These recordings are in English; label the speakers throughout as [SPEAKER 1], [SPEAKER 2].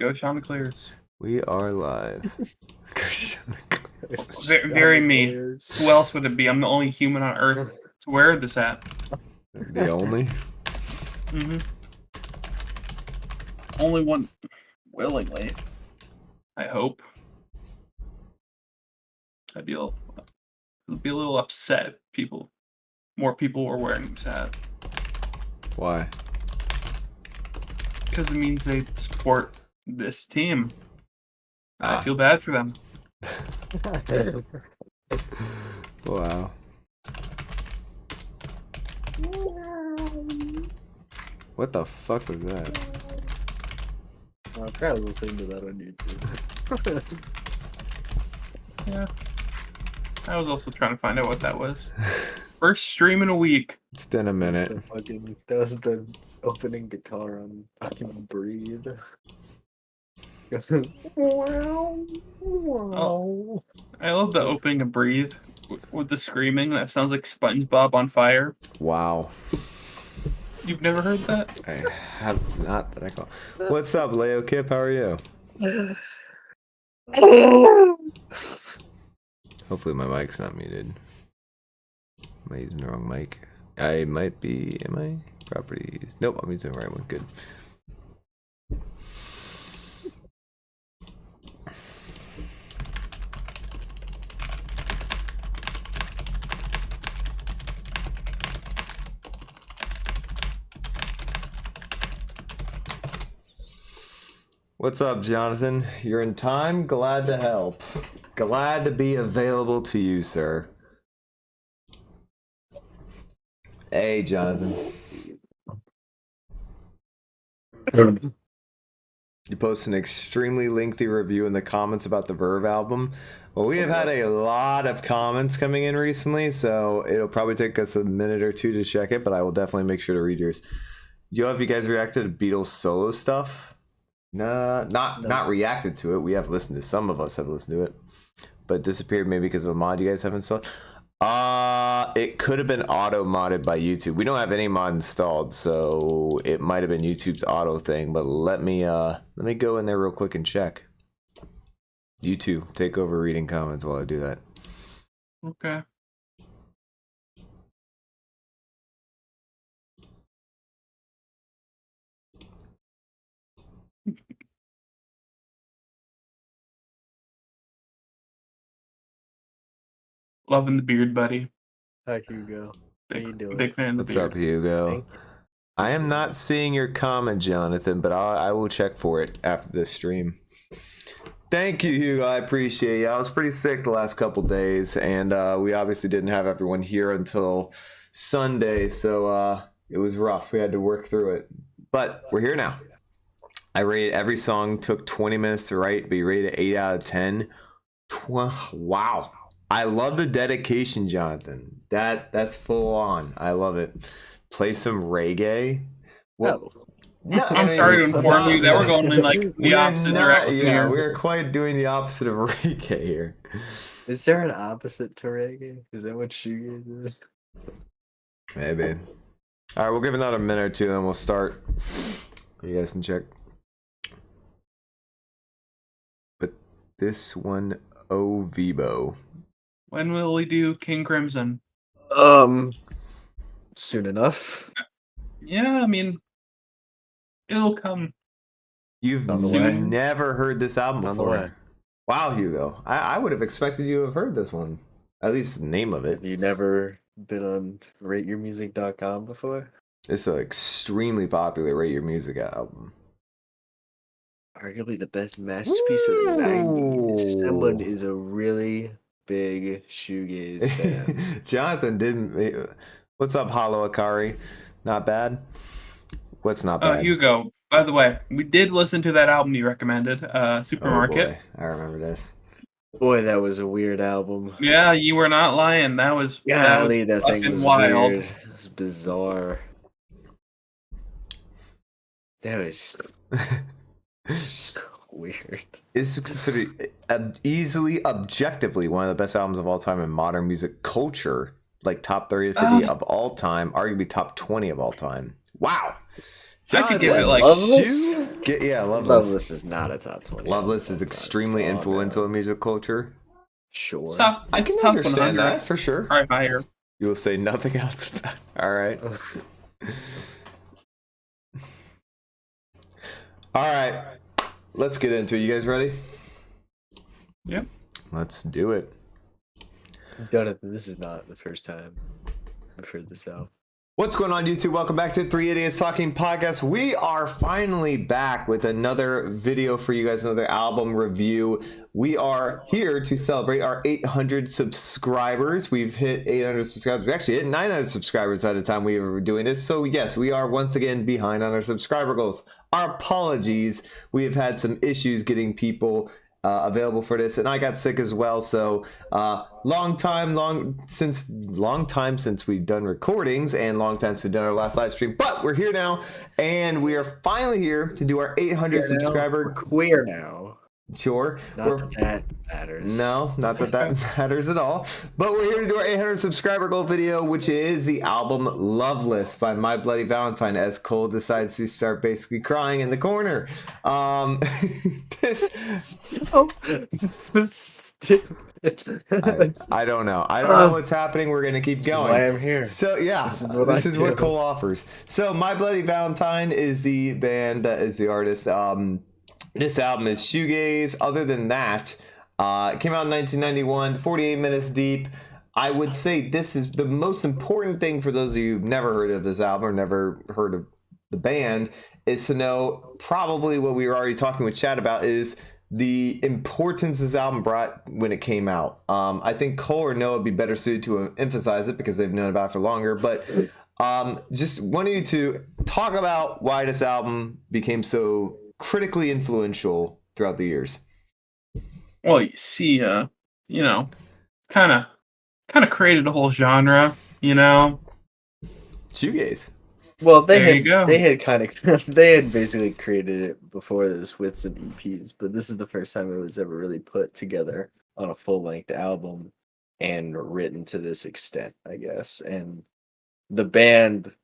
[SPEAKER 1] Go Chanticleers.
[SPEAKER 2] We are live.
[SPEAKER 1] Very me. Who else would it be? I'm the only human on Earth to wear this at.
[SPEAKER 2] The only?
[SPEAKER 1] Mm-hmm. Only one willingly. I hope. I'd be a little upset if more people were wearing this hat.
[SPEAKER 2] Why?
[SPEAKER 1] Because it means they support this team. I feel bad for them.
[SPEAKER 2] Wow. What the fuck was that?
[SPEAKER 3] I probably was listening to that on YouTube.
[SPEAKER 1] Yeah. I was also trying to find out what that was. First stream in a week.
[SPEAKER 2] It's been a minute.
[SPEAKER 3] That was the opening guitar on fucking Breathe.
[SPEAKER 1] Oh, I love the opening of Breathe with the screaming. That sounds like SpongeBob on fire.
[SPEAKER 2] Wow.
[SPEAKER 1] You've never heard that?
[SPEAKER 2] I have not that I call. What's up, Leo Kip? How are you? Hopefully my mic's not muted. Am I using the wrong mic? I might be. Am I? Properties. Nope, I'm using the right one. Good. What's up, Jonathan? You're in time? Glad to help. Glad to be available to you, sir. Hey, Jonathan. You posted an extremely lengthy review in the comments about the Verve album. Well, we have had a lot of comments coming in recently, so it'll probably take us a minute or two to check it, but I will definitely make sure to read yours. Yo, have you guys reacted to Beatles solo stuff? No, not reacted to it. We have listened to, some of us have listened to it, but disappeared maybe because of a mod you guys haven't installed. It could have been auto modded by YouTube. We don't have any mod installed, so it might have been YouTube's auto thing. But let me go in there real quick and check. YouTube, take over reading comments while I do that.
[SPEAKER 1] Okay. Loving the beard, buddy.
[SPEAKER 3] Hi, Hugo. How you doing?
[SPEAKER 1] Big fan of the
[SPEAKER 2] What's
[SPEAKER 1] beard.
[SPEAKER 2] up, Hugo? I am not seeing your comment, Jonathan, but I will check for it after this stream. Thank you, Hugo. I appreciate you. I was pretty sick the last couple days, and we obviously didn't have everyone here until Sunday, so it was rough. We had to work through it, but we're here now. I rated every song, took 20 minutes to write, but you rated 8 out of 10. Wow. I love the dedication, Jonathan. That's full on. I love it. Play some reggae. Well,
[SPEAKER 3] no,
[SPEAKER 1] I'm sorry to inform you that we're going in like the opposite direction.
[SPEAKER 2] Yeah, we're quite doing the opposite of reggae here.
[SPEAKER 3] Is there an opposite to reggae? Is that what shoegaze is?
[SPEAKER 2] Maybe. All right, we'll give another minute or two, then we'll start. You guys can check. But this one, O Vivo.
[SPEAKER 1] When will we do King Crimson?
[SPEAKER 3] Soon enough.
[SPEAKER 1] Yeah, I mean, it'll come.
[SPEAKER 2] You've never heard this album before. Wow, Hugo. I would have expected you to have heard this one. At least the name of it.
[SPEAKER 3] Have you never been on rateyourmusic.com before?
[SPEAKER 2] It's an extremely popular Rate Your Music album.
[SPEAKER 3] Arguably the best masterpiece of the 90s. Someone is a really big shoegaze fan.
[SPEAKER 2] Jonathan didn't. What's up, Hollow Akari? Not bad. What's not bad?
[SPEAKER 1] Hugo, by the way, we did listen to that album you recommended, Supermarket.
[SPEAKER 2] Oh boy, I remember this.
[SPEAKER 3] Boy, that was a weird album.
[SPEAKER 1] Yeah, you were not lying. That was
[SPEAKER 3] that thing was
[SPEAKER 1] wild.
[SPEAKER 3] Weird. It was bizarre. That was so weird.
[SPEAKER 2] It's considered easily, objectively, one of the best albums of all time in modern music culture. Like top 30 to 50 of all time, arguably top 20 of all time. Wow.
[SPEAKER 1] I could give it like
[SPEAKER 3] Loveless?
[SPEAKER 2] Yeah, Loveless.
[SPEAKER 3] Loveless is not a top 20.
[SPEAKER 2] Loveless is extremely influential in music culture.
[SPEAKER 3] Sure.
[SPEAKER 1] Stop.
[SPEAKER 2] I can
[SPEAKER 1] Top
[SPEAKER 2] understand
[SPEAKER 1] 100.
[SPEAKER 2] that for sure.
[SPEAKER 1] Probably higher.
[SPEAKER 2] You will say nothing else about it. All right. All right. Let's get into it. You guys ready?
[SPEAKER 1] Yep.
[SPEAKER 2] Let's do it.
[SPEAKER 3] Jonathan, this is not the first time I've heard this out.
[SPEAKER 2] What's going on, YouTube? Welcome back to 3 Idiots Talking Podcast. We are finally back with another video for you guys, another album review. We are here to celebrate our 800 subscribers. We've hit 800 subscribers. We actually hit 900 subscribers at the time we were doing this. So yes, we are once again behind on our subscriber goals. Our apologies. We have had some issues getting people available for this, and I got sick as well. So long time since we've done recordings, and long time since we've done our last live stream. But we're here now, and we are finally here to do our 800 subscriber.
[SPEAKER 3] We're queer now.
[SPEAKER 2] Sure.
[SPEAKER 3] Not that matters.
[SPEAKER 2] No, not that matters at all. But we're here to do our 800 subscriber goal video, which is the album Loveless by My Bloody Valentine, as Cole decides to start basically crying in the corner. This
[SPEAKER 3] so stupid.
[SPEAKER 2] I don't know. I don't know what's happening. We're going to keep going.
[SPEAKER 3] Why I'm here.
[SPEAKER 2] So yeah, this is what Cole offers. So My Bloody Valentine is the band, that is the artist. This album is Shoegaze. Other than that, it came out in 1991, 48 minutes deep. I would say this is the most important thing for those of you who've never heard of this album or never heard of the band, is to know probably what we were already talking with Chad about, is the importance this album brought when it came out. I think Cole or Noah would be better suited to emphasize it because they've known about it for longer, but just wanted you to talk about why this album became so critically influential throughout the years.
[SPEAKER 1] Well, you see, kind of created a whole genre,
[SPEAKER 2] Shoegaze.
[SPEAKER 3] Well, they
[SPEAKER 1] There you go.
[SPEAKER 3] they had basically created it before this with some EPs, but this is the first time it was ever really put together on a full-length album and written to this extent, I guess. And the band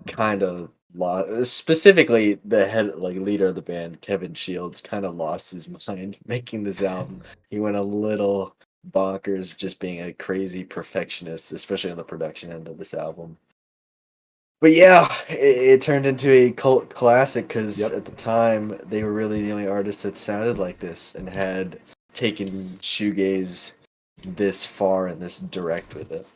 [SPEAKER 3] kind of lost, specifically the leader of the band, Kevin Shields, kind of lost his mind making this album. He went a little bonkers, just being a crazy perfectionist, especially on the production end of this album. But yeah, it turned into a cult classic because at the time they were really the only artists that sounded like this and had taken shoegaze this far and this direct with it.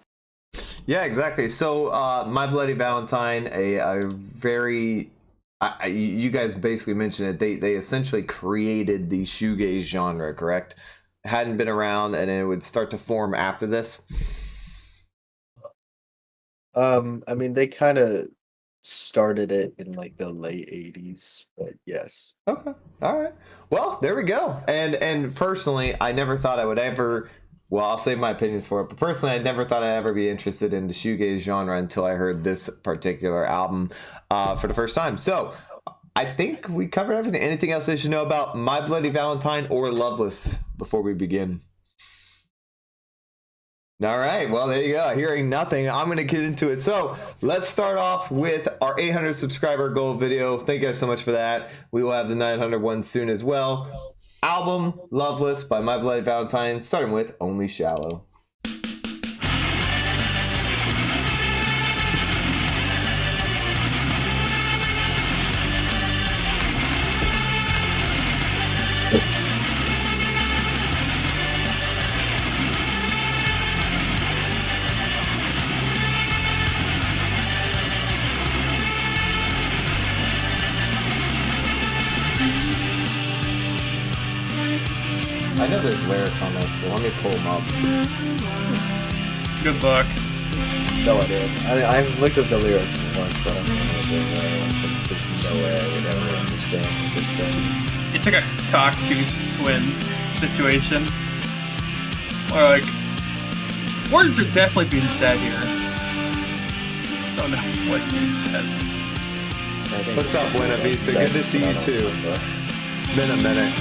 [SPEAKER 2] Yeah, exactly. So My Bloody Valentine, a very you guys basically mentioned it, they essentially created the shoegaze genre, correct? It hadn't been around, and it would start to form after this.
[SPEAKER 3] I mean, they kind of started it in like the late 80s, but yes.
[SPEAKER 2] Okay. All right. Well, there we go. And personally, I never thought I would ever, well, I'll save my opinions for it, but personally, I never thought I'd ever be interested in the shoegaze genre until I heard this particular album for the first time. So I think we covered everything. Anything else they should know about My Bloody Valentine or Loveless before we begin? All right, well, there you go. Hearing nothing, I'm going to get into it. So let's start off with our 800 subscriber goal video. Thank you guys so much for that. We will have the 900 one soon as well. Album, Loveless by My Bloody Valentine, starting with Only Shallow. I know there's lyrics on this, so let me pull them up.
[SPEAKER 1] Good luck.
[SPEAKER 3] No idea. I've looked up the lyrics once. I don't know what they're like. There's no way I would ever understand what they're saying.
[SPEAKER 1] It's like a cock-tooth twins situation. Or like, words are definitely being said here. Don't know what's being said.
[SPEAKER 2] What's up, Buena Vista? Good to see you too. Been a minute.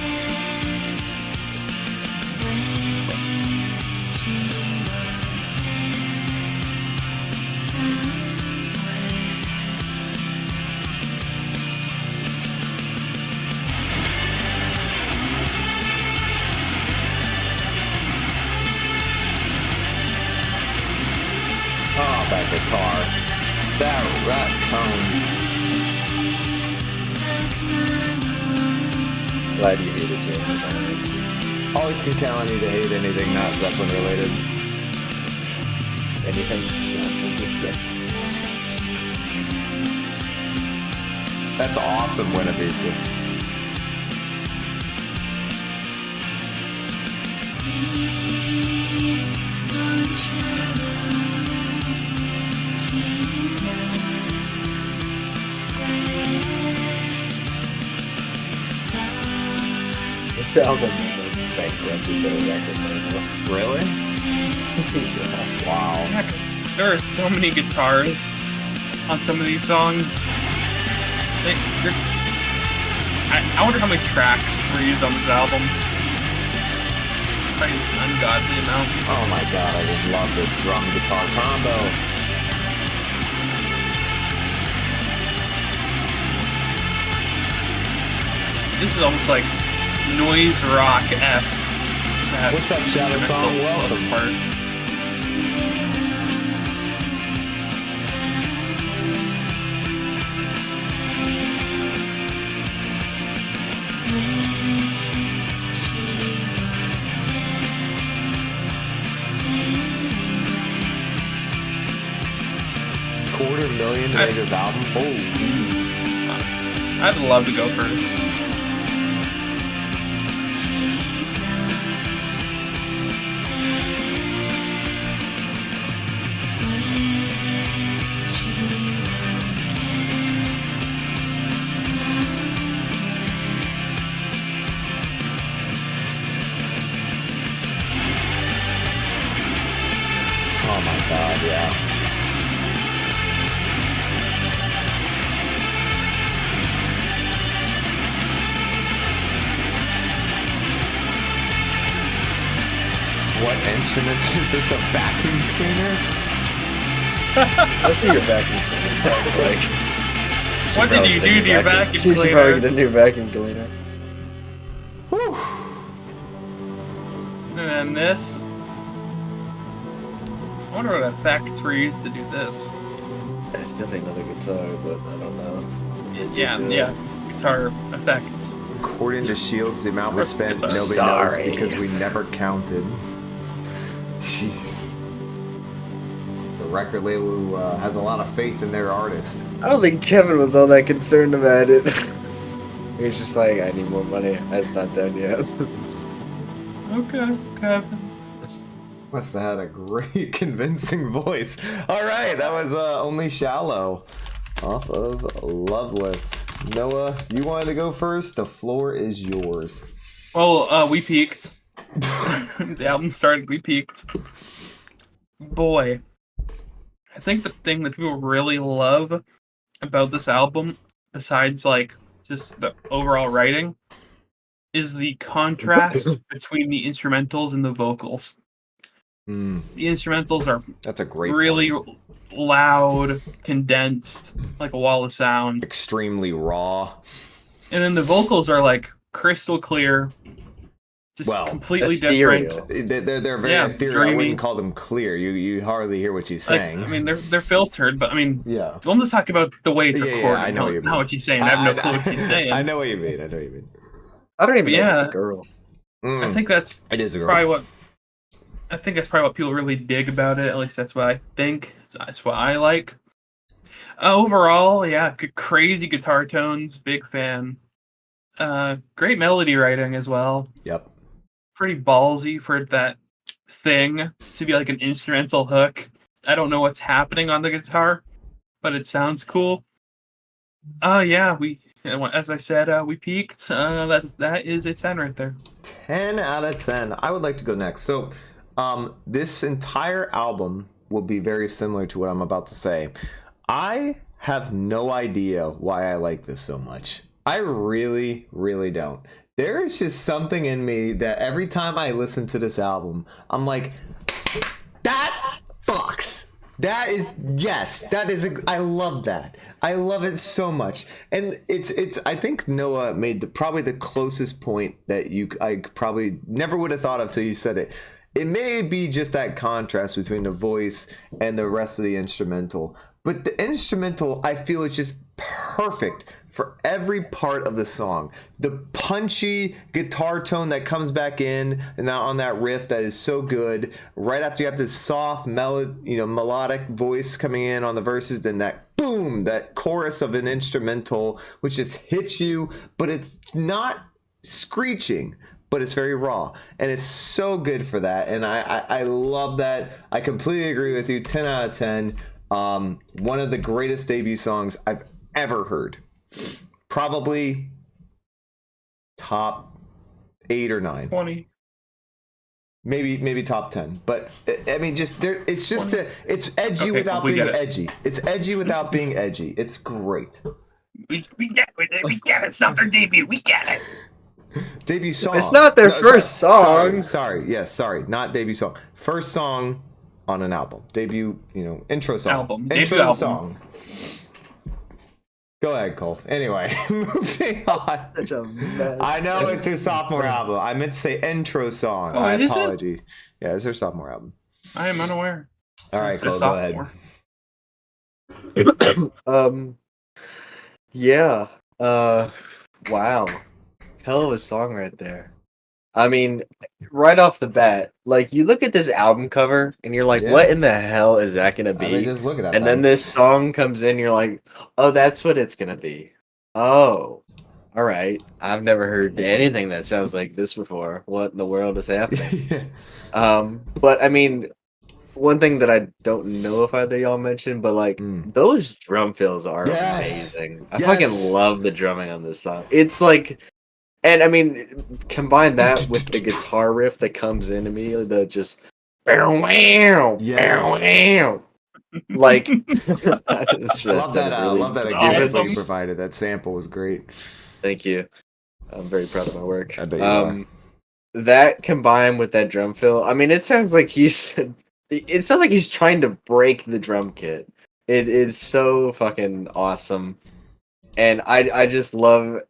[SPEAKER 2] that rat tone.
[SPEAKER 3] Glad you hated Jamie.
[SPEAKER 2] Always can count on you to hate anything not Zeppelin related.
[SPEAKER 3] Anything that's not the same.
[SPEAKER 2] That's awesome, Winnebeast.
[SPEAKER 3] This album was bankrupted their record label.
[SPEAKER 2] Really?
[SPEAKER 3] Yeah.
[SPEAKER 2] Wow.
[SPEAKER 1] Yeah, 'cause there are so many guitars on some of these songs. I wonder how many tracks were used on this album. Probably an ungodly amount.
[SPEAKER 2] Oh my god, I just love this drum guitar combo.
[SPEAKER 1] This is almost like noise rock-esque.
[SPEAKER 2] What's up, Shadow Song? Welcome.
[SPEAKER 1] Part.
[SPEAKER 2] $250,000 to make this album. Holy.
[SPEAKER 1] I'd love to go first.
[SPEAKER 2] Oh my god, yeah. What instrument is this? A vacuum cleaner?
[SPEAKER 3] That's what your vacuum cleaner sounds like.
[SPEAKER 1] What did you do to your vacuum
[SPEAKER 3] She should probably
[SPEAKER 1] cleaner?
[SPEAKER 3] get a new vacuum cleaner.
[SPEAKER 2] Whew.
[SPEAKER 1] And then this. I wonder what effects were used to do this.
[SPEAKER 3] It's definitely another guitar, but I don't know.
[SPEAKER 1] Yeah, guitar effects.
[SPEAKER 2] According to Shields, the amount we spent,
[SPEAKER 1] It's
[SPEAKER 2] nobody
[SPEAKER 3] sorry.
[SPEAKER 2] knows because we never counted. Jeez. The record label has a lot of faith in their artist.
[SPEAKER 3] I don't think Kevin was all that concerned about it. He was just like, I need more money. It's not done yet.
[SPEAKER 1] Okay, Kevin.
[SPEAKER 2] Must have had a great convincing voice. All right, that was Only Shallow off of Loveless. Noah, you wanted to go first. The floor is yours.
[SPEAKER 1] Well, we peaked. The album started, we peaked. Boy, I think the thing that people really love about this album, besides like just the overall writing, is the contrast between the instrumentals and the vocals.
[SPEAKER 2] Mm,
[SPEAKER 1] The instrumentals are
[SPEAKER 2] that's a great
[SPEAKER 1] really
[SPEAKER 2] point.
[SPEAKER 1] loud, condensed, like a wall of sound.
[SPEAKER 2] Extremely raw.
[SPEAKER 1] And then the vocals are like crystal clear, just
[SPEAKER 2] Well,
[SPEAKER 1] completely
[SPEAKER 3] ethereal.
[SPEAKER 1] different.
[SPEAKER 2] They're very
[SPEAKER 1] Yeah,
[SPEAKER 2] ethereal. I
[SPEAKER 1] dreamy.
[SPEAKER 2] wouldn't call them clear. You hardly hear what she's
[SPEAKER 1] Like,
[SPEAKER 2] saying.
[SPEAKER 1] I mean, they're filtered, but I mean,
[SPEAKER 2] yeah.
[SPEAKER 1] I'm just talking about the way it's
[SPEAKER 2] Yeah,
[SPEAKER 1] recorded.
[SPEAKER 2] I know what you mean.
[SPEAKER 1] not what she's saying. I have no clue what she's saying.
[SPEAKER 2] I know what you mean. I know what you mean.
[SPEAKER 3] I don't even know if
[SPEAKER 1] Yeah.
[SPEAKER 3] it's a girl.
[SPEAKER 2] Mm,
[SPEAKER 1] I think that's
[SPEAKER 2] it is a girl.
[SPEAKER 1] probably what. I think that's probably what people really dig about it. At least that's what I think. That's what I like. Overall, yeah, crazy guitar tones. Big fan. Great melody writing as well.
[SPEAKER 2] Yep.
[SPEAKER 1] Pretty ballsy for that thing to be like an instrumental hook. I don't know what's happening on the guitar, but it sounds cool. Yeah, as I said, we peaked. That is a 10 right there.
[SPEAKER 2] 10 out of 10. I would like to go next. So, this entire album will be very similar to what I'm about to say. I have no idea why I like this so much. I really, really don't. There is just something in me that every time I listen to this album, I'm like, that fucks. That is, yes, that is, I love that. I love it so much. And it's, I think Noah made probably the closest point that I probably never would have thought of till you said it. It may be just that contrast between the voice and the rest of the instrumental. but the instrumental I feel is just perfect for every part of the song. The punchy guitar tone that comes back in and now on that riff that is so good. Right after you have this soft melodic voice coming in on the verses, then that boom, that chorus of an instrumental which just hits you, but it's not screeching, but it's very raw, and it's so good for that. And I love that. I completely agree with you. 10 out of 10. One of the greatest debut songs I've ever heard. Probably top 8 or 9.
[SPEAKER 1] 20.
[SPEAKER 2] Maybe top 10. But I mean, just there. It's just
[SPEAKER 1] 20.
[SPEAKER 2] it's edgy
[SPEAKER 1] Okay,
[SPEAKER 2] without
[SPEAKER 1] we
[SPEAKER 2] being
[SPEAKER 1] get it.
[SPEAKER 2] edgy. It's edgy without being edgy. It's great.
[SPEAKER 1] We get it. We get it. It's not their debut. We get it.
[SPEAKER 2] Debut song.
[SPEAKER 3] It's not their first song.
[SPEAKER 2] Sorry, not debut song. First song on an album. Debut, intro song.
[SPEAKER 1] Album.
[SPEAKER 2] Intro
[SPEAKER 1] Debut album.
[SPEAKER 2] song. Go ahead, Cole. Anyway, moving on.
[SPEAKER 3] Such a mess.
[SPEAKER 2] I know it's their sophomore album. I meant to say intro song.
[SPEAKER 1] Oh,
[SPEAKER 2] My
[SPEAKER 1] is it?
[SPEAKER 2] apology. Yeah, it's their sophomore album.
[SPEAKER 1] I am unaware.
[SPEAKER 2] All right,
[SPEAKER 1] It's their
[SPEAKER 2] Cole, go ahead.
[SPEAKER 1] sophomore.
[SPEAKER 3] Yeah. Wow. Hell of a song right there. I mean, right off the bat, like you look at this album cover and you're like,
[SPEAKER 2] Yeah.
[SPEAKER 3] what in the hell is that gonna
[SPEAKER 2] I mean,
[SPEAKER 3] be?
[SPEAKER 2] just look at that.
[SPEAKER 3] And then
[SPEAKER 2] thing.
[SPEAKER 3] this song comes in, you're like, oh, that's what it's gonna be. Oh, all right. I've never heard anything that sounds like this before. What in the world is happening? But I mean, one thing that I don't know if they all mentioned, but like those drum fills are
[SPEAKER 2] Yes.
[SPEAKER 3] amazing. I
[SPEAKER 2] Yes.
[SPEAKER 3] fucking love the drumming on this song. It's like, and I mean, combine that with the guitar riff that comes in immediately, the just bow wow, bow wow. Like,
[SPEAKER 2] I love that. I love that
[SPEAKER 1] awesome.
[SPEAKER 2] example you provided. That sample was great.
[SPEAKER 3] Thank you. I'm very proud of my work.
[SPEAKER 2] I bet you are.
[SPEAKER 3] That combined with that drum fill, I mean, it sounds like he's trying to break the drum kit. It is so fucking awesome, and I just love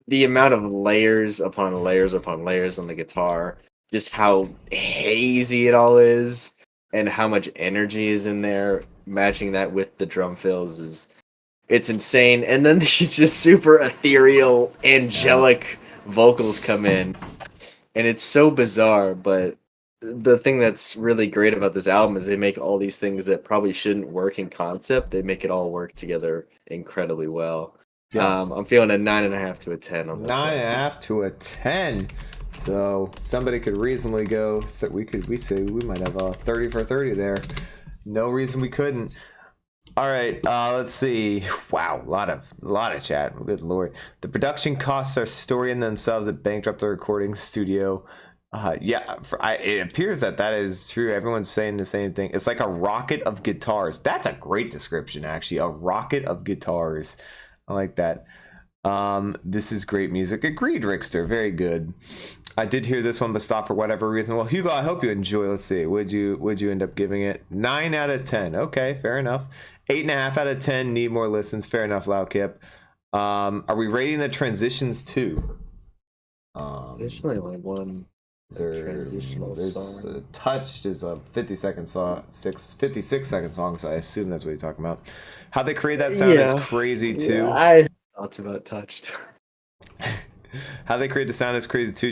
[SPEAKER 3] the amount of layers upon layers upon layers on the guitar. Just how hazy it all is, and how much energy is in there. Matching that with the drum fills it's insane. And then these just super ethereal, angelic vocals come in, and it's so bizarre. But the thing that's really great about this album is they make all these things that probably shouldn't work in concept. They make it all work together incredibly well.
[SPEAKER 2] Yeah.
[SPEAKER 3] I'm feeling a 9.5 to a 10 on that.
[SPEAKER 2] 9.5 to a 10. So somebody could reasonably go. We say we might have a 30 for 30 there. No reason we couldn't. All right, let's see. Wow, a lot of chat. Good lord. The production costs are story in themselves that bankrupt the recording studio. It appears that is true. Everyone's saying the same thing. It's like a rocket of guitars. That's a great description, actually. A rocket of guitars. I like that. This is great music. Agreed, Rickster. Very good. I did hear this one, but stopped for whatever reason. Well, Hugo, I hope you enjoy. Let's see. Would you end up giving it 9 out of 10? Okay, fair enough. 8.5 out of 10. Need more listens. Fair enough, Loudkip. Are we rating the transitions too?
[SPEAKER 3] There's only like one transitional song.
[SPEAKER 2] Touched is a 56-second song, so I assume that's what you're talking about. How they create that sound is crazy too.
[SPEAKER 3] Yeah, I thought about Touched.
[SPEAKER 2] How they create the sound is crazy too.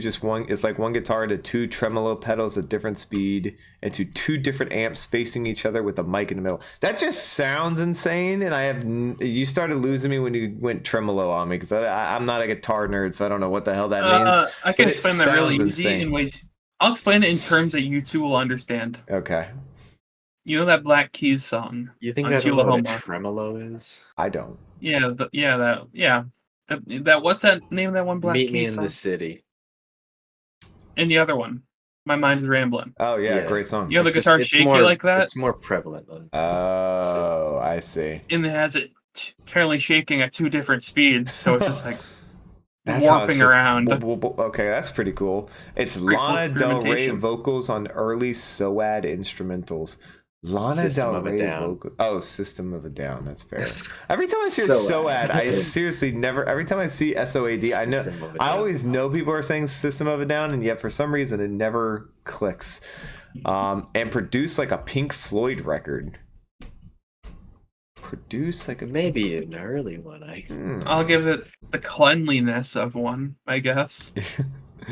[SPEAKER 2] It's like one guitar to 2 tremolo pedals at different speed and to 2 different amps facing each other with a mic in the middle. That just sounds insane. And you started losing me when you went tremolo on me because I'm not a guitar nerd, so I don't know what the hell that means.
[SPEAKER 1] I can
[SPEAKER 2] but
[SPEAKER 1] explain that really
[SPEAKER 2] sounds
[SPEAKER 1] easy
[SPEAKER 2] insane.
[SPEAKER 1] in ways. I'll explain it in terms that you two will understand.
[SPEAKER 2] Okay,
[SPEAKER 1] You know that Black Keys song?
[SPEAKER 3] You think
[SPEAKER 1] On
[SPEAKER 3] I don't know what a
[SPEAKER 1] Tulahoma.
[SPEAKER 3] tremolo is?
[SPEAKER 2] I don't.
[SPEAKER 1] That what's that name of that one Black
[SPEAKER 3] Meet me
[SPEAKER 1] Keys
[SPEAKER 3] in
[SPEAKER 1] song?
[SPEAKER 3] the city.
[SPEAKER 1] And the other one, My Mind's Rambling.
[SPEAKER 2] Oh yeah,
[SPEAKER 3] Yeah.
[SPEAKER 2] great song.
[SPEAKER 1] You know the guitar shaky like that,
[SPEAKER 3] It's more prevalent than
[SPEAKER 2] Oh, I see.
[SPEAKER 1] and it has it apparently shaking at 2 different speeds, so it's just like
[SPEAKER 2] That's how it's
[SPEAKER 1] warping
[SPEAKER 2] just-
[SPEAKER 1] around.
[SPEAKER 2] Okay, that's pretty cool. It's
[SPEAKER 1] Pretty cool
[SPEAKER 2] Lana Del Rey
[SPEAKER 1] experimentation.
[SPEAKER 2] vocals on early SOAD instrumentals. Lana
[SPEAKER 3] System
[SPEAKER 2] Del
[SPEAKER 3] of a
[SPEAKER 2] Rey
[SPEAKER 3] Down.
[SPEAKER 2] vocals. Oh, System of a Down. That's fair. Every time I see
[SPEAKER 3] SOAD.
[SPEAKER 2] SOAD, I seriously never. Every time I see SOAD, I know.
[SPEAKER 3] System of a
[SPEAKER 2] I
[SPEAKER 3] Down.
[SPEAKER 2] always know people are saying System of a Down, and yet for some reason it never clicks. And produced like a Pink Floyd record. Produce like a
[SPEAKER 3] Maybe an early one.
[SPEAKER 1] I'll give it the cleanliness of one, I guess.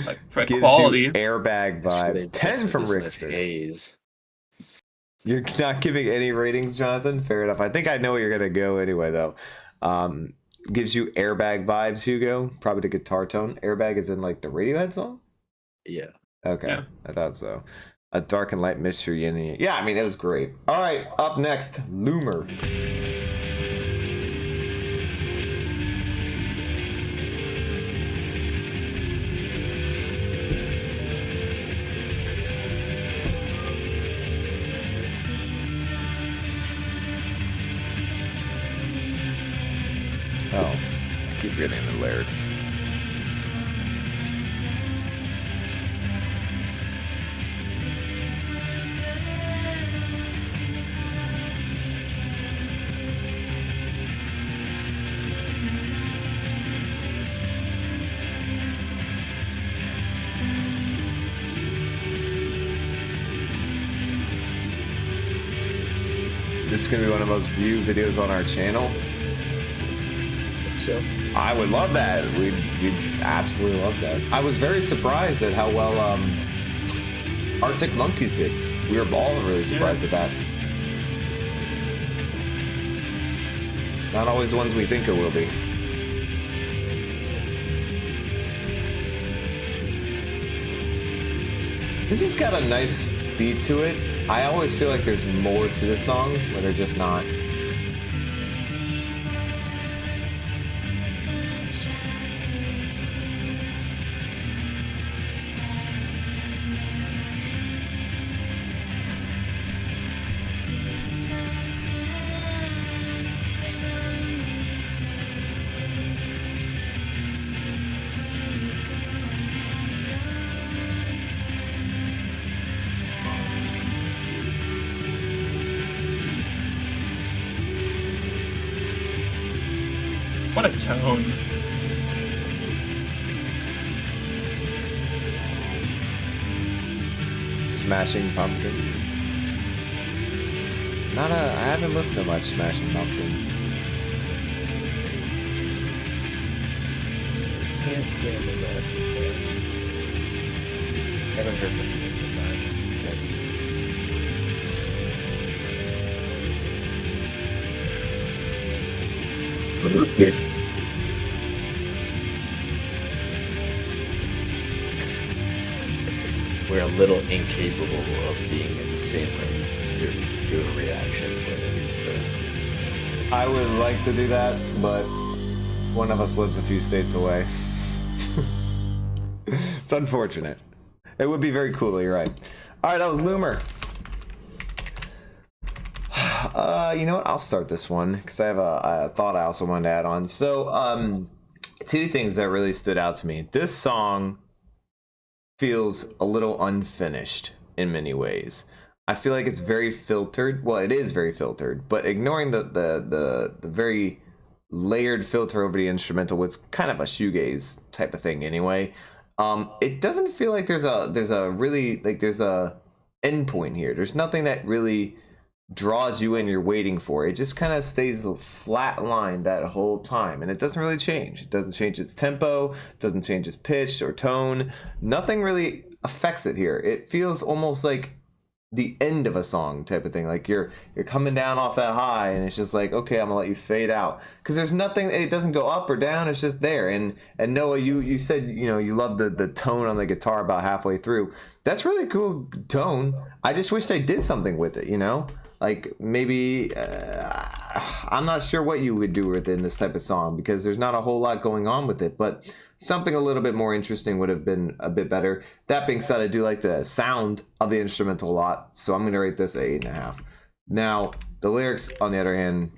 [SPEAKER 1] Like for
[SPEAKER 2] gives
[SPEAKER 1] quality.
[SPEAKER 2] you airbag vibes. 10 from Rickster.
[SPEAKER 3] Haze.
[SPEAKER 2] You're not giving any ratings, Jonathan? Fair enough. I think I know where you're gonna go anyway, though. Gives you airbag vibes, Hugo. Probably the guitar tone. Airbag is in like the Radiohead song?
[SPEAKER 3] Yeah.
[SPEAKER 2] Okay.
[SPEAKER 1] Yeah.
[SPEAKER 2] I thought so. A dark and light mystery yin and yang. Yeah, I mean, it was great. All right, up next, Loomer. Oh, I keep forgetting the lyrics. This is going to be one of the most viewed videos on our channel.
[SPEAKER 3] So
[SPEAKER 2] I would love that. We'd absolutely love that. I was very surprised at how well Arctic Monkeys did. We were all really surprised at that. It's not always the ones we think it will be. This has got a nice beat to it. I always feel like there's more to this song, but they're just not.
[SPEAKER 1] What a tone.
[SPEAKER 2] Smashing Pumpkins. I haven't listened to much Smashing Pumpkins.
[SPEAKER 3] can't stand the massive fan. Haven't heard much of that. We're a little incapable of being in the same room to do a reaction, but at least
[SPEAKER 2] I would like to do that, but one of us lives a few states away. It's unfortunate. It would be very cool, you're right. Alright, that was Loomer. You know what? I'll start this one because I have a thought I also wanted to add on. So, two things that really stood out to me. This song feels a little unfinished in many ways. I feel like it's very filtered. Well, it is very filtered, but ignoring the very layered filter over the instrumental, what's kind of a shoegaze type of thing anyway. It doesn't feel like there's a really there's a end point here. There's nothing that really draws you in you're waiting for. It just kind of stays flat line that whole time, and it doesn't really change. It doesn't change its tempo, doesn't change its pitch or tone. Nothing really affects it here. It feels almost like the end of a song type of thing, like you're coming down off that high and it's just like, okay, I'm gonna let you fade out, because there's nothing, it doesn't go up or down, it's just there. And Noah, you said, you know, you love the tone on the guitar about halfway through. That's really cool tone. I just wish they did something with it, you know, like maybe I'm not sure what you would do within this type of song, because there's not a whole lot going on with it, but something a little bit more interesting would have been a bit better. That being said, I do like the sound of the instrumental a lot, so I'm going to rate this an 8.5. Now, the lyrics, on the other hand,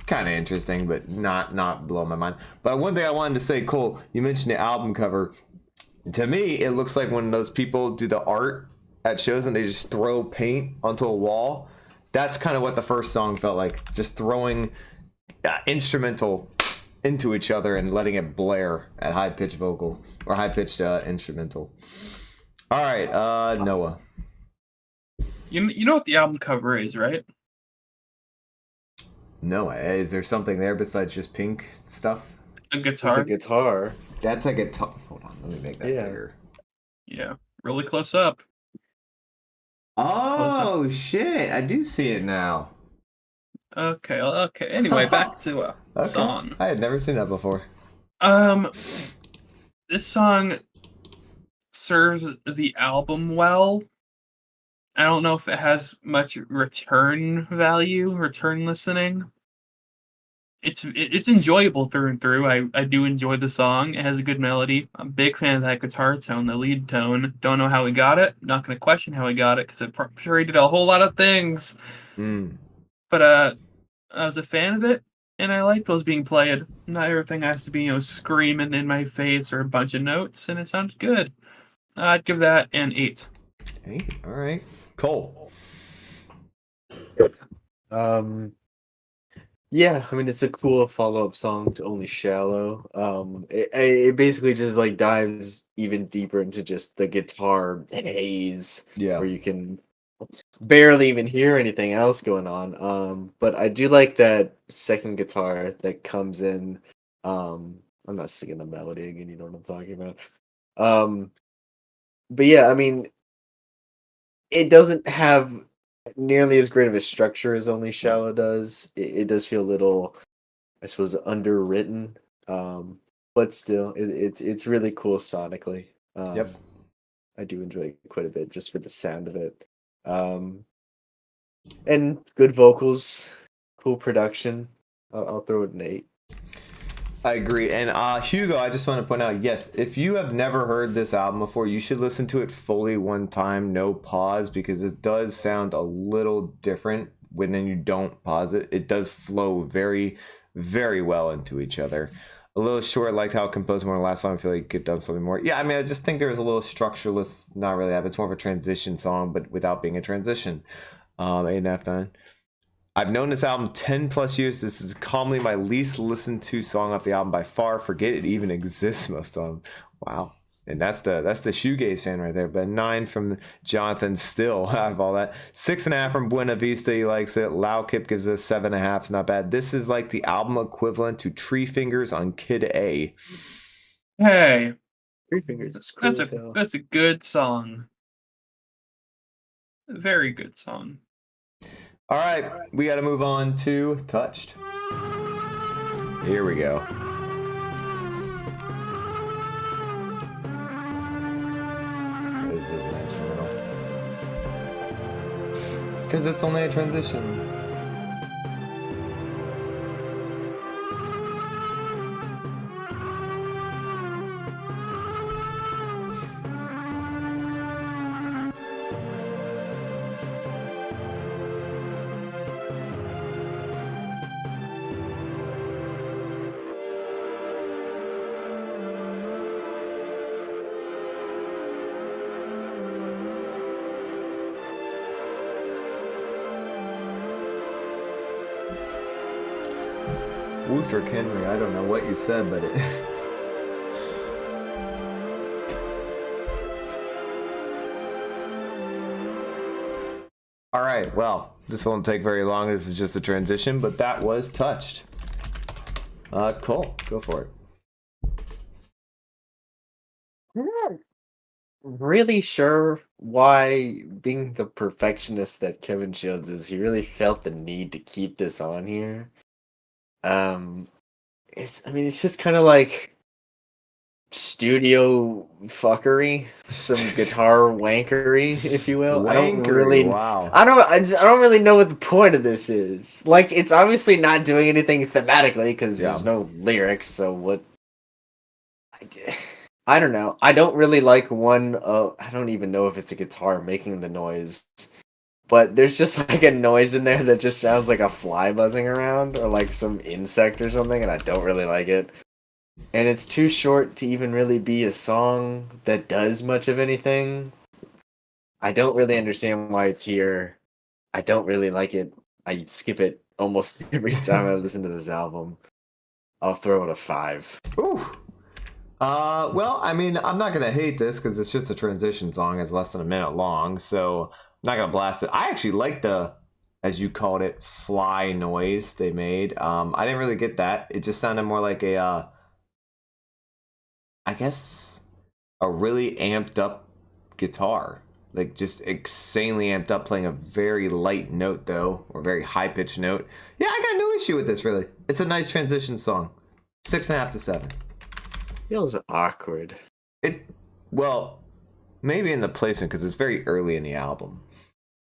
[SPEAKER 2] kind of interesting, but not blowing my mind. But one thing I wanted to say, Cole, you mentioned the album cover. To me, it looks like when those people do the art at shows and they just throw paint onto a wall. That's kind of what the first song felt like, just throwing instrumental into each other and letting it blare at high-pitched vocal or high-pitched instrumental. All right, Noah.
[SPEAKER 1] You know what the album cover is, right?
[SPEAKER 2] No, is there something there besides just pink stuff?
[SPEAKER 1] A
[SPEAKER 3] It's
[SPEAKER 1] guitar.
[SPEAKER 3] a guitar.
[SPEAKER 2] That's a guitar. Hold on, let me make that
[SPEAKER 3] Yeah.
[SPEAKER 2] bigger.
[SPEAKER 1] Yeah, really close up.
[SPEAKER 2] Oh shit! I do see it now.
[SPEAKER 1] Okay, okay. Anyway, back to
[SPEAKER 2] Okay,
[SPEAKER 1] song.
[SPEAKER 2] I had never seen that before.
[SPEAKER 1] This song serves the album well. I don't know if it has much return value, return listening. It's enjoyable through and through. I do enjoy the song. It has a good melody. I'm a big fan of that guitar tone, the lead tone. Don't know how he got it. Not going to question how he got it because I'm sure he did a whole lot of things. But I was a fan of it, and I like those being played. Not everything has to be screaming in my face or a bunch of notes, and it sounds good. I'd give that an 8.
[SPEAKER 2] 8. All right. Cole.
[SPEAKER 3] Yeah, I mean it's a cool follow-up song to Only Shallow. It basically just like dives even deeper into just the guitar haze
[SPEAKER 2] Yeah.
[SPEAKER 3] where you can barely even hear anything else going on. But I do like that second guitar that comes in. I'm not singing the melody again, you know what I'm talking about. But yeah, I mean it doesn't have nearly as great of a structure as Only Shallow does. It does feel a little, I suppose, underwritten. But still, it's really cool sonically.
[SPEAKER 2] Yep.
[SPEAKER 3] I do enjoy it quite a bit just for the sound of it. And good vocals, cool production. I'll throw it an 8.
[SPEAKER 2] I agree. And Hugo, I just want to point out, yes, if you have never heard this album before, you should listen to it fully one time, no pause, because it does sound a little different when you don't pause it. It does flow very, very well into each other. A little short, liked how it composed more last song. I feel like it could have done something more. Yeah, I mean, I just think there was a little structureless, not really that. It's more of a transition song, but without being a transition. 8.5, 9. I've known this album 10 plus years. This is calmly my least listened to song off the album by far. Forget it even exists most of them. Wow. And that's the Shoegaze fan right there. But 9 from Jonathan still out of all that. 6.5 from Buena Vista. He likes it. Laukip gives us 7.5. It's not bad. This is like the album equivalent to Tree Fingers on Kid A.
[SPEAKER 1] Hey,
[SPEAKER 3] Three Fingers is cool.
[SPEAKER 1] that's a good song. A very good song.
[SPEAKER 2] All right, we got to move on to Touched. Here we go. This is an instrumental. Because it's only a transition. Wutherick Henry, I don't know what you said, but it... Alright, well, this won't take very long. This is just a transition, but that was Touched. Cole, go for it.
[SPEAKER 3] I'm not really sure why, being the perfectionist that Kevin Shields is, he really felt the need to keep this on here. It's just kind of like studio fuckery, some guitar wankery, if you will. I don't really really know what the point of this is. Like, it's obviously not doing anything thematically because there's no lyrics. So what? I don't know. I don't really like one. I don't even know if it's a guitar making the noise. But there's just like a noise in there that just sounds like a fly buzzing around or like some insect or something, and I don't really like it. And it's too short to even really be a song that does much of anything. I don't really understand why it's here. I don't really like it. I skip it almost every time I listen to this album. I'll throw it a 5.
[SPEAKER 2] Ooh. Well, I mean, I'm not gonna hate this because it's just a transition song. It's less than a minute long, so I'm not gonna blast it. I actually like the as you called it, fly noise they made. I didn't really get that. It just sounded more like a, I guess, a really amped up guitar. Like just insanely amped up, playing a very light note though, or very high pitched note. Yeah, I got no issue with this really. It's a nice transition song. 6.5 to 7.
[SPEAKER 3] Feels awkward.
[SPEAKER 2] Well, maybe in the placement because it's very early in the album.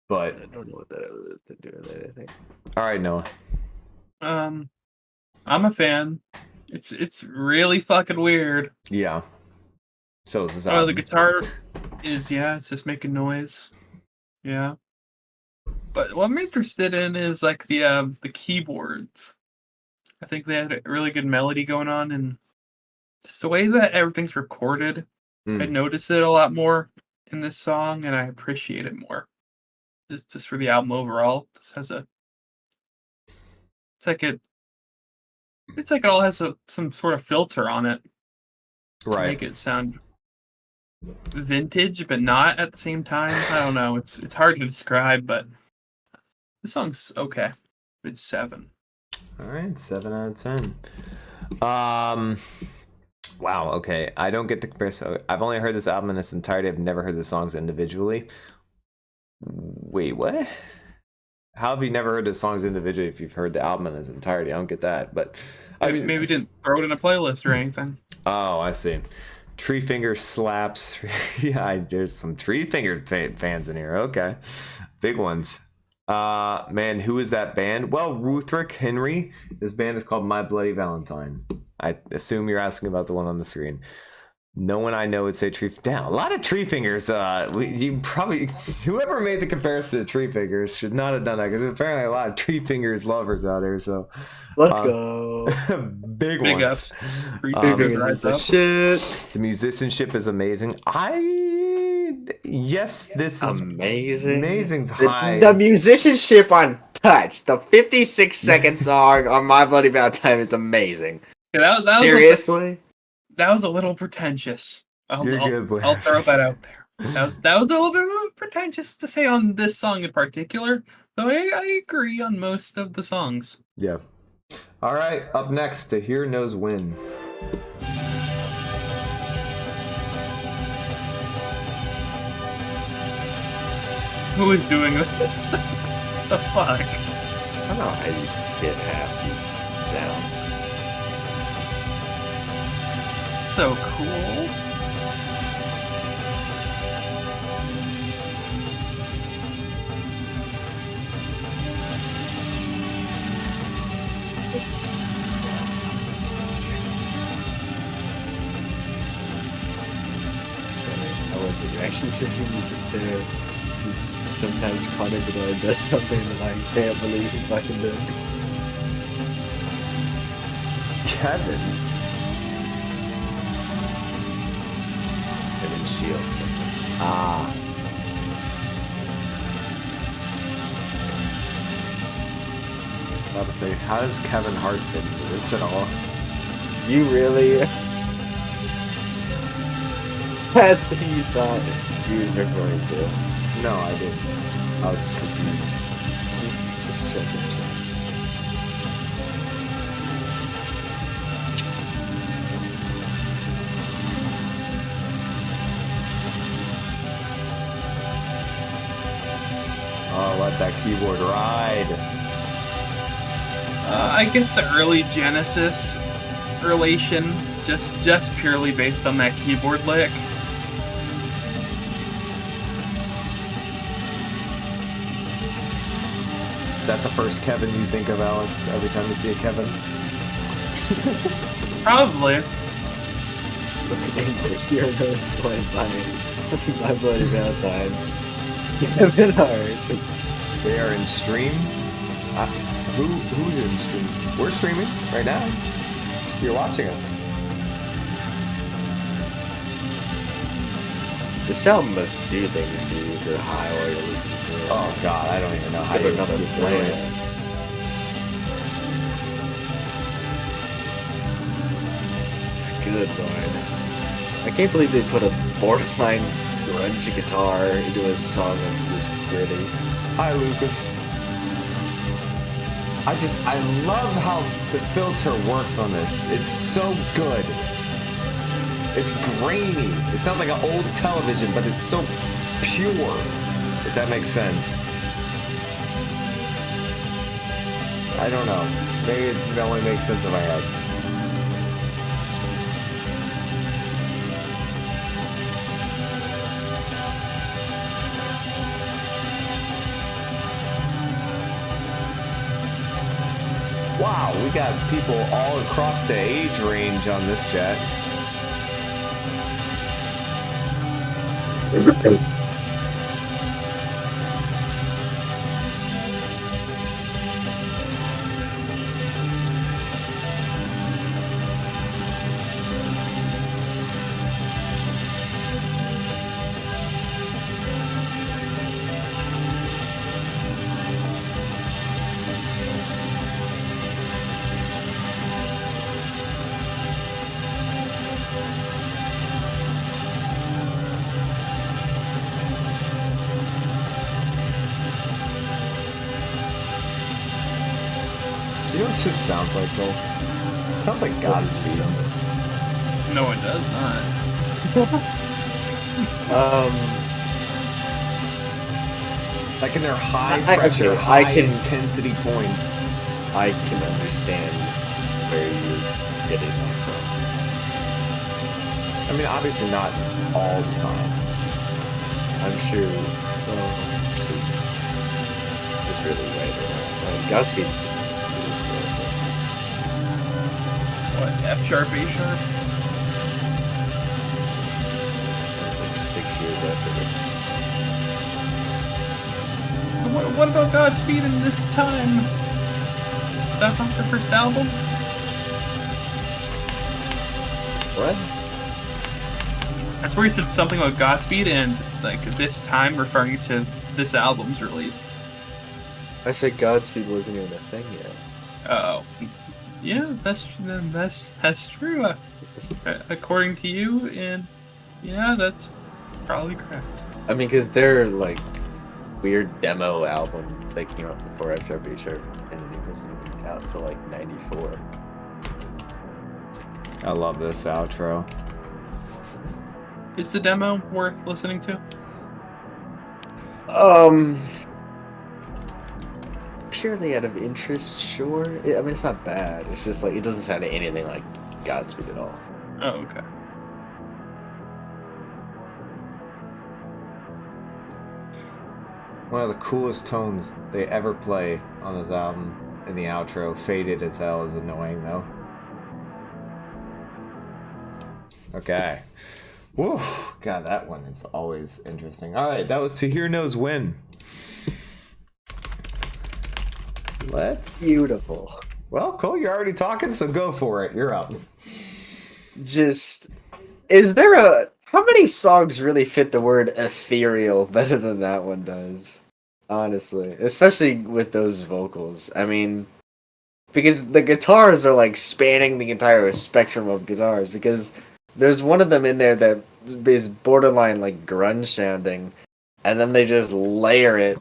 [SPEAKER 2] But
[SPEAKER 3] I don't know what that has to do with it, I think.
[SPEAKER 2] All right, Noah.
[SPEAKER 1] I'm a fan. It's really fucking weird.
[SPEAKER 2] Yeah. So is this
[SPEAKER 1] Oh,
[SPEAKER 2] album.
[SPEAKER 1] the guitar is it's just making noise. Yeah. But what I'm interested in is like the keyboards. I think they had a really good melody going on, and just the way that everything's recorded, I notice it a lot more in this song, and I appreciate it more. Just for the album overall, this has it's like it all has some sort of filter on it to
[SPEAKER 2] Right.
[SPEAKER 1] make it sound vintage, but not at the same time. I don't know. It's hard to describe, but the song's okay. It's 7.
[SPEAKER 2] All right, 7 out of 10. Wow. Okay, I don't get the comparison. I've only heard this album in its entirety. I've never heard the songs individually. Wait, what? How have you never heard the songs individually if you've heard the album in its entirety? I don't get that. But I mean,
[SPEAKER 1] Maybe didn't throw it in a playlist or anything.
[SPEAKER 2] Oh, I see. Tree Finger slaps. Yeah, there's some Tree Finger fans in here. Okay, big ones. Man, who is that band? Well, Ruthrick Henry. This band is called My Bloody Valentine. I assume you're asking about the one on the screen. No one I know would say Tree. Damn, a lot of Tree Fingers. You probably, whoever made the comparison to Tree Fingers should not have done that, because apparently a lot of Tree Fingers lovers out there. So
[SPEAKER 3] Let's go.
[SPEAKER 2] big
[SPEAKER 1] Big
[SPEAKER 2] ones.
[SPEAKER 1] ups. Tree
[SPEAKER 3] Big
[SPEAKER 1] Fingers
[SPEAKER 3] ups
[SPEAKER 1] right
[SPEAKER 3] the
[SPEAKER 1] up.
[SPEAKER 3] shit.
[SPEAKER 2] The musicianship is amazing. Yes, this is
[SPEAKER 3] Amazing.
[SPEAKER 2] amazing's high.
[SPEAKER 3] The musicianship on Touch, the 56-second song on My Bloody Valentine, it's amazing.
[SPEAKER 1] Yeah, that
[SPEAKER 3] Seriously?
[SPEAKER 1] that was a little pretentious.
[SPEAKER 2] You're good, boy.
[SPEAKER 1] I'll throw that out there. That was a little bit pretentious to say on this song in particular, though I agree on most of the songs.
[SPEAKER 2] Yeah. All right, up next, To Hear Knows When.
[SPEAKER 1] Who is doing this? The fuck?
[SPEAKER 3] I don't know how you get half these sounds.
[SPEAKER 1] So cool.
[SPEAKER 3] Sorry, I wasn't actually singing music there. Just sometimes Connor Bernard does something that I can't believe he fucking does.
[SPEAKER 2] Kevin.
[SPEAKER 3] Kevin Shields.
[SPEAKER 2] Ah. About to say, how does Kevin Hart fit into this at all?
[SPEAKER 3] You really? That's who you thought you were referring to.
[SPEAKER 2] No, I didn't. I was just confused.
[SPEAKER 3] Just checking.
[SPEAKER 2] Oh, let that keyboard ride.
[SPEAKER 1] I get the early Genesis relation, just purely based on that keyboard lick.
[SPEAKER 2] Is that the first Kevin you think of, Alex, every time you see a Kevin?
[SPEAKER 1] Probably.
[SPEAKER 3] Listening to Hear Knows When by My Bloody Valentine. Kevin Hart.
[SPEAKER 2] They are in stream. Who's in stream? We're streaming right now. You're watching us.
[SPEAKER 3] This album must do things to you if you're high or you're listening to it.
[SPEAKER 2] Oh God, I don't even know how
[SPEAKER 3] Give
[SPEAKER 2] you
[SPEAKER 3] another
[SPEAKER 2] keep
[SPEAKER 3] play.
[SPEAKER 2] doing it.
[SPEAKER 3] Good lord. I can't believe they put a borderline grunge guitar into a song that's this pretty.
[SPEAKER 2] Hi, Lucas. I love how the filter works on this. It's so good. It's grainy. It sounds like an old television, but it's so pure, if that makes sense. I don't know. Maybe it only makes sense in my head. Wow, we got people all across the age range on this chat. You know what this sounds like, though? It sounds like Godspeed.
[SPEAKER 1] No, it does not.
[SPEAKER 2] Like in their high
[SPEAKER 3] I
[SPEAKER 2] pressure,
[SPEAKER 3] can-
[SPEAKER 2] high intensity points.
[SPEAKER 3] I can understand where you're getting that from.
[SPEAKER 2] I mean, obviously not all the time.
[SPEAKER 3] I'm sure. This is really right. Godspeed.
[SPEAKER 1] What, F sharp, A sharp?
[SPEAKER 3] It's like 6 years after this.
[SPEAKER 1] What about Godspeed in this time? Is that not their first album?
[SPEAKER 3] What?
[SPEAKER 1] I swear he said something about Godspeed and like this time referring to this album's release.
[SPEAKER 3] I said Godspeed wasn't even a thing yet.
[SPEAKER 1] Oh, yeah, that's true. According to you, and yeah, that's probably correct.
[SPEAKER 3] I mean, because their like weird demo album that came out before F Sharp A Sharp, and it wasn't even out till like '94.
[SPEAKER 2] I love this outro.
[SPEAKER 1] Is the demo worth listening to?
[SPEAKER 3] Purely out of interest, sure. I mean, it's not bad. It's just like it doesn't sound anything like Godspeed at all.
[SPEAKER 1] Oh, okay.
[SPEAKER 2] One of the coolest tones they ever play on this album in the outro. Faded as hell is annoying though. Okay. Woo! God, that one is always interesting. Alright, that was To Hear Knows When. Let's...
[SPEAKER 3] Beautiful.
[SPEAKER 2] Well, Cole, you're already talking, so go for it. You're up.
[SPEAKER 3] Just, is there a... How many songs really fit the word ethereal better than that one does? Honestly. Especially with those vocals. I mean, because the guitars are like spanning the entire spectrum of guitars. Because there's one of them in there that is borderline like grunge sounding. And then they just layer it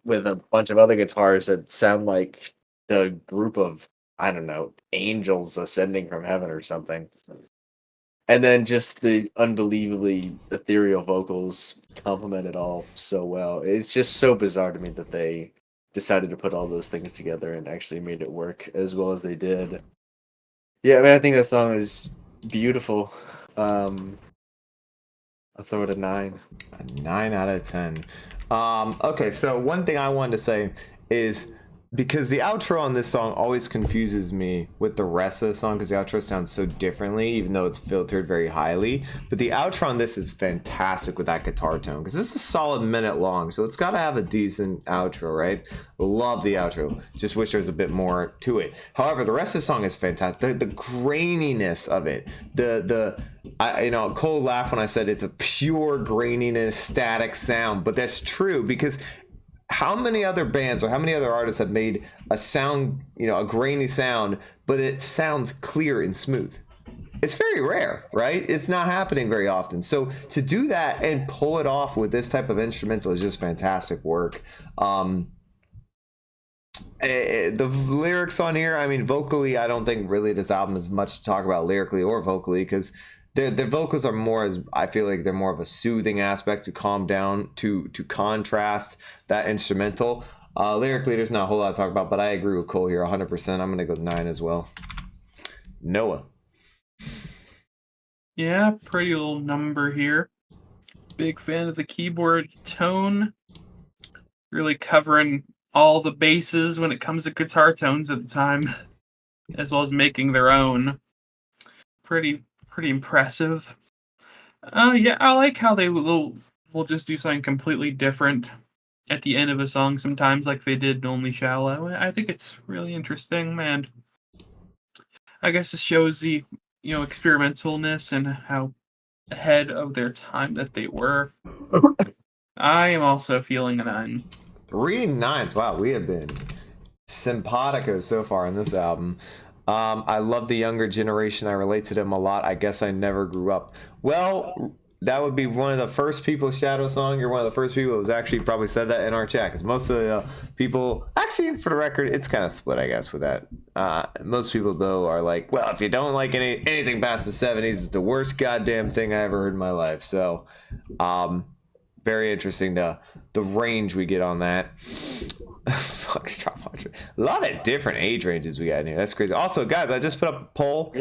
[SPEAKER 3] with a bunch of other guitars that sound like the group of, I don't know, angels ascending from heaven or something. And then just the unbelievably ethereal vocals complement it all so well. It's just so bizarre to me that they decided to put all those things together and actually made it work as well as they did. Yeah, I mean, I think that song is beautiful. I'll throw it a 9.
[SPEAKER 2] A 9 out of 10. Okay, so one thing I wanted to say is because the outro on this song always confuses me with the rest of the song because the outro sounds so differently, even though it's filtered very highly. But the outro on this is fantastic with that guitar tone because this is a solid minute long, so it's got to have a decent outro, right? Love the outro. Just wish there was a bit more to it. However, the rest of the song is fantastic. The graininess of it, Cole laughed when I said it's a pure graininess, static sound, but that's true because how many other bands or how many other artists have made a sound, a grainy sound, but it sounds clear and smooth? It's very rare, right? It's not happening very often. So to do that and pull it off with this type of instrumental is just fantastic work. The lyrics on here, I mean, vocally, I don't think really this album is much to talk about lyrically or vocally, because the vocals are more, as I feel like they're more of a soothing aspect to calm down, to contrast that instrumental. Lyrically, there's not a whole lot to talk about, but I agree with Cole here 100%. I'm gonna go 9 as well. Noah.
[SPEAKER 1] Yeah, pretty little number here. Big fan of the keyboard tone. Really covering all the bases when it comes to guitar tones at the time, as well as making their own. Pretty impressive. Yeah, I like how they will just do something completely different at the end of a song sometimes, like they did in Only Shallow. I think it's really interesting, and I guess it shows the experimentalness and how ahead of their time that they were. I am also feeling a 9.
[SPEAKER 2] 3 9s. Wow, we have been simpatico so far in this album. I love the younger generation. I relate to them a lot. I guess I never grew up. Well, that would be one of the first people, Shadow Song. You're one of the first people who's actually probably said that in our chat. Because most of the people, actually, for the record, it's kind of split, I guess, with that. Most people, though, are like, well, if you don't like anything past the 70s, it's the worst goddamn thing I ever heard in my life. So, very interesting, the range we get on that. Foxtrot Watcher. A lot of different age ranges we got in here. That's crazy. Also, guys, I just put up a poll.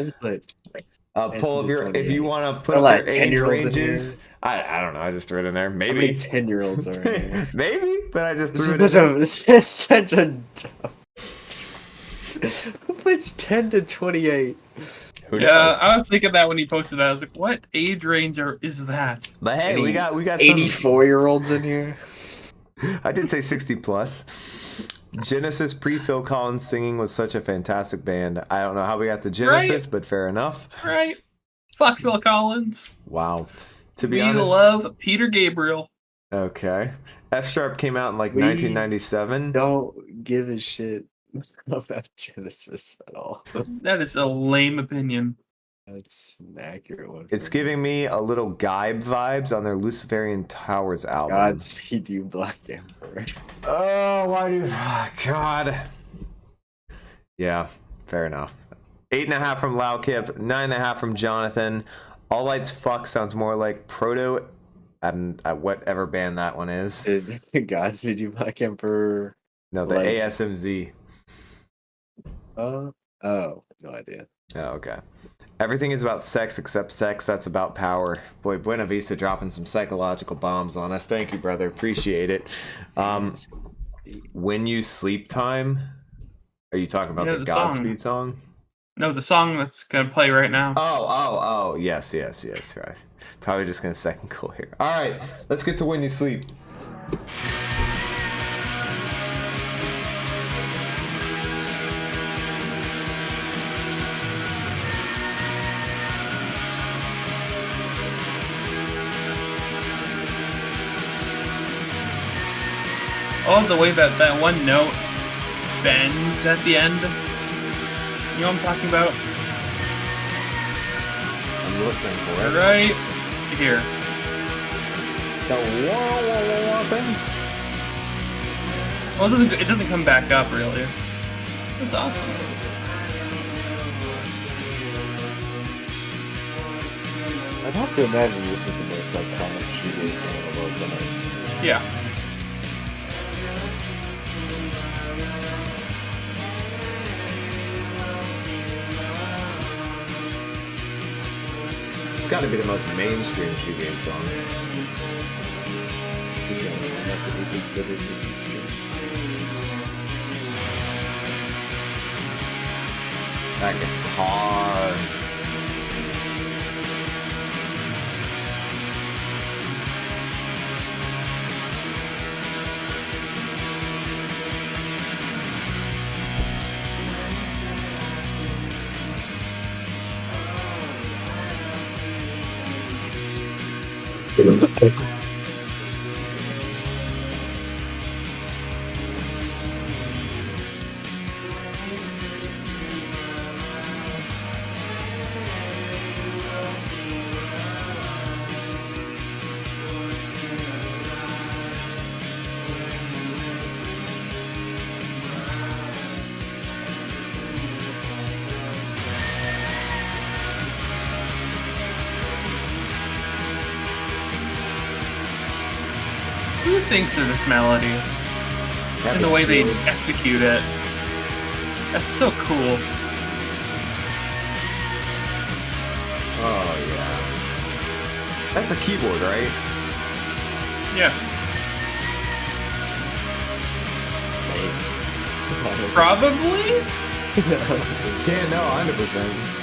[SPEAKER 2] Poll if you want to put up your age ranges. I don't know. I just threw it in there. Maybe.
[SPEAKER 3] How many 10-year-olds are in here?
[SPEAKER 2] Maybe, but I just threw it
[SPEAKER 3] This
[SPEAKER 2] in there.
[SPEAKER 3] is such a dumb. Who puts 10 to 28?
[SPEAKER 2] Who
[SPEAKER 1] Yeah,
[SPEAKER 2] knows?
[SPEAKER 1] I was thinking that when he posted that. I was like, what age range is that?
[SPEAKER 2] But hey, we got some
[SPEAKER 3] 84-year-olds in here.
[SPEAKER 2] I did say 60 plus. Genesis pre-Phil Collins singing was such a fantastic band. I don't know how we got to Genesis, but fair enough.
[SPEAKER 1] Right. Fuck Phil Collins.
[SPEAKER 2] Wow. To be
[SPEAKER 1] We
[SPEAKER 2] honest,
[SPEAKER 1] love Peter Gabriel.
[SPEAKER 2] okay. F Sharp came out in like 1997.
[SPEAKER 3] Don't give a shit about Genesis at all.
[SPEAKER 1] That is a lame opinion.
[SPEAKER 3] That's an accurate one.
[SPEAKER 2] It's giving me a little Gybe vibes on their Luciferian Towers album.
[SPEAKER 3] Godspeed You, Black Emperor.
[SPEAKER 2] Oh, why do... God. Yeah, fair enough. 8.5 from Loudkip, 9.5 from Jonathan. All Lights Fuck sounds more like Proto, and whatever band that one is.
[SPEAKER 3] Godspeed You, Black Emperor.
[SPEAKER 2] No, the ASMZ.
[SPEAKER 3] Oh, no idea.
[SPEAKER 2] Oh, okay. Everything is about sex except sex. That's about power. Boy, Buena Vista dropping some psychological bombs on us. Thank you, brother. Appreciate it. When You Sleep Time. Are you talking about the Godspeed song?
[SPEAKER 1] No, the song that's gonna play right now.
[SPEAKER 2] Oh. Yes. Right. Probably just gonna second cool here. All right, let's get to When You Sleep.
[SPEAKER 1] Oh, the way that one note bends at the end. You know what I'm talking about?
[SPEAKER 2] I'm listening for it.
[SPEAKER 1] Right here.
[SPEAKER 2] The wah thing?
[SPEAKER 1] Well, it doesn't come back up really. It's awesome.
[SPEAKER 3] I'd have to imagine this is the most iconic shoegaze song in the world tonight.
[SPEAKER 1] Yeah.
[SPEAKER 2] It's got to be the most mainstream shoegaze song.
[SPEAKER 3] This one would have to be considered mainstream.
[SPEAKER 2] That guitar.
[SPEAKER 1] Who thinks of this melody and the way they execute it? That's so cool.
[SPEAKER 2] Oh yeah. That's a keyboard, right?
[SPEAKER 1] Yeah.
[SPEAKER 3] Maybe.
[SPEAKER 1] Probably?
[SPEAKER 2] Can't know 100%.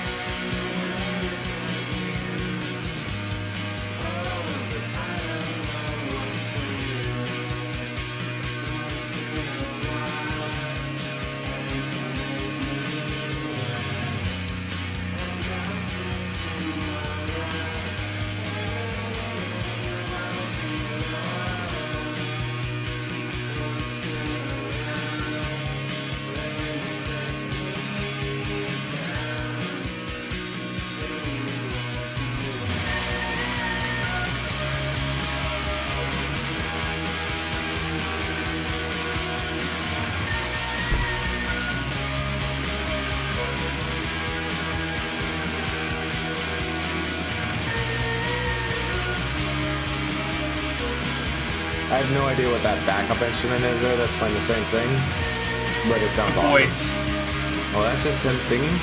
[SPEAKER 2] I have no idea what that backup instrument is though, that's playing the same thing. But it sounds awesome.
[SPEAKER 1] Voice.
[SPEAKER 2] Oh, that's just him singing?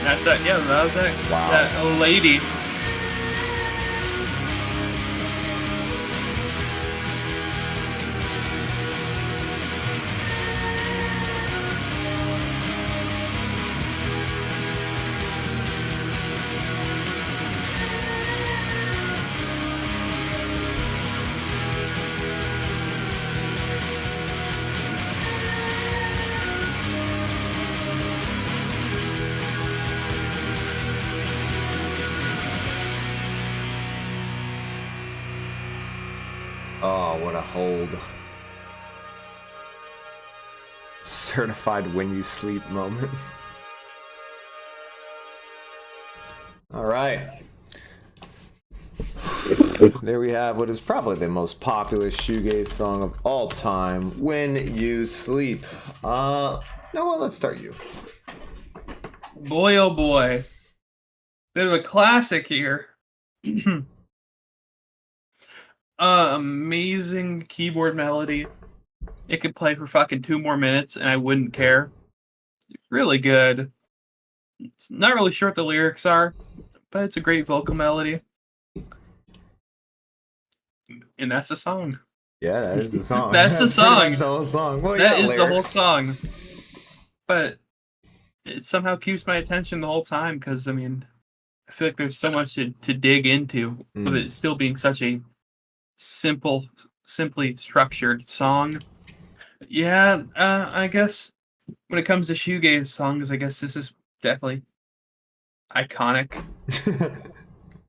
[SPEAKER 1] That's that. Yeah, that was that.
[SPEAKER 2] Wow.
[SPEAKER 1] That lady.
[SPEAKER 2] Oh, what a hold. Certified when you sleep moment. Alright. There we have what is probably the most popular shoegaze song of all time, When You Sleep. Noah, let's start you.
[SPEAKER 1] Boy, oh boy. Bit of a classic here. Amazing keyboard melody. It could play for fucking 2 more minutes and I wouldn't care. Really good. It's not really sure what the lyrics are, but it's a great vocal melody. And that's the song.
[SPEAKER 2] Yeah, that is the song.
[SPEAKER 1] That's the
[SPEAKER 2] pretty
[SPEAKER 1] song.
[SPEAKER 2] much the whole song. Well,
[SPEAKER 1] That
[SPEAKER 2] yeah,
[SPEAKER 1] is the whole
[SPEAKER 2] lyrics.
[SPEAKER 1] song. But it somehow keeps my attention the whole time because, I mean, I feel like there's so much to dig into with it still being such a simply structured song. Yeah, I guess when it comes to shoegaze songs, I guess this is definitely iconic.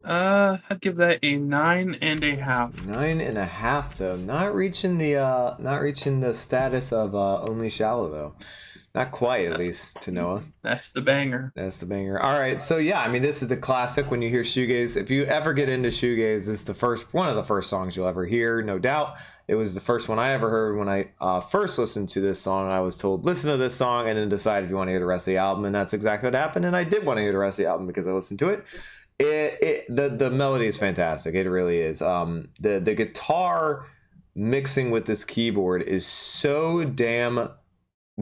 [SPEAKER 1] I'd give that a 9.5.
[SPEAKER 2] 9.5 though, not reaching the status of Only Shallow though. Not quite, at least to Noah.
[SPEAKER 1] That's the banger.
[SPEAKER 2] That's the banger. All right, so yeah, I mean, this is the classic when you hear shoegaze. If you ever get into shoegaze, this is one of the first songs you'll ever hear, no doubt. It was the first one I ever heard when I first listened to this song. I was told, listen to this song and then decide if you want to hear the rest of the album, and that's exactly what happened. And I did want to hear the rest of the album because I listened to it. The melody is fantastic. It really is. The guitar mixing with this keyboard is so damn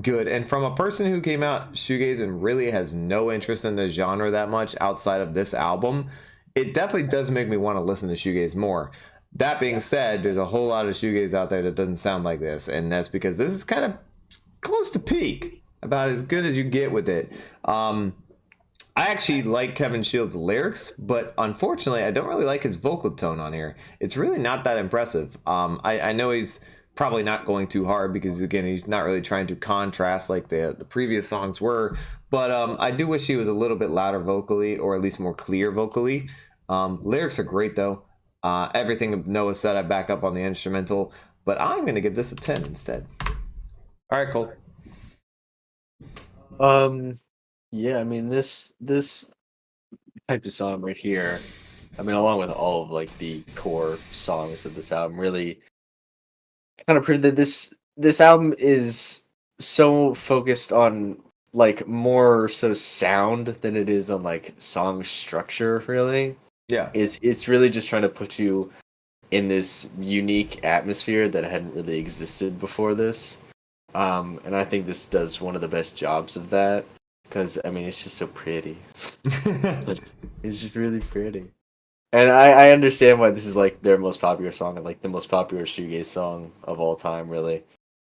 [SPEAKER 2] good. And from a person who came out shoegaze and really has no interest in the genre that much outside of this album, it definitely does make me want to listen to shoegaze more. That being said, there's a whole lot of shoegaze out there that doesn't sound like this, and that's because this is kind of close to peak, about as good as you get with it. I actually like Kevin Shields' lyrics, but unfortunately I don't really like his vocal tone on here. It's really not that impressive. I know he's probably not going too hard because, again, he's not really trying to contrast like the previous songs were, but I do wish he was a little bit louder vocally, or at least more clear vocally. Lyrics are great though. Everything Noah said I back up on the instrumental, but I'm going to give this a 10 instead. All right, Cole.
[SPEAKER 3] Yeah, I mean, this type of song right here, I mean, along with all of like the core songs of this album, really kind of prove that this album is so focused on like more so sound than it is on like song structure, really.
[SPEAKER 2] Yeah.
[SPEAKER 3] It's really just trying to put you in this unique atmosphere that hadn't really existed before this. And I think this does one of the best jobs of that because I mean it's just so pretty. It's just really pretty. And I understand why this is like their most popular song and like the most popular shoegaze song of all time, really.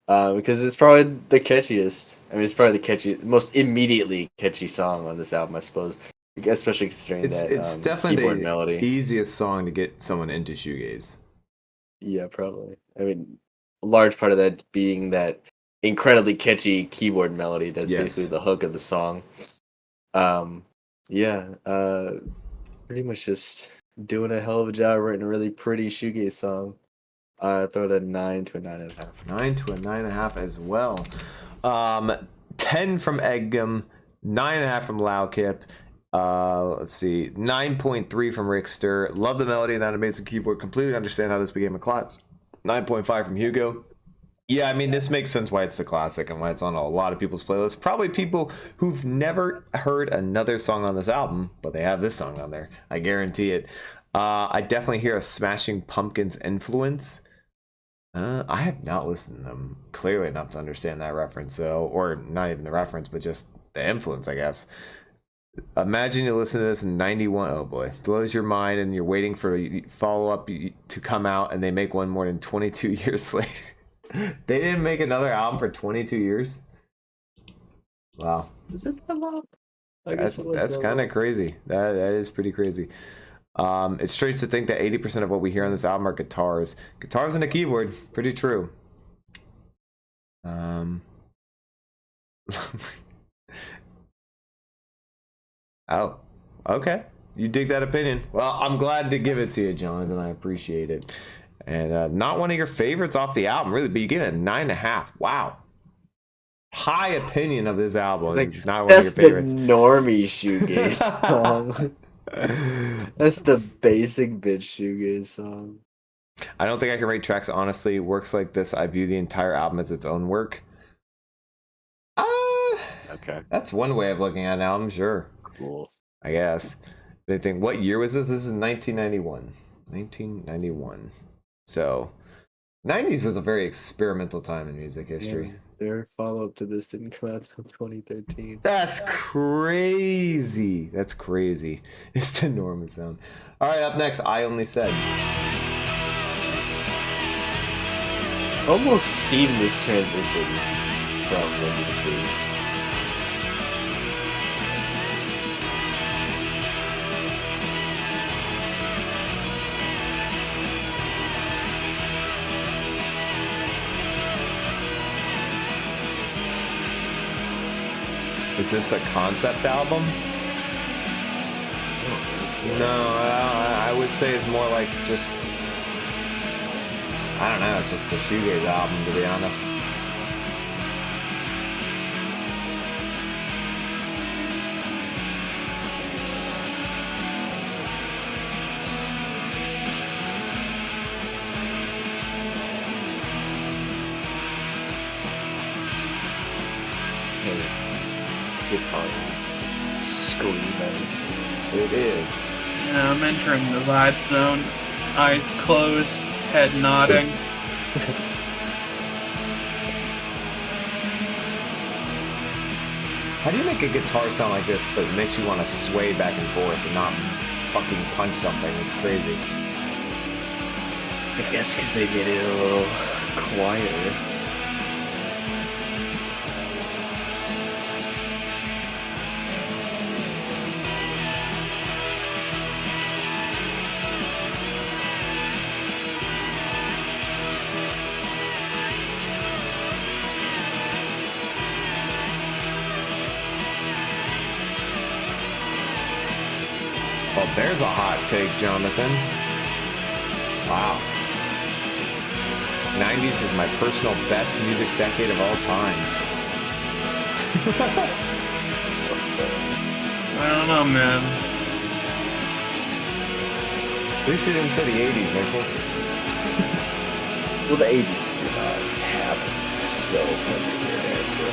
[SPEAKER 3] Because it's probably the catchiest. I mean, it's probably the most immediately catchy song on this album, I suppose. Especially considering
[SPEAKER 2] It's
[SPEAKER 3] that
[SPEAKER 2] definitely
[SPEAKER 3] keyboard
[SPEAKER 2] the
[SPEAKER 3] melody.
[SPEAKER 2] easiest song to get someone into shoegaze.
[SPEAKER 3] Yeah, probably. I mean, a large part of that being that incredibly catchy keyboard melody that's basically the hook of the song. Yeah, pretty much just doing a hell of a job writing a really pretty shoegaze song. I throw it a 9 to a 9.5.
[SPEAKER 2] 9 to a 9.5 as well. 10 from Eggum, 9.5 from Loudkip. Let's see, 9.3 from Rickster. Love the melody and that amazing keyboard. Completely understand how this became a class. 9.5 from Hugo. Yeah, I mean, this makes sense why it's a classic and why it's on a lot of people's playlists. Probably people who've never heard another song on this album, but they have this song on there. I guarantee it. I definitely hear a Smashing Pumpkins influence. I have not listened to them clearly enough to understand that reference, so, or not even the reference, but just the influence, I guess. Imagine you listen to this in 91. Oh boy, blows your mind, and you're waiting for a follow-up to come out, and they make one more than 22 years later. They didn't make another album for 22 years. Wow.
[SPEAKER 3] Is it that long?
[SPEAKER 2] That's kind of crazy. That is pretty crazy. It's strange to think that 80% of what we hear on this album are guitars and a keyboard. Pretty true. Oh, okay. You dig that opinion. Well, I'm glad to give it to you, Jonathan. I appreciate it. And not one of your favorites off the album, really, but you get a 9.5. Wow. High opinion of this album.
[SPEAKER 3] Like,
[SPEAKER 2] it's not one of your favorites.
[SPEAKER 3] That's the normie shoegaze song. That's the basic bitch shoegaze song.
[SPEAKER 2] I don't think I can rate tracks honestly. Works like this, I view the entire album as its own work.
[SPEAKER 3] Okay.
[SPEAKER 2] That's one way of looking at an album, sure.
[SPEAKER 3] Cool.
[SPEAKER 2] I guess. But I think, what year was this? This is 1991. 1991. So, 90s was a very experimental time in music history.
[SPEAKER 3] Yeah, their follow-up to this didn't come out until 2013.
[SPEAKER 2] That's crazy. That's crazy. It's the Norman sound. All right, up next, I Only Said.
[SPEAKER 3] Almost seamless transition from what you see.
[SPEAKER 2] Is this a concept album? No, I would say it's more like just, I don't know, it's just a shoegaze album, to be honest.
[SPEAKER 3] Guitars screaming.
[SPEAKER 2] It is.
[SPEAKER 1] Yeah, I'm entering the vibe zone. Eyes closed, head nodding.
[SPEAKER 2] How do you make a guitar sound like this, but it makes you want to sway back and forth and not fucking punch something? It's crazy.
[SPEAKER 3] I guess because they made it a little quieter.
[SPEAKER 2] Well, there's a hot take, Jonathan. Wow. 90s is my personal best music decade of all time.
[SPEAKER 1] I don't know, man.
[SPEAKER 2] At least they didn't say the 80s, Michael.
[SPEAKER 3] Well, the 80s did not happen, so let me hear an answer.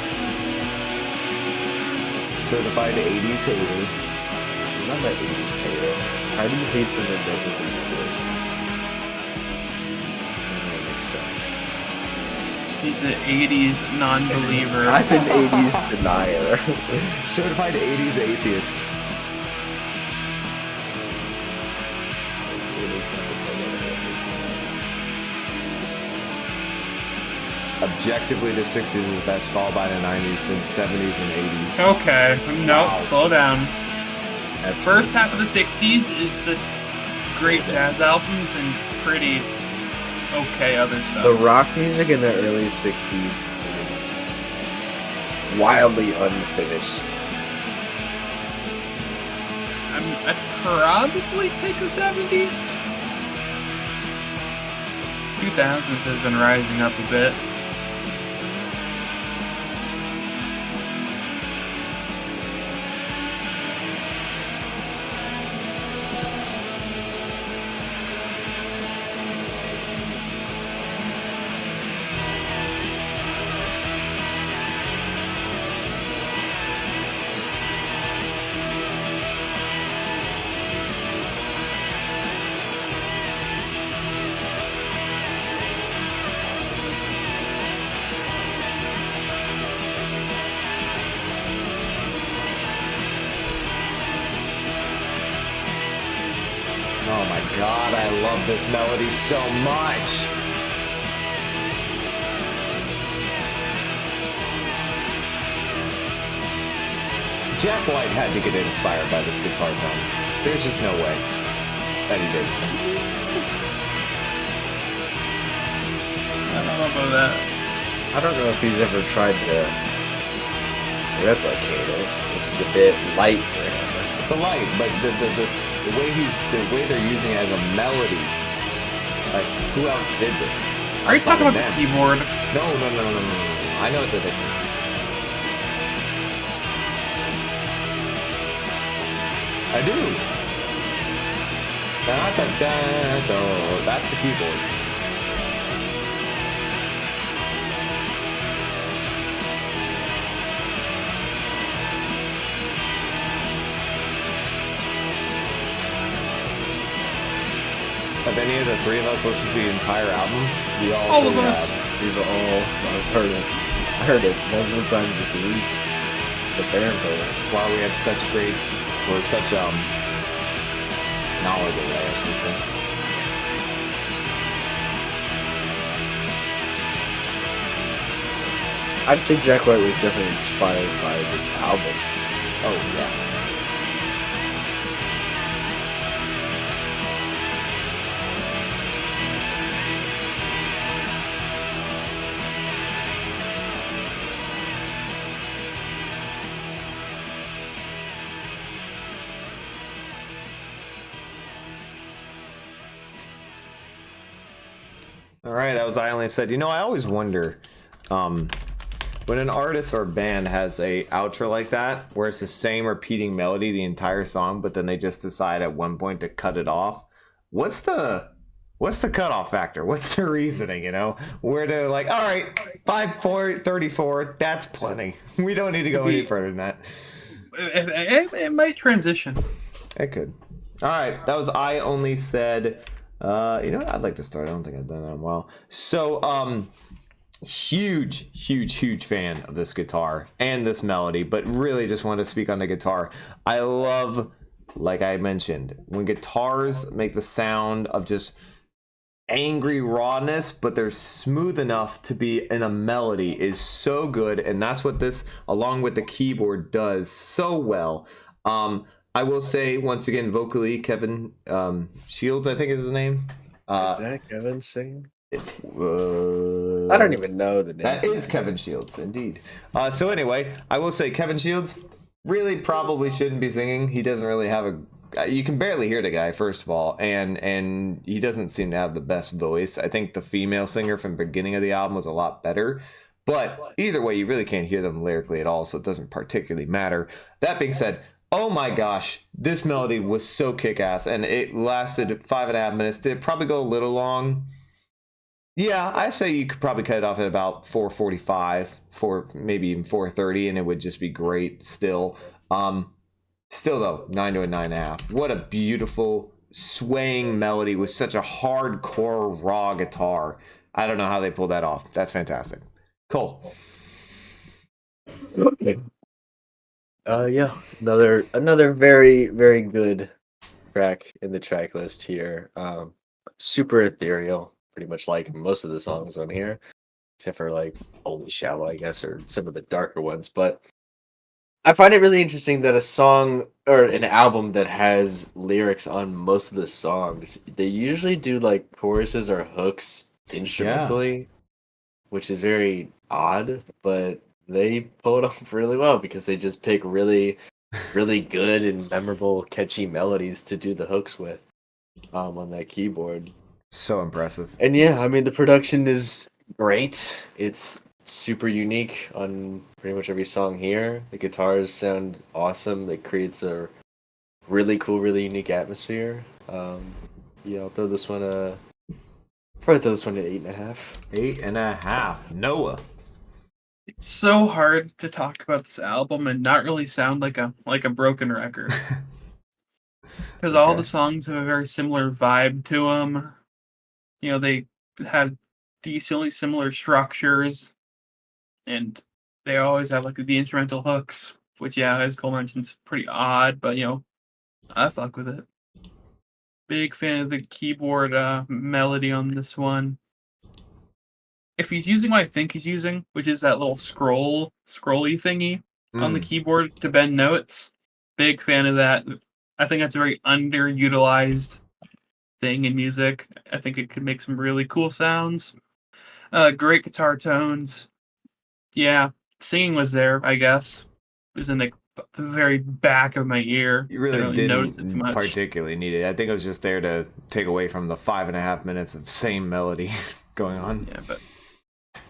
[SPEAKER 2] Certified 80s hater.
[SPEAKER 3] I'm not that 80s hater. How do you hate something that doesn't exist?
[SPEAKER 1] He's an 80s non-believer.
[SPEAKER 3] I'm an 80s denier.
[SPEAKER 2] Certified 80s atheist. Objectively, the 60s is best, followed by the 90s, then 70s and 80s.
[SPEAKER 1] Okay, no,
[SPEAKER 2] Wow.
[SPEAKER 1] slow down. The first half of the 60s is just great jazz albums and pretty okay other stuff.
[SPEAKER 3] The rock music in the early 60s is wildly unfinished.
[SPEAKER 1] I'd probably take the 70s. 2000s has been rising up a bit.
[SPEAKER 2] Oh my god, I love this melody so much! Jack White had to get inspired by this guitar tone. There's just no way that he did.
[SPEAKER 1] I don't know about that.
[SPEAKER 3] I don't know if he's ever tried to replicate it. This is a bit light for him.
[SPEAKER 2] It's a light, but the way they're using it as a melody. Like, who else did this?
[SPEAKER 1] Are you talking about
[SPEAKER 2] them.
[SPEAKER 1] the keyboard?
[SPEAKER 2] No. I know the difference. I do. Da-da-da-da. That's the keyboard. Have any of the three of us listened to the entire album? We
[SPEAKER 1] All of us.
[SPEAKER 2] have.
[SPEAKER 3] We've all heard it. I heard it multiple times this week. Preparing for this.
[SPEAKER 2] That's why we have such great, or such knowledge of it, I should say.
[SPEAKER 3] I'd say Jack White was definitely inspired by this album.
[SPEAKER 2] Oh yeah. All right, that was I Only Said. You know, I always wonder when an artist or band has a outro like that, where it's the same repeating melody the entire song, but then they just decide at one point to cut it off. What's the cutoff factor? What's the reasoning? You know, where they're like, all right, 5/4/34, that's plenty. We don't need to go any further than that.
[SPEAKER 1] It might transition.
[SPEAKER 2] It could. All right, that was I Only Said. You know what? I'd like to start. I don't think I've done that in a while. So, huge fan of this guitar and this melody, but really just want to speak on the guitar. I love, like I mentioned, when guitars make the sound of just angry rawness, but they're smooth enough to be in a melody is so good, and that's what this, along with the keyboard, does so well. I will say once again, vocally, Kevin Shields, I think is his name.
[SPEAKER 3] Is that Kevin singing? I
[SPEAKER 2] I
[SPEAKER 3] don't even know the name.
[SPEAKER 2] That is Kevin Shields, indeed. So anyway, I will say Kevin Shields really probably shouldn't be singing. He doesn't really have a. You can barely hear the guy, first of all, and he doesn't seem to have the best voice. I think the female singer from the beginning of the album was a lot better. But either way, you really can't hear them lyrically at all, so it doesn't particularly matter. That being said, oh my gosh, this melody was so kick-ass, and it lasted 5.5 minutes. Did it probably go a little long? Yeah, I say you could probably cut it off at about 4:45, maybe even 4:30, and it would just be great still. Still though, 9 to a 9.5. What a beautiful swaying melody with such a hardcore raw guitar. I don't know how they pulled that off. That's fantastic. Cole.
[SPEAKER 3] Okay. Yeah, another very very good track in the track list here. Super ethereal, pretty much like most of the songs on here, except for like Only Shallow, I guess, or some of the darker ones. But I find it really interesting that a song or an album that has lyrics on most of the songs, they usually do like choruses or hooks instrumentally, which is very odd, but they pull it off really well because they just pick really, really good and memorable, catchy melodies to do the hooks with on that keyboard.
[SPEAKER 2] So impressive.
[SPEAKER 3] And yeah, I mean, the production is great. It's super unique on pretty much every song here. The guitars sound awesome. It creates a really cool, really unique atmosphere. Yeah, I'll throw this one probably throw this one at 8.5.
[SPEAKER 2] 8.5. Noah.
[SPEAKER 1] It's so hard to talk about this album and not really sound like a broken record. Because all the songs have a very similar vibe to them. You know, they have decently similar structures, and they always have like the instrumental hooks, which, yeah, as Cole mentioned, is pretty odd, but you know, I fuck with it. Big fan of the keyboard melody on this one. If he's using what I think he's using, which is that little scrolly thingy on the keyboard to bend notes, big fan of that. I think that's a very underutilized thing in music. I think it could make some really cool sounds. Great guitar tones. Yeah, singing was there, I guess. It was in the very back of my ear.
[SPEAKER 2] You really
[SPEAKER 1] Didn't notice it too
[SPEAKER 2] didn't
[SPEAKER 1] much.
[SPEAKER 2] particularly need it. I think it was just there to take away from the 5.5 minutes of same melody going on.
[SPEAKER 1] Yeah, but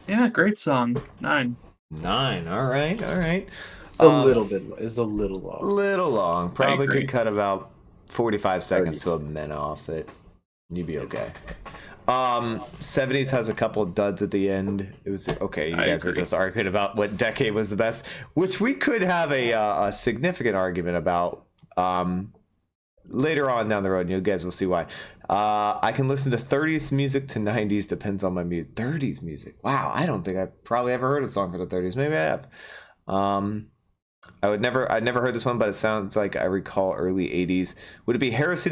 [SPEAKER 1] yeah, great song. 9.
[SPEAKER 2] 9. All right.
[SPEAKER 3] It's a little bit. It's a little long.
[SPEAKER 2] Little long. Probably
[SPEAKER 1] agree.
[SPEAKER 2] could cut about 45 seconds to a minute off it. You'd be okay. 70s has a couple of duds at the end. It was okay. You guys were just arguing about what decade was the best, which we could have a significant argument about later on down the road. And you guys will see why. I can listen to 30s music to 90s, depends on my mood. 30s music. Wow, I don't think I've probably ever heard a song for the 30s. Maybe I have. I'd never heard this one, but it sounds like I recall early 80s. Would it be heresy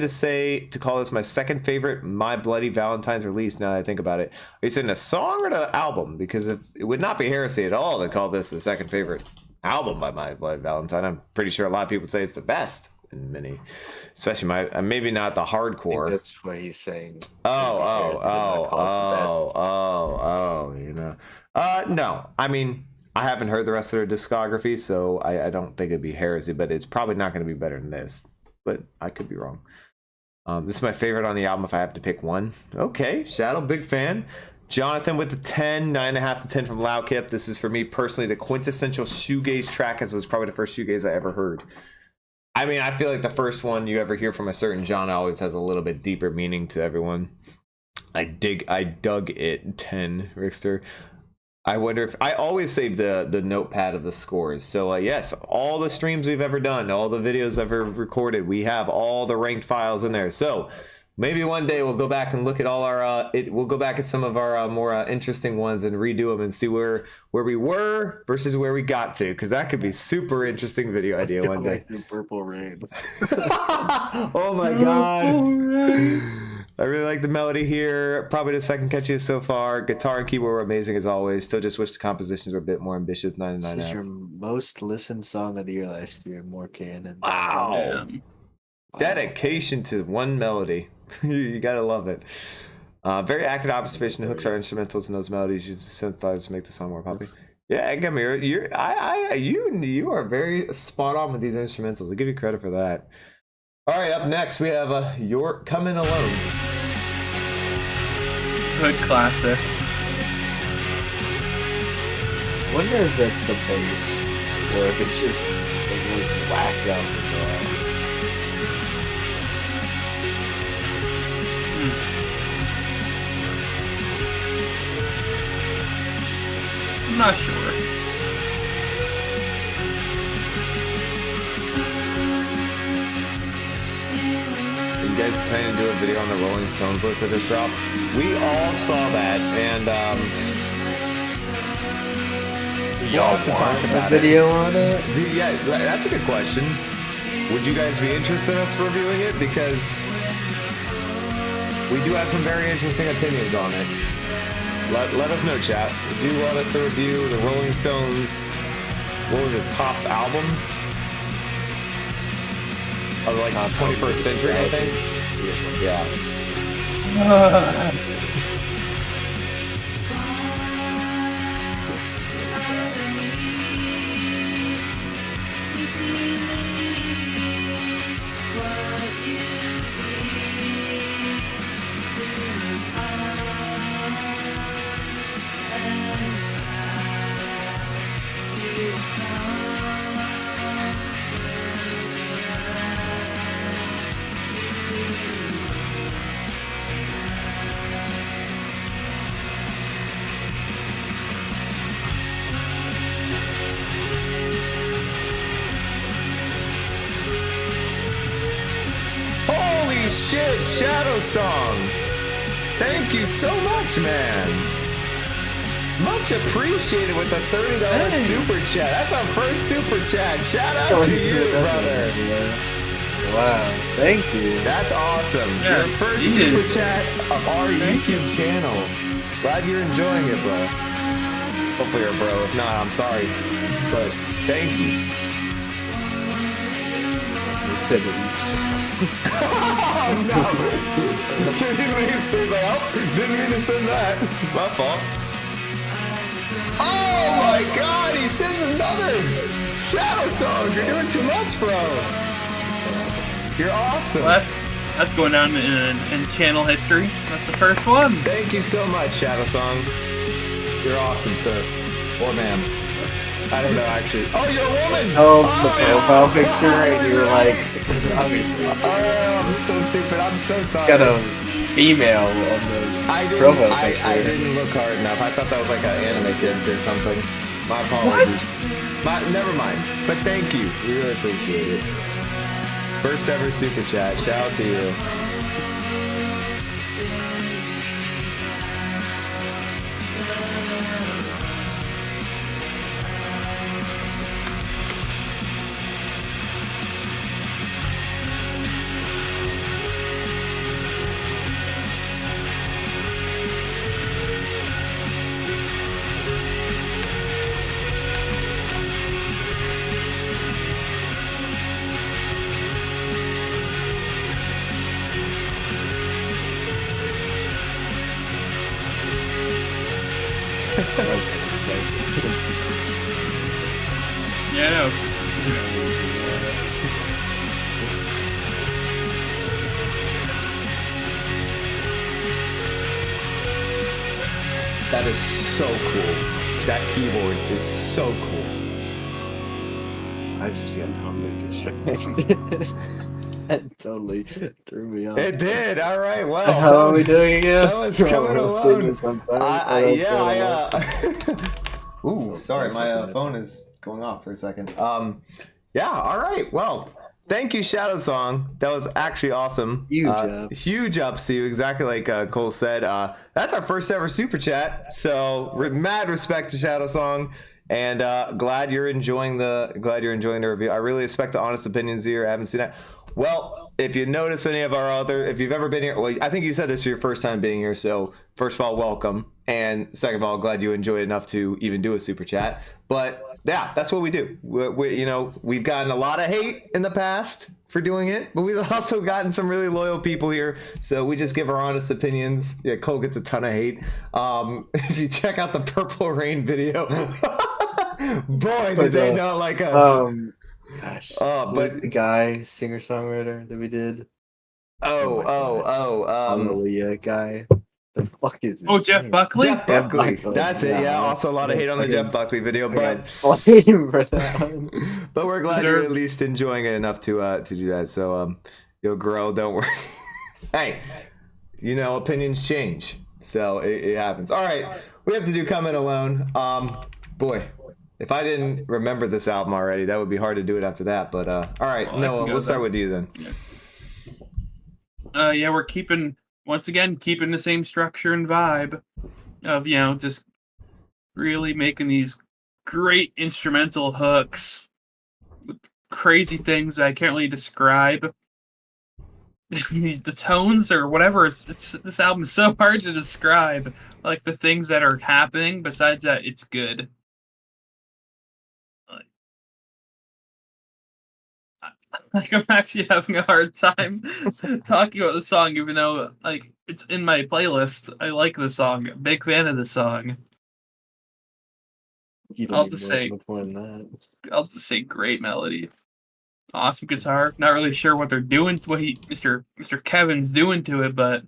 [SPEAKER 2] to call this my second favorite My Bloody Valentine's release now that I think about it? Are you saying a song or the album? Because it would not be heresy at all to call this the second favorite album by My Bloody Valentine. I'm pretty sure a lot of people say it's the best in many, especially maybe not the hardcore.
[SPEAKER 3] That's what he's saying.
[SPEAKER 2] You know. No, I mean, I haven't heard the rest of their discography, so I don't think it'd be heresy, but it's probably not going to be better than this. But I could be wrong. This is my favorite on the album if I have to pick one. Okay, Shadow, big fan. Jonathan with the 10, 9.5 to 10 from Loudkip. This is for me personally the quintessential shoegaze track, as it was probably the first shoegaze I ever heard. I mean, I feel like the first one you ever hear from a certain genre always has a little bit deeper meaning to everyone. I dug it. 10, Rickster. I wonder if I always save the notepad of the scores. So yes, all the streams we've ever done, all the videos ever recorded, we have all the ranked files in there. So maybe one day we'll go back and look at all our we'll go back at some of our more interesting ones and redo them and see where we were versus where we got to, because that could be super interesting video idea one day.
[SPEAKER 3] Like Purple Rain.
[SPEAKER 2] Oh my god. I really like the melody here. Probably the second catchiest so far. Guitar and keyboard were amazing as always. Still just wish the compositions were a bit more ambitious. 9.9.
[SPEAKER 3] This is your most listened song of the year last year. More Cannon.
[SPEAKER 2] Wow. Dedication to one melody. You gotta love it. Very accurate observation. The hooks are instrumentals, and those melodies use the synthesizers to make the song more poppy. Yeah, Gamir, you are very spot on with these instrumentals. I'll give you credit for that. All right, up next we have You're Coming Alone.
[SPEAKER 1] Hood classic.
[SPEAKER 3] I wonder if that's the bass, or if it's just the most whacked out guitar.
[SPEAKER 1] I'm not sure.
[SPEAKER 2] You guys trying to do a video on the Rolling Stones list that just dropped? We all saw that, and
[SPEAKER 3] y'all
[SPEAKER 2] have to talk
[SPEAKER 3] want a
[SPEAKER 2] about it.
[SPEAKER 3] video on it?
[SPEAKER 2] Yeah, that's a good question. Would you guys be interested in us reviewing it? Because we do have some very interesting opinions on it. Let us know, chat. Do you want us to review the Rolling Stones, what was it, top albums? Of like 21st century, I think? Yeah. Holy shit, Shadow Song! Thank you so much, man! Much appreciated with the $30 super chat. That's our first super chat. Shout out to you, brother.
[SPEAKER 3] Wow, thank you.
[SPEAKER 2] That's awesome.
[SPEAKER 1] Yeah,
[SPEAKER 2] Your first
[SPEAKER 1] Jesus.
[SPEAKER 2] super chat of our YouTube channel. Glad you're enjoying it, bro. Hopefully you're a bro. If not, I'm sorry. But thank you.
[SPEAKER 3] They said oops.
[SPEAKER 2] Oh, no. Didn't mean to say that. Didn't mean to send that. My fault. Oh my god, he sends another Shadow Song. You're doing too much, bro. You're awesome.
[SPEAKER 1] Well, that's going down in channel history. That's the first one.
[SPEAKER 2] Thank you so much, Shadow Song. You're awesome, sir. Or ma'am. I don't know, actually. Oh, you're a woman!
[SPEAKER 3] Oh, the profile picture, and you were like, it's obviously.
[SPEAKER 2] Oh, I'm so stupid. I'm so sorry.
[SPEAKER 3] It's got a female on the profile picture.
[SPEAKER 2] I didn't look hard enough. I thought that was like an anime character or something. My apologies. Never mind. But thank you. We really appreciate it. First ever super chat. Shout out to you.
[SPEAKER 1] Yeah, I know.
[SPEAKER 2] That is so cool. That keyboard is so cool.
[SPEAKER 3] I just got totally distracted. That totally threw me off.
[SPEAKER 2] It did. All right. Well,
[SPEAKER 3] How are we doing again?
[SPEAKER 2] that was coming
[SPEAKER 3] We'll sing
[SPEAKER 2] alone.
[SPEAKER 3] this sometime.
[SPEAKER 2] Ooh, sorry, my phone is going off for a second. Yeah. All right. Well, thank you, Shadow Song. That was actually awesome.
[SPEAKER 3] Huge ups.
[SPEAKER 2] Huge ups to you. Exactly like Cole said. That's our first ever super chat. So mad respect to Shadow Song. And glad you're enjoying the review. I really respect the honest opinions here. I haven't seen that. Well, if you notice any of our if you've ever been here, well, I think you said this is your first time being here. So first of all, welcome. And second of all, glad you enjoyed enough to even do a super chat. But yeah, that's what we do. We've gotten a lot of hate in the past for doing it, but we've also gotten some really loyal people here. So we just give our honest opinions. Yeah, Cole gets a ton of hate. If you check out the Purple Rain video, boy, did they not like us.
[SPEAKER 3] Gosh.
[SPEAKER 2] But
[SPEAKER 3] Who's the guy, singer-songwriter that we did? Hallelujah guy. The fuck is
[SPEAKER 1] Oh, Jeff Buckley?
[SPEAKER 2] Jeff Buckley.
[SPEAKER 3] Buckley.
[SPEAKER 2] That's it. Yeah. Also a lot of hate on the Jeff Buckley video, but
[SPEAKER 3] blame for that one.
[SPEAKER 2] but we're glad you're at least enjoying it enough to do that. So you'll grow. Don't worry. Hey, opinions change, so it happens. All right, we have to do Come In Alone. Boy, if I didn't remember this album already, that would be hard to do it after that. But all right,
[SPEAKER 1] Well,
[SPEAKER 2] Noah, we'll start with you then.
[SPEAKER 1] Yeah, we're keeping the same structure and vibe of just really making these great instrumental hooks, with crazy things that I can't really describe. The tones or whatever. This album is so hard to describe. Like the things that are happening. Besides that, it's good. Like I'm actually having a hard time talking about the song, even though like it's in my playlist. I like the song. Big fan of the song. I'll just say great melody, awesome guitar. Not really sure what they're doing, what Mr. Kevin's doing to it, but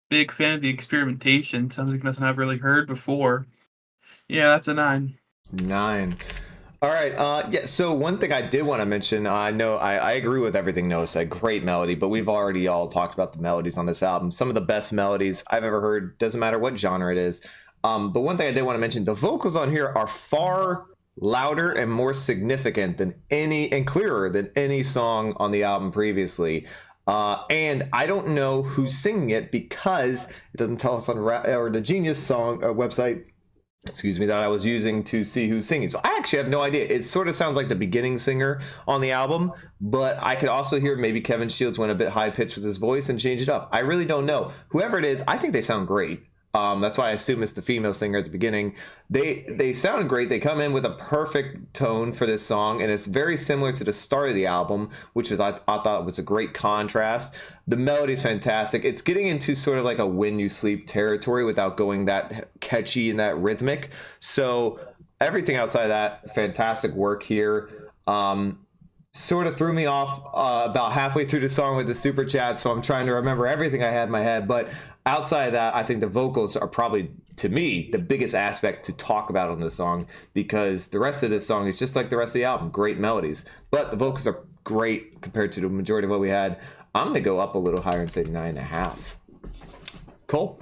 [SPEAKER 1] big fan of the experimentation. Sounds like nothing I've really heard before. Yeah, that's a 9.
[SPEAKER 2] 9. All right. Yeah. So one thing I did want to mention, I know I agree with everything Noah said. Great melody, but we've already all talked about the melodies on this album. Some of the best melodies I've ever heard. Doesn't matter what genre it is. But one thing I did want to mention, the vocals on here are far louder and more significant than and clearer than any song on the album previously. And I don't know who's singing it because it doesn't tell us on or the Genius song website. Excuse me, that I was using to see who's singing. So I actually have no idea. It sort of sounds like the beginning singer on the album, but I could also hear maybe Kevin Shields went a bit high pitched with his voice and changed it up. I really don't know. Whoever it is, I think they sound great. That's why I assume it's the female singer at the beginning. They sound great. They come in with a perfect tone for this song, and it's very similar to the start of the album, which is I thought was a great contrast. The melody's fantastic. It's getting into sort of like a When You Sleep territory without going that catchy and that rhythmic. So everything outside of that, fantastic work here. Sort of threw me off about halfway through the song with the super chat, so I'm trying to remember everything I had in my head. But outside of that, I think the vocals are probably, to me, the biggest aspect to talk about on this song, because the rest of this song is just like the rest of the album, great melodies. But the vocals are great compared to the majority of what we had. I'm going to go up a little higher and say 9.5. Cole?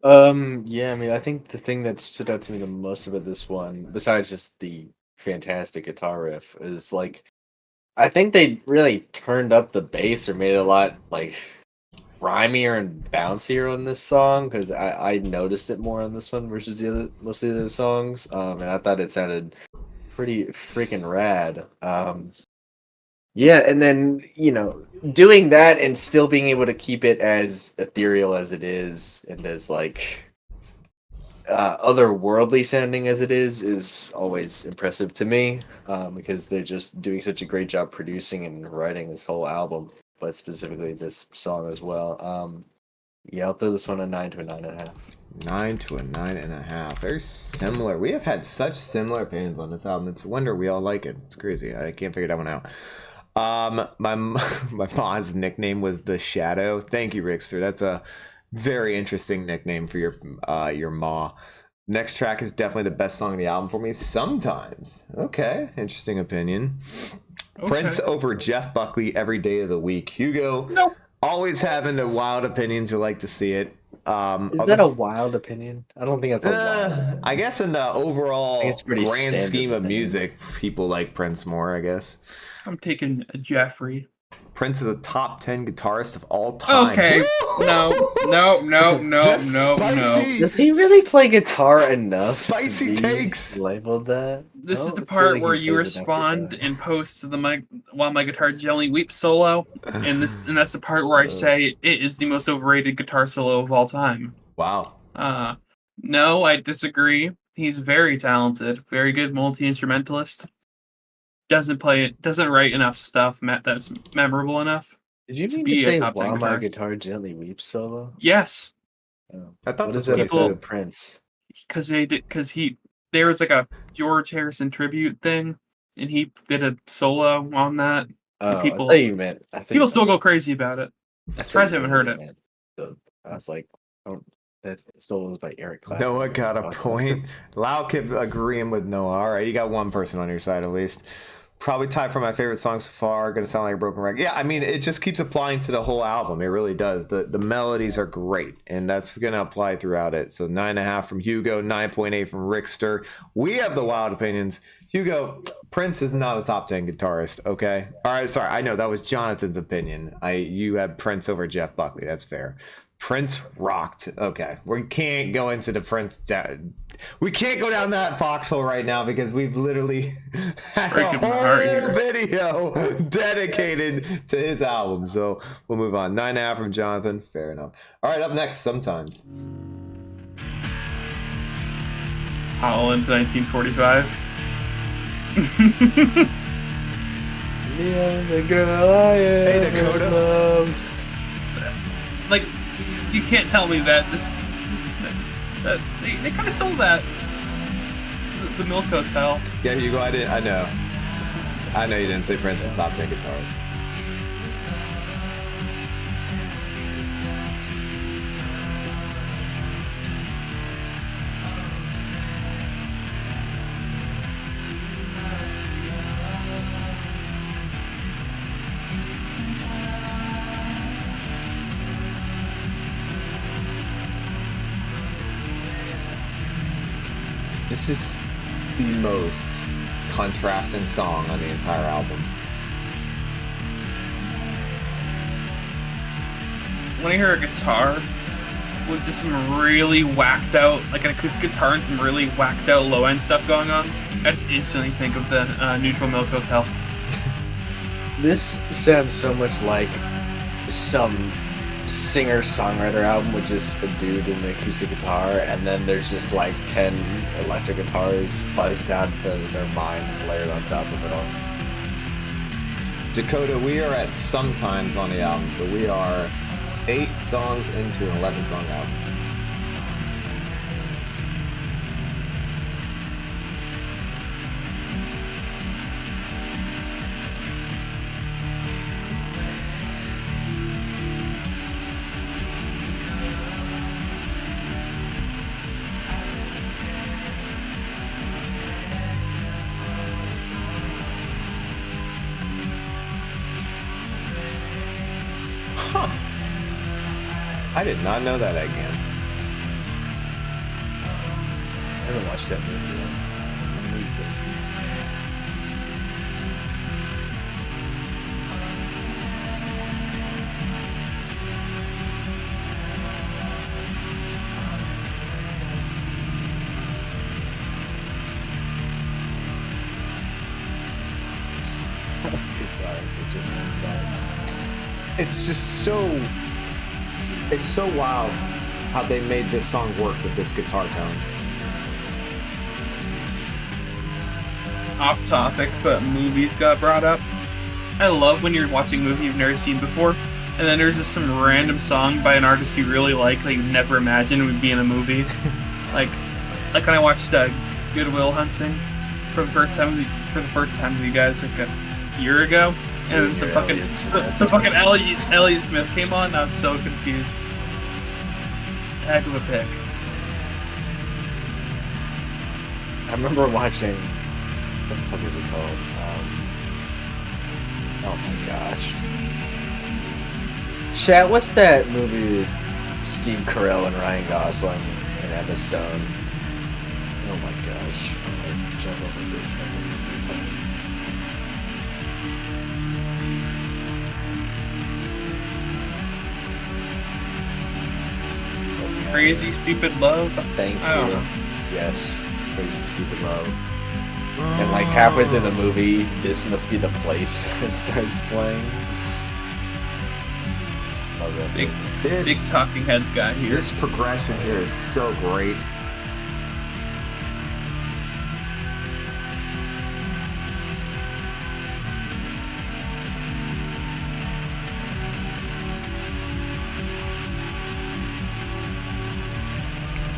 [SPEAKER 3] Yeah, I mean, I think the thing that stood out to me the most about this one, besides just the fantastic guitar riff, is like I think they really turned up the bass or made it a lot like rhymier and bouncier on this song, because I noticed it more on this one versus most of the other songs, and I thought it sounded pretty freaking rad. Yeah, and then doing that and still being able to keep it as ethereal as it is and as like otherworldly sounding as it is always impressive to me, because they're just doing such a great job producing and writing this whole album, but specifically this song as well. Yeah, I'll throw this one a 9 to a 9.5.
[SPEAKER 2] 9 to a 9.5. Very similar. We have had such similar opinions on this album. It's a wonder we all like it. It's crazy. I can't figure that one out. My mom's nickname was The Shadow. Thank you, Rickster. That's a very interesting nickname for your ma. Next track is definitely the best song on the album for me. Sometimes. Okay, interesting opinion. Okay. Prince over Jeff Buckley every day of the week. Hugo.
[SPEAKER 1] Nope.
[SPEAKER 2] Always having the wild opinions. You like to see it.
[SPEAKER 3] Is that a wild opinion? I don't think that's a wild.
[SPEAKER 2] I guess in the overall grand scheme of
[SPEAKER 3] opinion.
[SPEAKER 2] music, people like Prince more, I guess.
[SPEAKER 1] I'm taking Jeffrey.
[SPEAKER 2] Prince is a top 10 guitarist of all time.
[SPEAKER 1] Okay. No.
[SPEAKER 3] Does he really play guitar enough?
[SPEAKER 2] Spicy takes.
[SPEAKER 3] Labeled that.
[SPEAKER 1] This is the part where you respond and post to the mic while my guitar gently weeps solo, and that's the part where I say it is the most overrated guitar solo of all time.
[SPEAKER 2] Wow.
[SPEAKER 1] No, I disagree. He's very talented, very good multi-instrumentalist. Doesn't write enough stuff that's memorable enough.
[SPEAKER 3] Did you mean to say while my guitar gently weeps solo?
[SPEAKER 1] Yes.
[SPEAKER 3] Oh.
[SPEAKER 2] I thought
[SPEAKER 3] what is that about Prince?
[SPEAKER 1] Because there was like a George Harrison tribute thing, and he did a solo on that.
[SPEAKER 3] Oh,
[SPEAKER 1] people still go crazy about it. I'm surprised I haven't heard it.
[SPEAKER 3] I was like, that solo is by Eric Clapton.
[SPEAKER 2] Noah got a point. Lau kept agreeing with Noah. All right, you got one person on your side at least. Probably tied for my favorite song so far. Gonna sound like a broken record. Yeah, I mean, it just keeps applying to the whole album. It really does. The melodies are great, and that's gonna apply throughout it. So 9.5 from Hugo, 9.8 from Rickster. We have the wild opinions. Hugo, Prince is not a top 10 guitarist. Okay. All right. Sorry. I know that was Jonathan's opinion. You had Prince over Jeff Buckley. That's fair. Prince rocked. Okay, we can't go into the Prince. We can't go down that foxhole right now because we've literally had
[SPEAKER 1] Breaking
[SPEAKER 2] a
[SPEAKER 1] my heart
[SPEAKER 2] whole
[SPEAKER 1] here.
[SPEAKER 2] video dedicated to his album. So we'll move on. 9.5 from Jonathan. Fair enough. All right, up next, Sometimes.
[SPEAKER 1] Holland, 1945.
[SPEAKER 3] Yeah, the girl I
[SPEAKER 2] Hey,
[SPEAKER 3] ever
[SPEAKER 2] Dakota.
[SPEAKER 3] loved.
[SPEAKER 1] Like, you can't tell me that this. That they kind of sold that. The Milk Hotel.
[SPEAKER 2] Yeah, Hugo, I know. I know you didn't say Prince is top 10 guitarist. This is the most contrasting song on the entire album.
[SPEAKER 1] When I hear a guitar with just some really whacked out, like an acoustic guitar and some really whacked out low end stuff going on, I just instantly think of the Neutral Milk Hotel.
[SPEAKER 3] This sounds so much like some singer-songwriter album with just a dude and an acoustic guitar, and then there's just like 10 electric guitars fuzzed out their minds layered on top of it all.
[SPEAKER 2] Dakota, we are at Sometimes on the album, so we are 8 songs into an 11-song album. Huh. I did not know that again.
[SPEAKER 3] I haven't watched that movie yet. I need to. It's guitars, it just fights.
[SPEAKER 2] It's just so... It's so wild how they made this song work with this guitar tone.
[SPEAKER 1] Off topic, but movies got brought up. I love when you're watching a movie you've never seen before, and then there's just some random song by an artist you really like that you never imagined would be in a movie. like when I watched Good Will Hunting for the first time with you guys like a year ago, and then some fucking Elliott Smith came on, and I was so confused. Heck of a pick.
[SPEAKER 3] I remember watching. What the fuck is it called? Oh my gosh. Chat, what's that movie with Steve Carell and Ryan Gosling and Emma Stone? Oh my gosh. I'm gonna jump over the bridge.
[SPEAKER 1] Crazy Stupid Love.
[SPEAKER 3] Thank
[SPEAKER 1] I don't
[SPEAKER 3] you.
[SPEAKER 1] know.
[SPEAKER 3] Yes. Crazy Stupid Love. And like halfway through the movie, This Must Be the Place starts playing. Love that
[SPEAKER 1] Big,
[SPEAKER 3] movie.
[SPEAKER 1] big talking heads guy here.
[SPEAKER 2] This progression here is so great.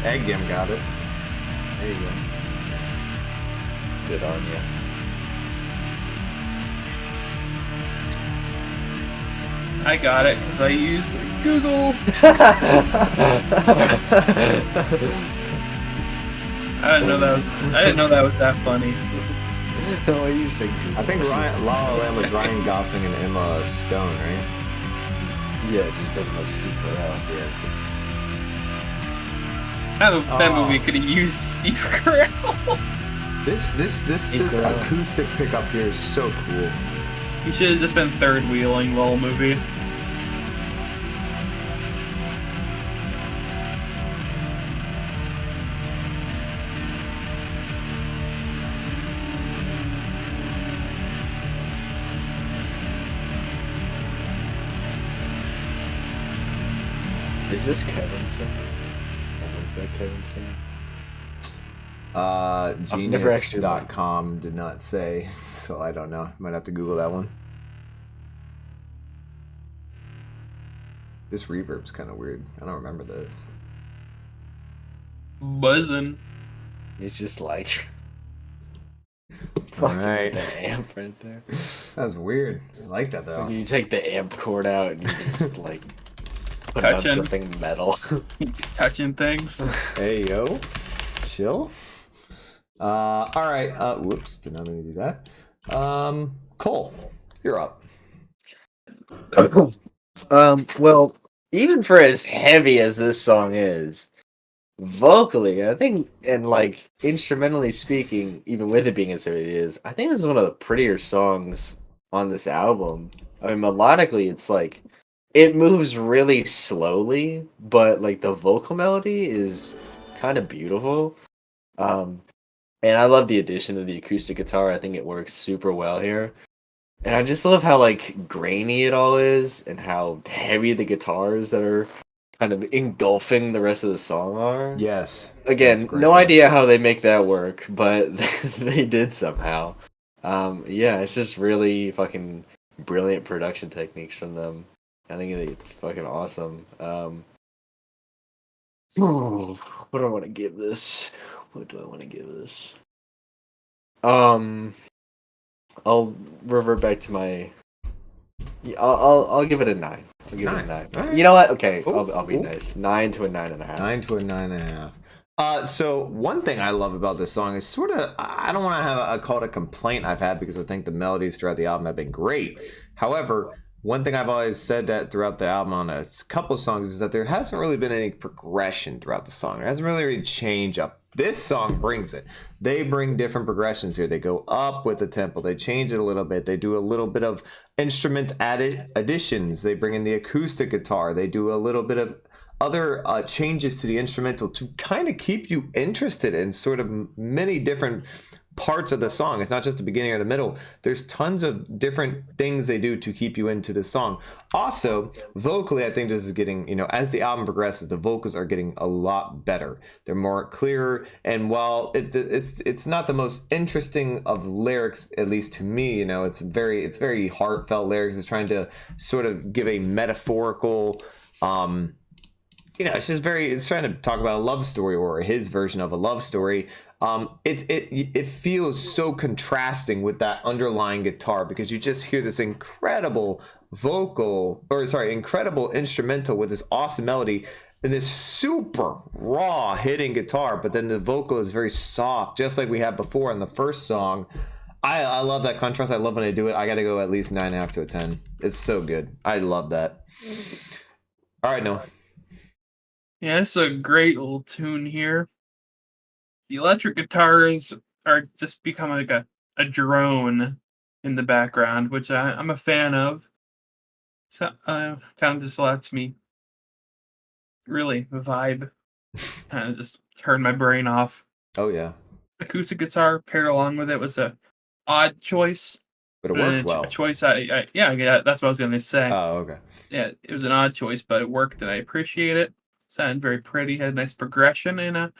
[SPEAKER 2] Eggum got it. There you go.
[SPEAKER 3] Good on you.
[SPEAKER 1] I got it because I used Google. I didn't know that was that funny.
[SPEAKER 3] Oh, you say Google.
[SPEAKER 2] I think La La Land was Ryan Gosling and Emma Stone, right?
[SPEAKER 3] Yeah, it just doesn't have Steve Carell.
[SPEAKER 2] Yeah.
[SPEAKER 1] That movie could have used Steve Carell.
[SPEAKER 2] This
[SPEAKER 3] Carell.
[SPEAKER 2] acoustic pickup here is so cool.
[SPEAKER 1] He should have just been third wheeling the whole movie.
[SPEAKER 3] Is this Kevin song? Or was that Kevin song?
[SPEAKER 2] Genius.com
[SPEAKER 3] actually
[SPEAKER 2] did not say, so I don't know. Might have to Google that one. This reverb's kind of weird. I don't remember this.
[SPEAKER 1] Buzzing.
[SPEAKER 3] It's just like
[SPEAKER 2] All right.
[SPEAKER 3] the amp right there.
[SPEAKER 2] That was weird. I like that though.
[SPEAKER 3] You take the amp cord out and you just like put it on
[SPEAKER 1] Touching.
[SPEAKER 3] something metal.
[SPEAKER 1] Touching things.
[SPEAKER 2] Hey yo, chill. All right. Whoops, did not mean to do that. Cole, you're up.
[SPEAKER 3] Well, even for as heavy as this song is, vocally, I think, and like instrumentally speaking, even with it being as heavy as it is, I think this is one of the prettier songs on this album. I mean, melodically, it's like it moves really slowly, but like the vocal melody is kind of beautiful. And I love the addition of the acoustic guitar. I think it works super well here. And I just love how like grainy it all is and how heavy the guitars that are kind of engulfing the rest of the song are.
[SPEAKER 2] Yes.
[SPEAKER 3] Again,
[SPEAKER 2] That's great.
[SPEAKER 3] no idea how they make that work, but they did somehow. Yeah, it's just really fucking brilliant production techniques from them. I think it's fucking awesome. What do I want to give this? What do I want to give this? I'll revert back to my. Yeah, I'll give it a 9. I'll give it a 9.
[SPEAKER 2] Alright.
[SPEAKER 3] You know what? Okay,
[SPEAKER 2] Ooh,
[SPEAKER 3] I'll be
[SPEAKER 2] ooh.
[SPEAKER 3] nice. 9 to a 9.5.
[SPEAKER 2] 9 to a 9.5. So one thing I love about this song is sort of, I don't want to have a call it a complaint I've had because I think the melodies throughout the album have been great. However, one thing I've always said that throughout the album on a couple of songs is that there hasn't really been any progression throughout the song. There hasn't really changed up. This song brings it. They bring different progressions here. They go up with the tempo. They change it a little bit. They do a little bit of instrument additions. They bring in the acoustic guitar. They do a little bit of other changes to the instrumental to kind of keep you interested in sort of many different parts of the song. It's not just the beginning or the middle. There's tons of different things they do to keep you into the song. Also, vocally, I think this is getting, as the album progresses, the vocals are getting a lot better. They're more clearer, and while it's not the most interesting of lyrics, at least to me, it's very heartfelt lyrics. It's trying to sort of give a metaphorical it's trying to talk about a love story or his version of a love story. It feels so contrasting with that underlying guitar because you just hear this incredible incredible instrumental with this awesome melody and this super raw hitting guitar, but then the vocal is very soft, just like we had before in the first song. I love that contrast. I love when they do it. I got to go at least 9.5 to a 10. It's so good. I love that. All right, Noah.
[SPEAKER 1] Yeah, it's a great little tune here. The electric guitars are just becoming like a drone in the background, which I'm a fan of. So kind of just lets me really vibe, kind of just turn my brain off.
[SPEAKER 2] Oh yeah.
[SPEAKER 1] Acoustic guitar paired along with it was a odd choice.
[SPEAKER 2] But it worked well.
[SPEAKER 1] A choice yeah, that's what I was gonna say.
[SPEAKER 2] Oh, okay.
[SPEAKER 1] Yeah, it was an odd choice, but it worked and I appreciate it. Sounded very pretty, had a nice progression, and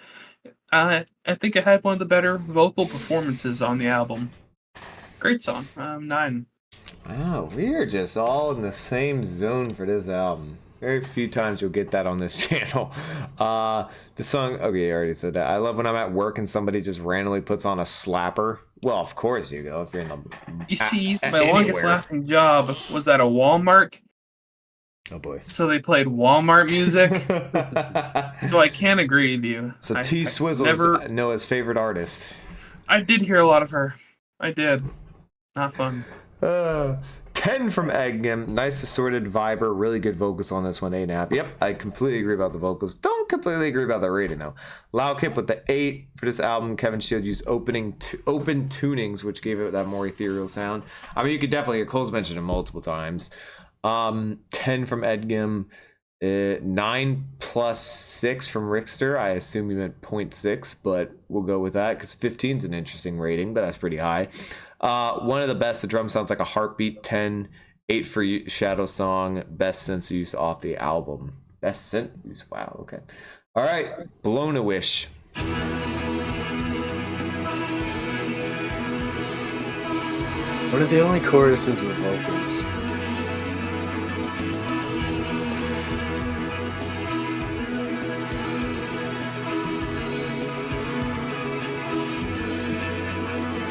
[SPEAKER 1] I think it had one of the better vocal performances on the album. Great song. 9.
[SPEAKER 2] Wow, we're just all in the same zone for this album. Very few times you'll get that on this channel. The song, okay, I already said that. I love when I'm at work and somebody just randomly puts on a slapper. Well, of course you go if you're in the.
[SPEAKER 1] You see, my longest lasting job was at a Walmart.
[SPEAKER 2] Oh boy.
[SPEAKER 1] So they played Walmart music. So I can't agree with you.
[SPEAKER 2] So T Swizzle is Noah's favorite artist.
[SPEAKER 1] I did hear a lot of her. I did. Not fun.
[SPEAKER 2] 10 from Eggum. Nice assorted viber. Really good vocals on this one. 8.5. Yep, I completely agree about the vocals. Don't completely agree about the rating though. Loud Kip with the 8 for this album. Kevin Shield used open tunings, which gave it that more ethereal sound. I mean, you could definitely hear Cole's mentioned it multiple times. 10 from Edgum, 9 plus 6 from Rickster. I assume you meant 0.6, but we'll go with that because 15 is an interesting rating, but that's pretty high. One of the best. The drum sounds like a heartbeat. 10. 8 for Shadow Song. Best sense of use off the album. Best scent use. Wow. Okay. All right. Blown a Wish.
[SPEAKER 3] What are the only choruses with vocals?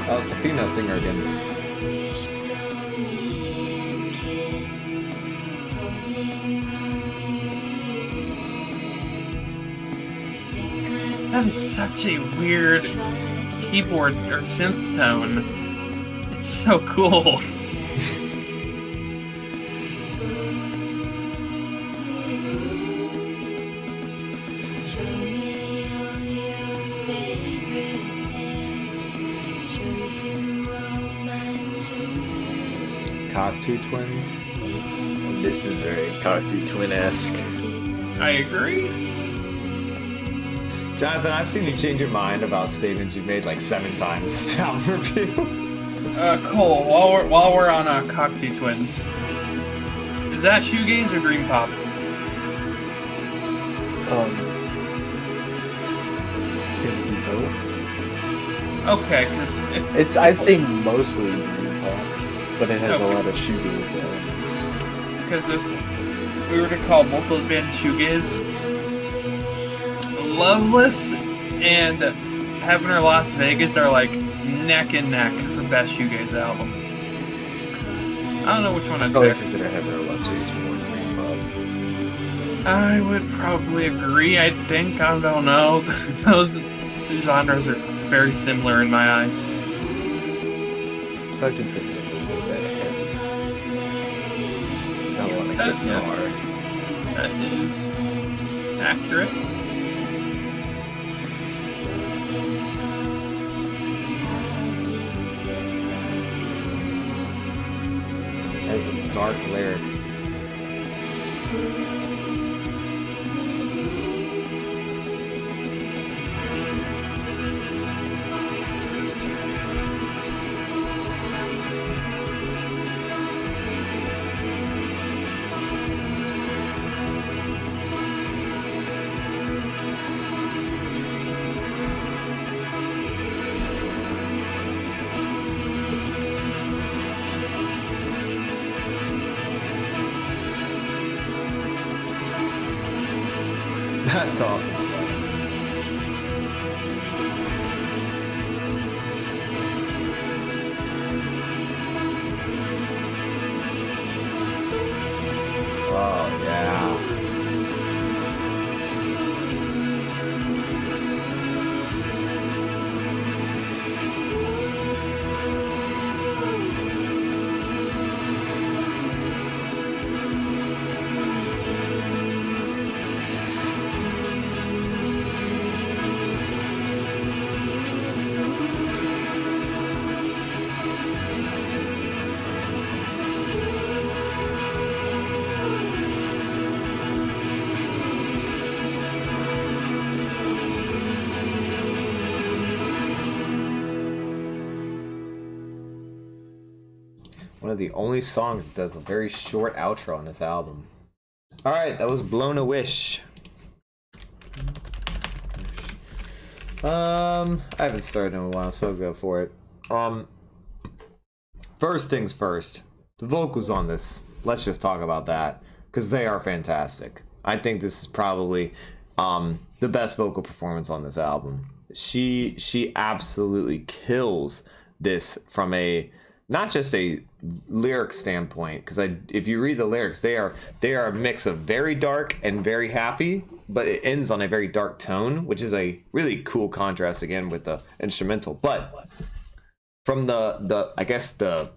[SPEAKER 2] Oh, it's the female singer again.
[SPEAKER 1] That is such a weird keyboard or synth tone. It's so cool.
[SPEAKER 2] Cockatoo Twins.
[SPEAKER 3] This is very Cockatoo Twin-esque.
[SPEAKER 1] I agree.
[SPEAKER 2] Jonathan, I've seen you change your mind about statements you've made like 7 times in this album review.
[SPEAKER 1] Cole, while we're on Cockatoo Twins, is that shoegaze or dream pop?
[SPEAKER 3] Can it be both?
[SPEAKER 1] Okay, because
[SPEAKER 3] It's I'd say mostly dream pop, but it has a lot of shoegaze elements.
[SPEAKER 1] Because if we were to call both those bands shoegaze, Loveless and Heaven or Las Vegas are like neck and neck for best shoegaze album. I don't know which one I'd
[SPEAKER 3] Probably
[SPEAKER 1] pick.
[SPEAKER 3] consider Heaven or Las Vegas more dream pop.
[SPEAKER 1] I would probably agree. I think, I don't know. Those genres are very similar in my eyes.
[SPEAKER 3] Cockatoo Twins is a little bit ahead. Not a lot of guitar.
[SPEAKER 1] That is accurate.
[SPEAKER 2] That is a dark lyric. That's awesome. Oh, yeah. One of the only songs that does a very short outro on this album. All right, that was Blown a Wish. I haven't started in a while, so I'll go for it. First things first, the vocals on this. Let's just talk about that because they are fantastic. I think this is probably the best vocal performance on this album. She absolutely kills this from a not just a lyric standpoint, because if you read the lyrics, they are a mix of very dark and very happy, but it ends on a very dark tone, which is a really cool contrast again with the instrumental. But from the I guess the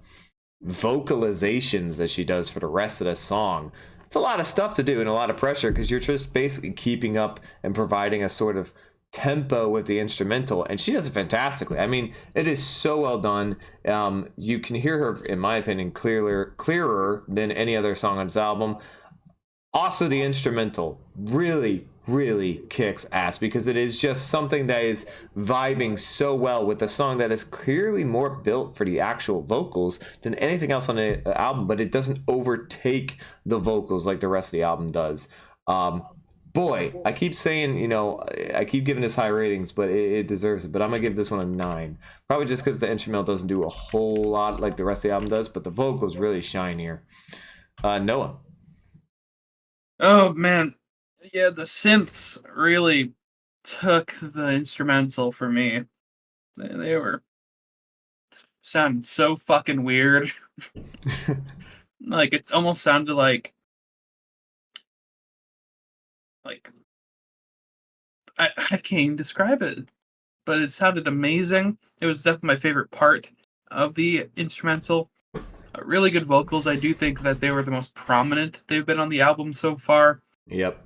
[SPEAKER 2] vocalizations that she does for the rest of the song, it's a lot of stuff to do and a lot of pressure because you're just basically keeping up and providing a sort of tempo with the instrumental, and she does it fantastically. I mean, it is so well done. You can hear her, in my opinion, clearer than any other song on this album. Also, the instrumental really kicks ass because it is just something that is vibing so well with a song that is clearly more built for the actual vocals than anything else on the album, but it doesn't overtake the vocals like the rest of the album does. Boy, I keep saying, I keep giving this high ratings, but it deserves it. But I'm gonna give this one a 9. Probably just because the instrumental doesn't do a whole lot like the rest of the album does, but the vocals really shine here. Noah.
[SPEAKER 1] Oh man, yeah, the synths really took the instrumental for me. They were sounding so fucking weird. Like it almost sounded like I can't even describe it, but it sounded amazing. It was definitely my favorite part of the instrumental. Really good vocals. I do think that they were the most prominent they've been on the album so far.
[SPEAKER 2] Yep.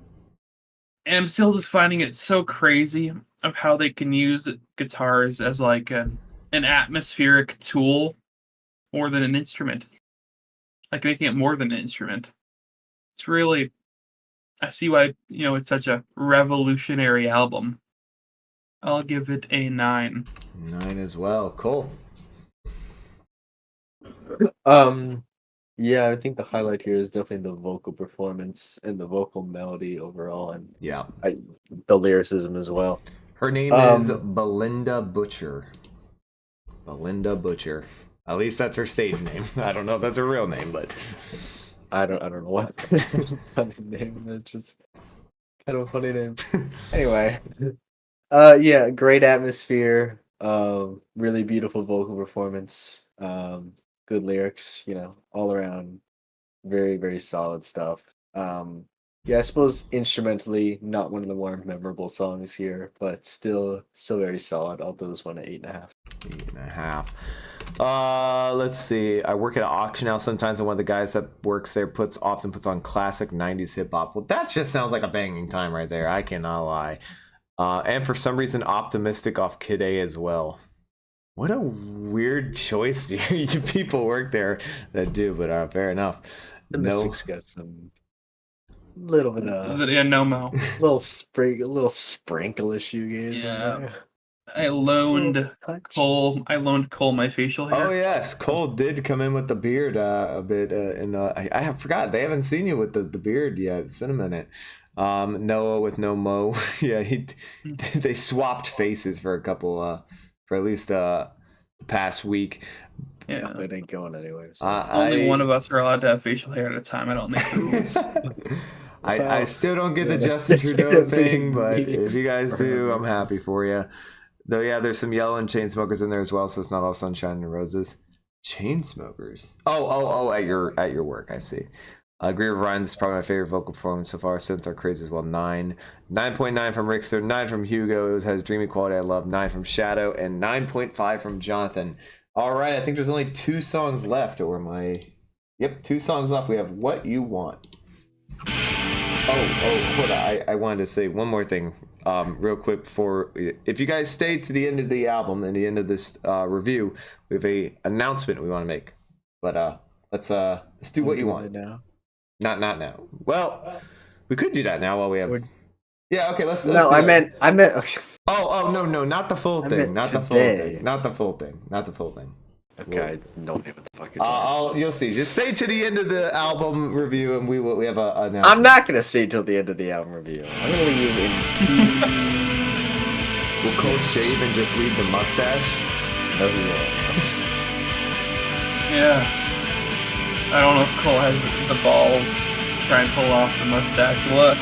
[SPEAKER 1] And I'm still just finding it so crazy of how they can use guitars as like an atmospheric tool more than an instrument. Like making it more than an instrument. It's really, I see why, it's such a revolutionary album. I'll give it a 9.
[SPEAKER 2] 9 as well. Cool.
[SPEAKER 3] Yeah, I think the highlight here is definitely the vocal performance and the vocal melody overall, and
[SPEAKER 2] Yeah.
[SPEAKER 3] the lyricism as well.
[SPEAKER 2] Her name is Belinda Butcher. Belinda Butcher. At least that's her stage name. I don't know if that's her real name, but
[SPEAKER 3] I don't know what funny name. It's just kind of a funny name. Anyway, yeah, great atmosphere. Really beautiful vocal performance. Good lyrics. All around, very very solid stuff. Yeah, I suppose instrumentally not one of the more memorable songs here, but still very solid. I'll do this one at 8.5.
[SPEAKER 2] 8.5. Let's see. I work at an auction house sometimes, and one of the guys that works there often puts on classic 90s hip hop. Well, that just sounds like a banging time right there. I cannot lie. And for some reason, optimistic off Kid A as well. What a weird choice. People work there that do, but fair enough.
[SPEAKER 3] The Mystics got some little bit of
[SPEAKER 1] no mo.
[SPEAKER 3] little sprinkle of shoegaze.
[SPEAKER 1] Yeah. I loaned Cole my facial hair.
[SPEAKER 2] Oh yes, Cole did come in with the beard a bit, and I have forgot they haven't seen you with the beard yet. It's been a minute. Noah with no mo. Yeah, they swapped faces for a couple for at least the past week.
[SPEAKER 1] Yeah,
[SPEAKER 3] it ain't going anywhere. So.
[SPEAKER 1] Only one of us are allowed to have facial hair at a time. I don't make rules.
[SPEAKER 2] I still don't get the Justin Trudeau thing, but if you guys do, I'm happy for you. Though, yeah, there's some yellow and chain smokers in there as well, so it's not all sunshine and roses. Chain smokers. Oh, at your work, I see. I agree with Ryan. This is probably my favorite vocal performance so far since our craze as well. 9. 9.9 from Rickster, 9 from Hugo. It has dreamy quality I love. 9 from Shadow, and 9.5 from Jonathan. All right, I think there's only 2 songs left, or Yep, 2 songs left. We have What You Want. Hold on. I wanted to say one more thing real quick before. If you guys stay to the end of the album and the end of this review, we have a announcement we want to make. But let's do What You Want.
[SPEAKER 3] Now?
[SPEAKER 2] Not now. Well, we could do that now while we have. Yeah, okay, let's
[SPEAKER 3] no, I meant. Okay.
[SPEAKER 2] Oh, no, not the full thing. Not the full thing.
[SPEAKER 3] Okay, I don't know what the fuck you're talking
[SPEAKER 2] you'll see. Just stay to the end of the album review, and we have a announcement.
[SPEAKER 3] I'm not gonna stay till the end of the album review. I'm gonna leave in 2.
[SPEAKER 2] Will Cole shave and just leave the mustache?
[SPEAKER 3] Oh yeah.
[SPEAKER 1] Yeah. I don't know if Cole has the balls to try and pull off the mustache look.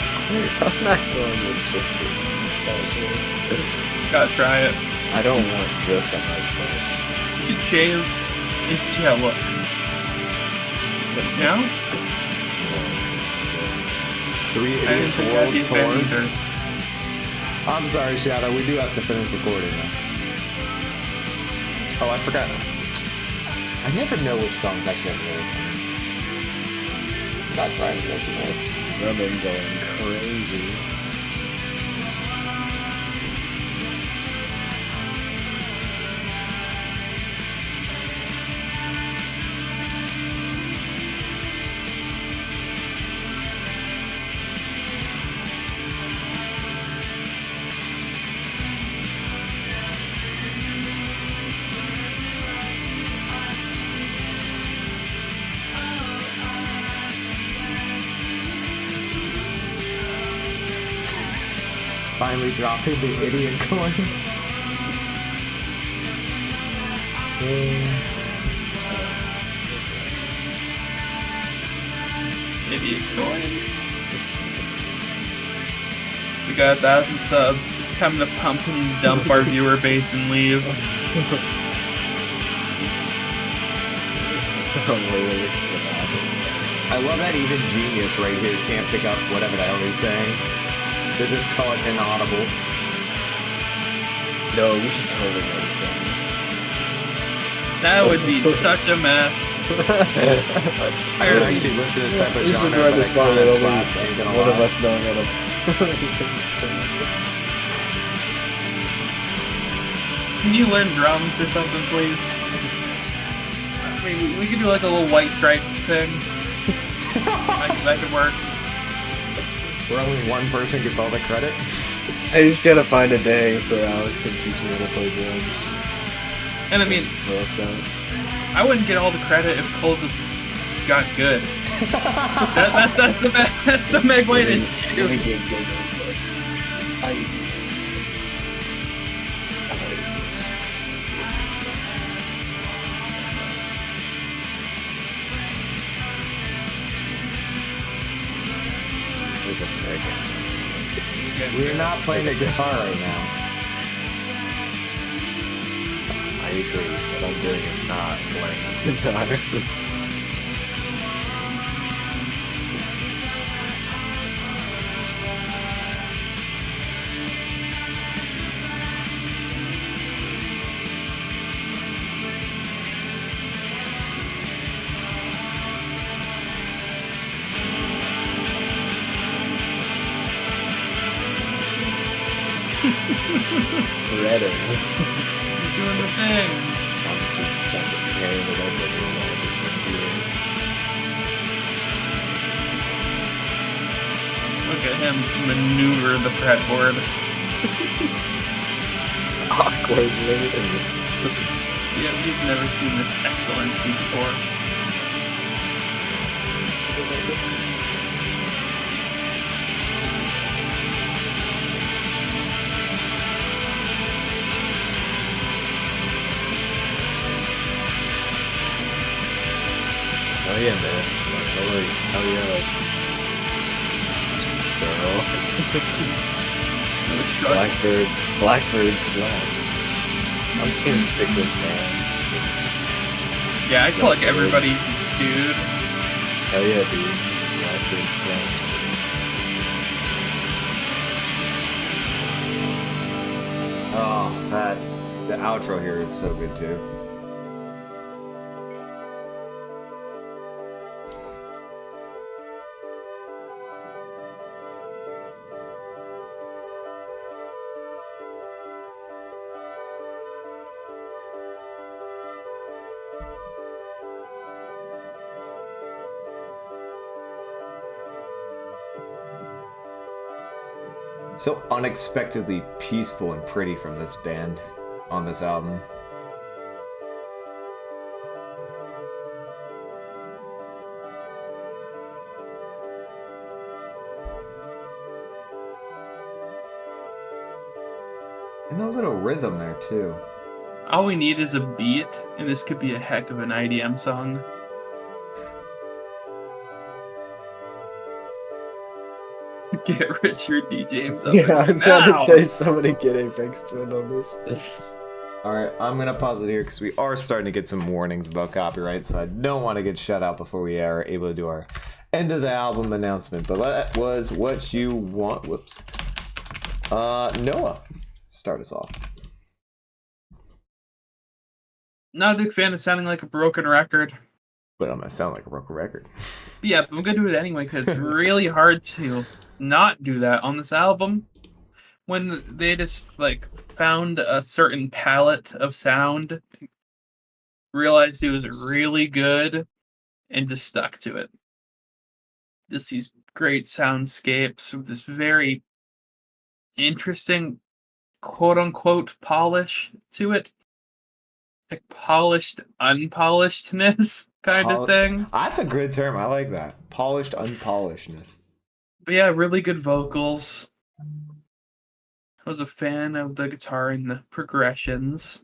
[SPEAKER 3] I'm not going with just this mustache.
[SPEAKER 1] Gotta try it.
[SPEAKER 3] I don't want just a mustache.
[SPEAKER 1] You should shave and see how it looks. You know?
[SPEAKER 2] 3
[SPEAKER 1] I didn't
[SPEAKER 2] idiots
[SPEAKER 1] think
[SPEAKER 2] world
[SPEAKER 1] that'd be
[SPEAKER 2] tour.
[SPEAKER 1] bad either.
[SPEAKER 2] I'm sorry, Shadow. We do have to finish recording now. Oh, I forgot. I never know which songs I should have. Not trying to make this.
[SPEAKER 3] Robin going crazy.
[SPEAKER 2] finally dropping the idiot coin.
[SPEAKER 1] Idiot coin. We got 1,000 subs. It's time to pump and dump our viewer base and leave.
[SPEAKER 2] I love that even Genius right here can't pick up whatever the hell he's saying. They just call it inaudible.
[SPEAKER 3] No, we should totally write a song.
[SPEAKER 1] That would be such a mess.
[SPEAKER 2] I would actually listen to this type of
[SPEAKER 3] We should
[SPEAKER 2] genre,
[SPEAKER 3] write
[SPEAKER 2] but
[SPEAKER 3] a
[SPEAKER 2] it
[SPEAKER 3] song
[SPEAKER 2] kinda
[SPEAKER 3] that
[SPEAKER 2] slaps, I ain't gonna
[SPEAKER 3] only one of
[SPEAKER 2] lie.
[SPEAKER 3] us knowing how to.
[SPEAKER 1] Can you learn drums or something, please? I mean, we could do like a little White Stripes thing. that could work.
[SPEAKER 2] Where only one person gets all the credit.
[SPEAKER 3] I just gotta find a day for Alex and teach me how to play drums.
[SPEAKER 1] And I mean,
[SPEAKER 3] Well, so
[SPEAKER 1] I wouldn't get all the credit if Cole just got good. That's the big way to shoot.
[SPEAKER 3] There's a frick.
[SPEAKER 2] We're not playing the guitar right now.
[SPEAKER 3] I agree. What I'm doing is not playing guitar. Reddit.
[SPEAKER 1] You're doing the thing.
[SPEAKER 3] I'm just fucking carrying it over the wall, just computer.
[SPEAKER 1] Look at him maneuver the fretboard.
[SPEAKER 3] Awkwardly.
[SPEAKER 1] Yeah, you've never seen this excellency before.
[SPEAKER 3] Oh yeah, man. Oh yeah.
[SPEAKER 1] It was struggling.
[SPEAKER 3] Blackbird slaps. I'm just gonna stick with man. It's,
[SPEAKER 1] Yeah, I feel like everybody, dude.
[SPEAKER 3] hell yeah, dude. Blackbird slaps.
[SPEAKER 2] Oh, the outro here is so good too. So unexpectedly peaceful and pretty from this band on this album. And a little rhythm there too.
[SPEAKER 1] All we need is a beat, and this could be a heck of an IDM song. Get Richard D. James up.
[SPEAKER 3] Yeah, I'm trying
[SPEAKER 1] now.
[SPEAKER 3] to say somebody get Apex Twin on this.
[SPEAKER 2] Alright, I'm gonna pause it here because we are starting to get some warnings about copyright, so I don't want to get shut out before we are able to do our end of the album announcement. But that was What You Want. Whoops. Noah, start us off.
[SPEAKER 1] Not a big fan of sounding like a broken record.
[SPEAKER 2] But I'm gonna sound like a broken record.
[SPEAKER 1] Yeah, but I'm gonna do it anyway because it's really hard to not do that on this album. When they just like found a certain palette of sound, realized it was really good, and just stuck to it. Just these great soundscapes with this very interesting quote unquote polish to it. Like polished unpolishedness kind of thing.
[SPEAKER 2] That's a good term. I like that. Polished unpolishedness.
[SPEAKER 1] But yeah, really good vocals. was a fan of the guitar and the progressions.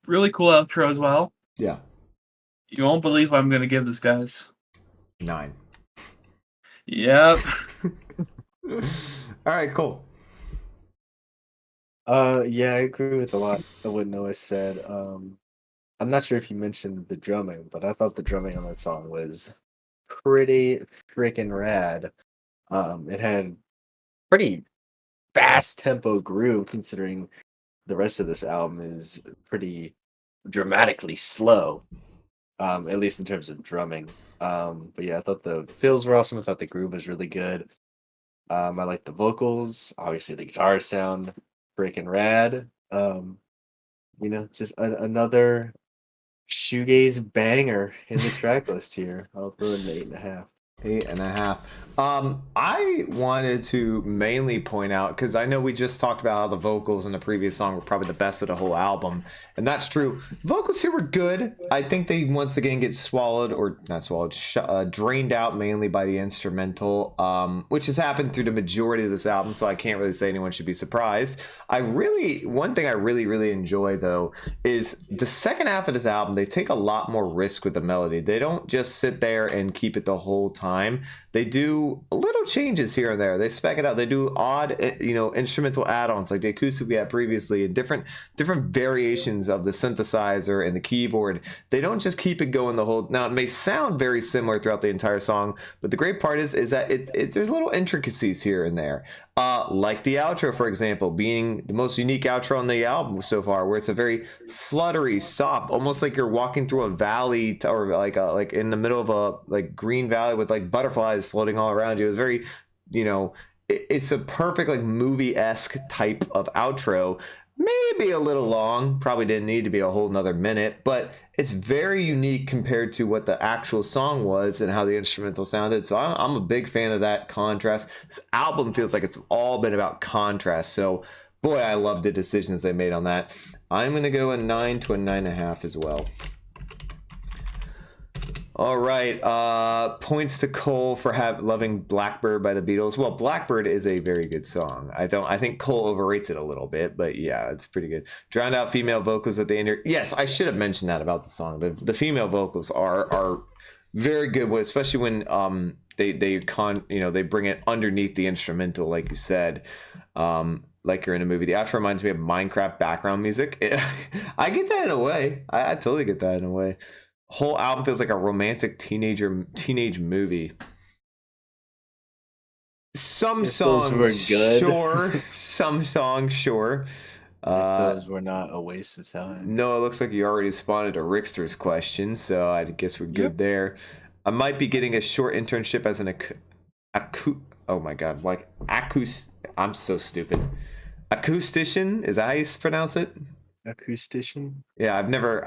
[SPEAKER 1] Really cool outro as well.
[SPEAKER 2] Yeah.
[SPEAKER 1] You won't believe what I'm going to give this, guys.
[SPEAKER 2] 9.
[SPEAKER 1] Yep.
[SPEAKER 2] All right, cool.
[SPEAKER 3] Yeah, I agree with a lot of what Noah said. I'm not sure if you mentioned the drumming, but I thought the drumming on that song was pretty freaking rad. It had pretty fast tempo groove considering the rest of this album is pretty dramatically slow. At least in terms of drumming. But yeah, I thought the fills were awesome. I thought the groove was really good. I like the vocals. Obviously, the guitars sound freaking rad. Just another shoegaze banger in the track list here. I'll throw it an 8.5.
[SPEAKER 2] 8.5. I wanted to mainly point out, because I know we just talked about how the vocals in the previous song were probably the best of the whole album, and that's true. Vocals here were good. I think they once again get drained out mainly by the instrumental, which has happened through the majority of this album, so I can't really say anyone should be surprised. One thing I really enjoy though is the second half of this album. They take a lot more risk with the melody. They don't just sit there and keep it the whole time. They do little changes here and there. They spec it out. They do odd, instrumental add-ons like the acoustic we had previously, and different variations of the synthesizer and the keyboard. They don't just keep it going the whole. Now it may sound very similar throughout the entire song, but the great part is that there's little intricacies here and there. Like the outro, for example, being the most unique outro on the album so far, where it's a very fluttery, soft, almost like you're walking through a valley or like in the middle of a green valley with like butterflies floating all around you. It's very, it's a perfect like movie-esque type of outro. Maybe a little long, probably didn't need to be a whole nother minute, but it's very unique compared to what the actual song was and how the instrumental sounded. So I'm a big fan of that contrast. This album feels like it's all been about contrast. So boy, I love the decisions they made on that. I'm going to go a 9 to a 9.5 as well. All right, points to Cole for loving Blackbird by the Beatles. Well, Blackbird is a very good song. I think Cole overrates it a little bit, but yeah, it's pretty good. Drowned out female vocals at the end here. Yes, I should have mentioned that about the song. The female vocals are very good, especially when they bring it underneath the instrumental, like you said. Like you're in a movie. The outro reminds me of Minecraft background music. I get that in a way. I totally get that in a way. Whole album feels like a romantic teenage movie. Some songs were good. Sure. Some songs, sure.
[SPEAKER 3] Those were not a waste of time.
[SPEAKER 2] No, it looks like you already responded to Rickster's question, so I guess we're good there. I might be getting a short internship as an I'm so stupid. Acoustician? Is that how you pronounce it?
[SPEAKER 3] Acoustician?
[SPEAKER 2] Yeah, I've never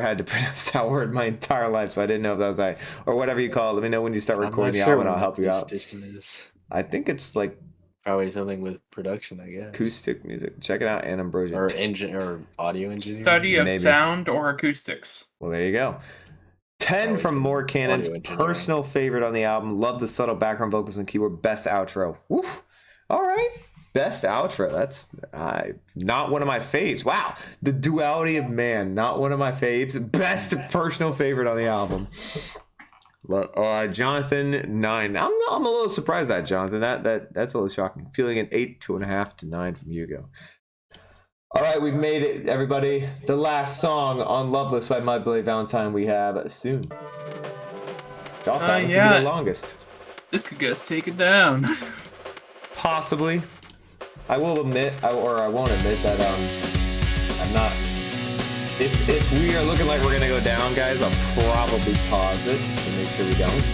[SPEAKER 2] had to pronounce that word my entire life, so I didn't know if that was or whatever you call it. Let me know when you start recording the album and I'll help you out.
[SPEAKER 3] Is.
[SPEAKER 2] I think it's like
[SPEAKER 3] probably something with production, I guess.
[SPEAKER 2] Acoustic music. Check it out, Ambrosia.
[SPEAKER 3] Or audio engineering.
[SPEAKER 1] Study of sound or acoustics.
[SPEAKER 2] Well, there you go. 10 from More Cannon's personal favorite on the album. Love the subtle background vocals and keyboard. Best outro. Woof. All right. Best outro. That's not one of my faves. Wow. The duality of man. Not one of my faves. Best personal favorite on the album. Jonathan, 9. I'm a little surprised at Jonathan. That's a little shocking. Feeling an 8.5 to 9 from Hugo. All right, we've made it, everybody. The last song on Loveless by My Bloody Valentine we have soon. Josh, this will be the longest.
[SPEAKER 1] This could get us taken down.
[SPEAKER 2] Possibly. I will admit, I won't admit that I'm not. If we are looking like we're gonna go down, guys, I'll probably pause it to make sure we don't.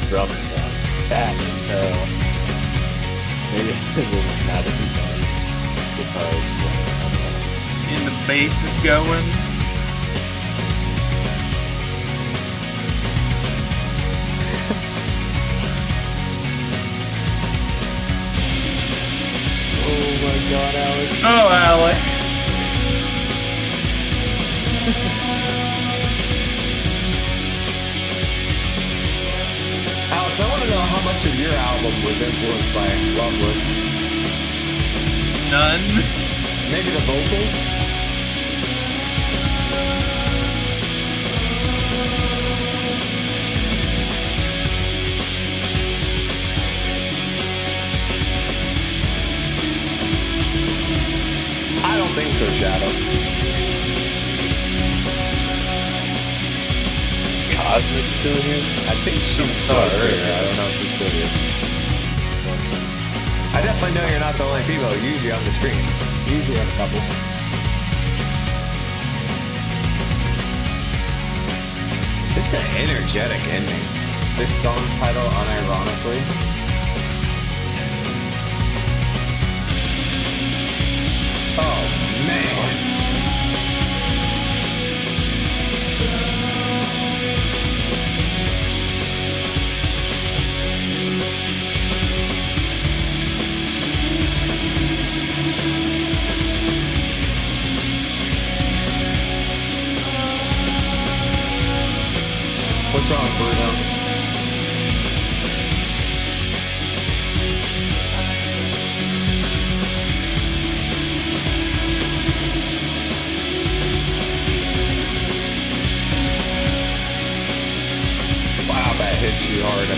[SPEAKER 3] Drums sound bad as hell. Maybe it's not as fun. Guitars playing.
[SPEAKER 1] And the bass is going.
[SPEAKER 3] Oh my god, Alex.
[SPEAKER 1] Oh, Alex.
[SPEAKER 2] album was influenced by Loveless?
[SPEAKER 1] None.
[SPEAKER 2] Maybe the vocals? I don't think so, Shadow.
[SPEAKER 3] Is Cosmic still here?
[SPEAKER 2] I think she
[SPEAKER 3] saw
[SPEAKER 2] was
[SPEAKER 3] her.
[SPEAKER 2] here. I don't know if she's still here. I definitely know you're not the only female usually on the stream. Usually have a couple. This is an energetic ending. This song title, unironically. Oh man. What's wrong, Bruno? Wow, that hits you hard.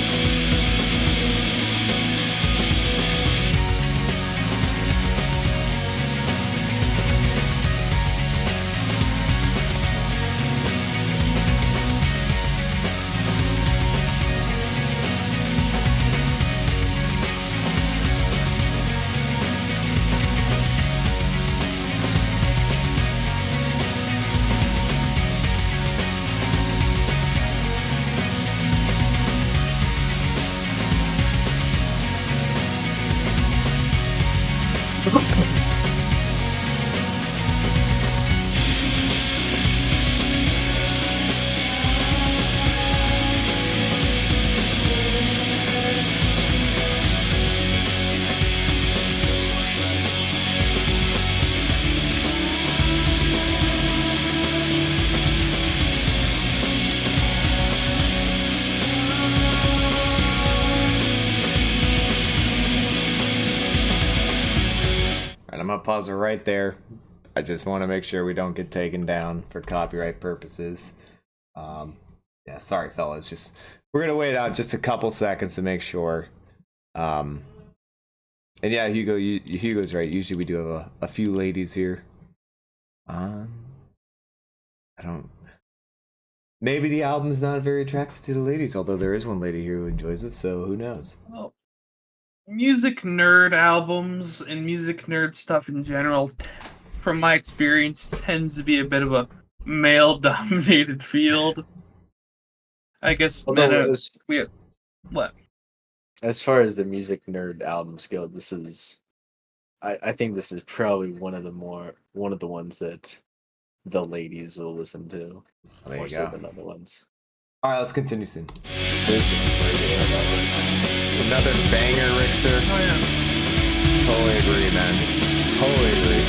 [SPEAKER 2] I'm gonna pause it right there. I just want to make sure we don't get taken down for copyright purposes. Yeah, sorry, fellas. Just we're gonna wait out just a couple seconds to make sure. And yeah, Hugo's right. Usually we do have a few ladies here. I don't. Maybe the album's not very attractive to the ladies, although there is one lady here who enjoys it. So who knows?
[SPEAKER 1] Well, music nerd albums and music nerd stuff in general, from my experience, tends to be a bit of a male-dominated field. I guess what?
[SPEAKER 3] As far as the music nerd albums go, this is, I think this is probably one of the ones that the ladies will listen to
[SPEAKER 2] There
[SPEAKER 3] more
[SPEAKER 2] you
[SPEAKER 3] so
[SPEAKER 2] go.
[SPEAKER 3] than other ones.
[SPEAKER 2] All right, let's continue soon.
[SPEAKER 3] This is
[SPEAKER 2] Another banger, Rixer.
[SPEAKER 1] Oh yeah.
[SPEAKER 2] Totally agree, man. Totally agree.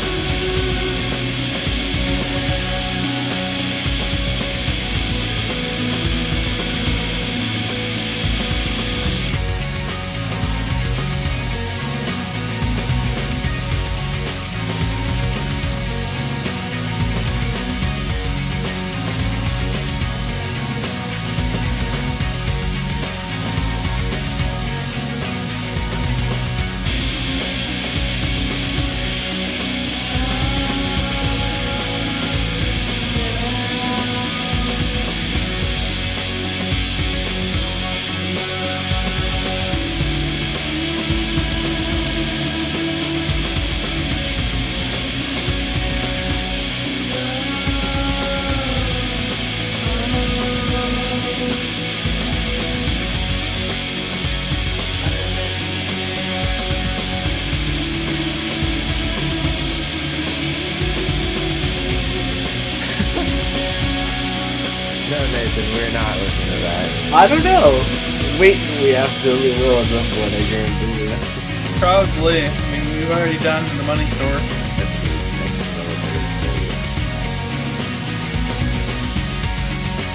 [SPEAKER 2] No, Nathan, we're not listening to that.
[SPEAKER 3] I don't know. Wait, we absolutely will at some point. I guarantee you.
[SPEAKER 1] Probably. I mean, we've already done the money store.
[SPEAKER 3] Next military post.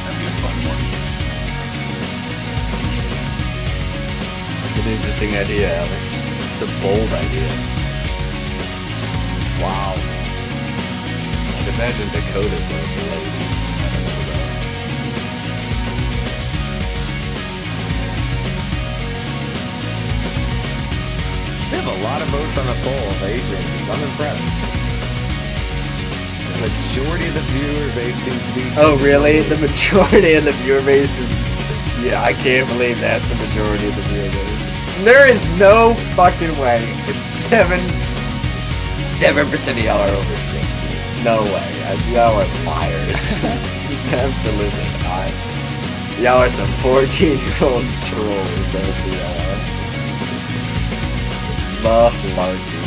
[SPEAKER 1] That'd be a fun one.
[SPEAKER 3] an interesting idea, Alex. It's a bold idea. Wow. I'd imagine Dakota's like a lady. I don't know though.
[SPEAKER 2] We have a lot of votes on the poll of age ranges. I'm impressed. The majority of the viewer base seems to be.
[SPEAKER 3] Oh, really? The majority of the viewer base is. Yeah, I can't believe that's the majority of the viewer base. There is no fucking way. It's 7% of y'all are over 60. No way. Y'all are liars. Absolutely not. Y'all are some 14-year-old trolls. That's who y'all are. Malarkey.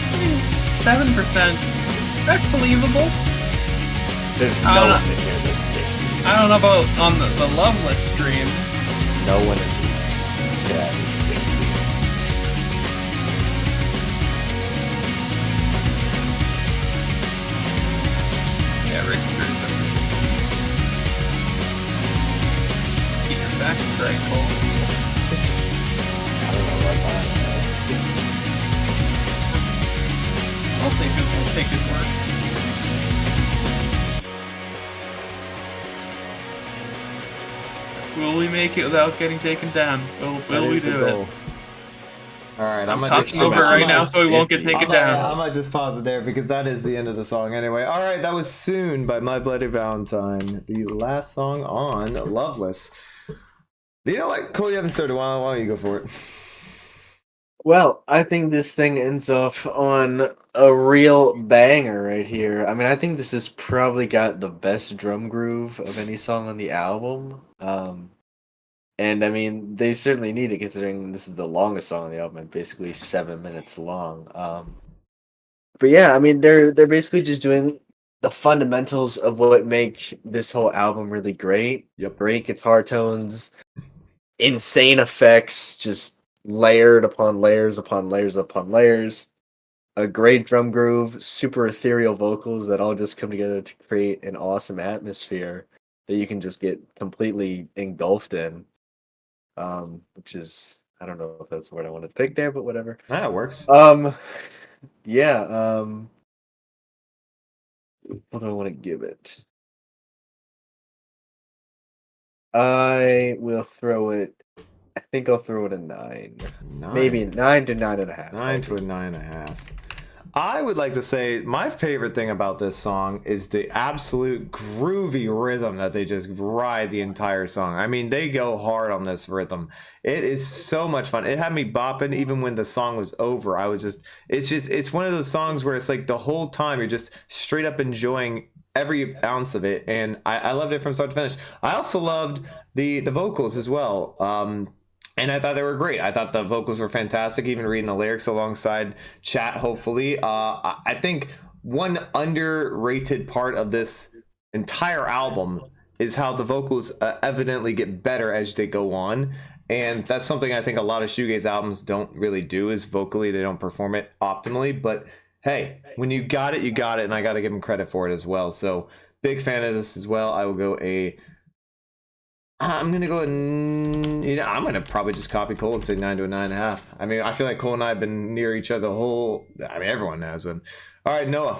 [SPEAKER 1] I mean, 7%. That's believable.
[SPEAKER 3] There's
[SPEAKER 1] I
[SPEAKER 3] no
[SPEAKER 1] don't
[SPEAKER 3] one in here that's 60.
[SPEAKER 1] I don't know about on the Loveless stream.
[SPEAKER 3] No one in this chat is 60.
[SPEAKER 1] Yeah, Rick's sure is over 60. Keep your facts right, Cole.
[SPEAKER 3] I don't know what that
[SPEAKER 1] I'll say we'll take his word. Will we make it without getting taken down? Will we do it?
[SPEAKER 2] All right,
[SPEAKER 1] I'm talking over right now, so we won't get taken down.
[SPEAKER 2] I might just pause it there because that is the end of the song anyway. All right, that was Soon by My Bloody Valentine, the last song on Loveless. You know what, Cole, you haven't started. Why don't you go for it?
[SPEAKER 3] Well, I think this thing ends off on a real banger right here. I mean, I think this has probably got the best drum groove of any song on the album. And I mean, they certainly need it considering this is the longest song on the album, basically 7 minutes long. But yeah, I mean, they're basically just doing the fundamentals of what make this whole album really great.
[SPEAKER 2] Yep.
[SPEAKER 3] Great guitar tones, insane effects, just layered upon layers upon layers upon layers. A great drum groove, super ethereal vocals that all just come together to create an awesome atmosphere that you can just get completely engulfed in. Which is, I don't know if that's the word I want to pick there, but whatever.
[SPEAKER 2] That works.
[SPEAKER 3] Yeah. What do I want to give it? I will throw it. I think I'll throw it a 9. Maybe 9 to 9.5.
[SPEAKER 2] 9 to a 9.5. I would like to say my favorite thing about this song is the absolute groovy rhythm that they just ride the entire song. I mean, they go hard on this rhythm. It is so much fun. It had me bopping even when the song was over. It's one of those songs where it's like the whole time you're just straight up enjoying every ounce of it. And I loved it from start to finish. I also loved the vocals as well. And I thought they were great. I thought the vocals were fantastic, even reading the lyrics alongside chat, hopefully. I think one underrated part of this entire album is how the vocals evidently get better as they go on. And that's something I think a lot of shoegaze albums don't really do, is vocally they don't perform it optimally. But hey, when you got it, you got it. And I got to give them credit for it as well. So big fan of this as well. I will go I'm gonna go and I'm gonna probably just copy Cole and say 9 to a 9.5. I mean, I feel like Cole and I have been near each other the whole. I mean, everyone has been. All right, Noah.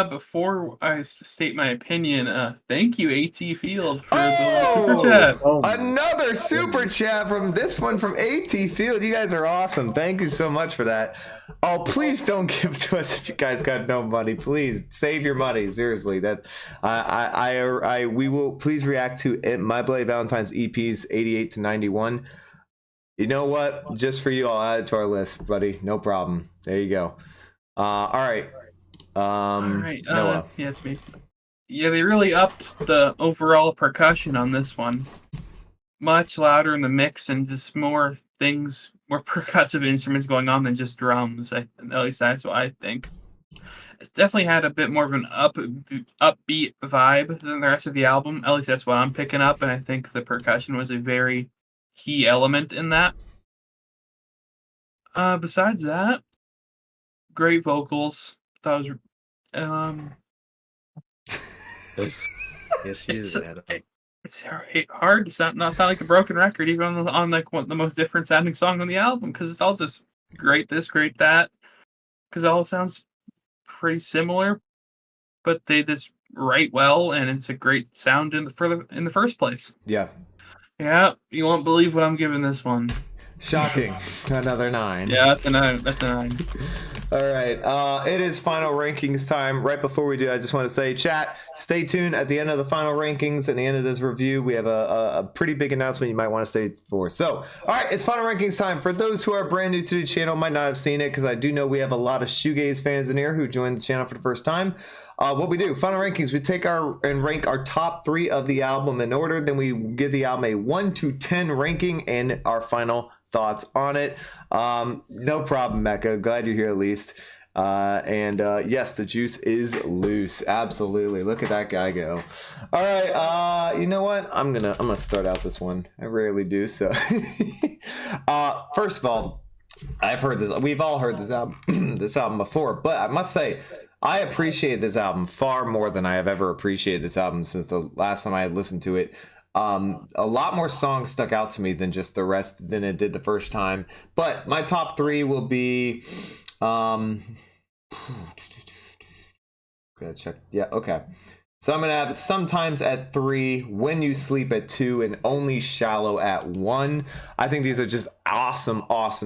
[SPEAKER 1] Before I state my opinion, thank you, AT Field, for the super chat.
[SPEAKER 2] Another super chat from this one from AT Field. You guys are awesome. Thank you so much for that. Oh, please don't give to us if you guys got no money. Please save your money. Seriously, that we will please react to My Bloody Valentine's EPs 88 to 91. You know what? Just for you, I'll add it to our list, buddy. No problem. There you go. All right. Noah.
[SPEAKER 1] Yeah, it's me. Yeah, they really upped the overall percussion on this one. Much louder in the mix and just more percussive instruments going on than just drums. At least that's what I think. It's definitely had a bit more of an upbeat vibe than the rest of the album. At least that's what I'm picking up, and I think the percussion was a very key element in that. Besides that, great vocals. That was
[SPEAKER 3] Yes, he
[SPEAKER 1] it's
[SPEAKER 3] is, Adam.
[SPEAKER 1] it's hard to not sound like a broken record, even on like one the most different sounding song on the album, because it's all just great this, great that, because it all sounds pretty similar, but they just write well, and it's a great sound in the first place.
[SPEAKER 2] Yeah.
[SPEAKER 1] Yeah, you won't believe what I'm giving this one.
[SPEAKER 2] Shocking. Another 9.
[SPEAKER 1] Yeah, that's a 9. That's a 9.
[SPEAKER 2] All right. It is final rankings time. Right before we do, I just want to say, chat, stay tuned. At the end of the final rankings, at the end of this review, we have a pretty big announcement you might want to stay for. So, all right, it's final rankings time. For those who are brand new to the channel, might not have seen it, because I do know we have a lot of Shoegaze fans in here who joined the channel for the first time. What we do, final rankings, we take and rank our top 3 of the album in order. Then we give the album a 1 to 10 ranking and our final thoughts on it. No problem, Mecca. Glad you're here at least. Yes, the juice is loose. Absolutely. Look at that guy go. All right. You know what? I'm gonna start out this one. I rarely do so. First of all, I've heard this. We've all heard this album, this album before, but I must say, I appreciate this album far more than I have ever appreciated this album since the last time I had listened to it. A lot more songs stuck out to me than just the rest than it did the first time. But my top 3 will be gotta check. Yeah, okay. So I'm gonna have Sometimes at 3, When You Sleep at 2, and Only Shallow at 1. I think these are just awesome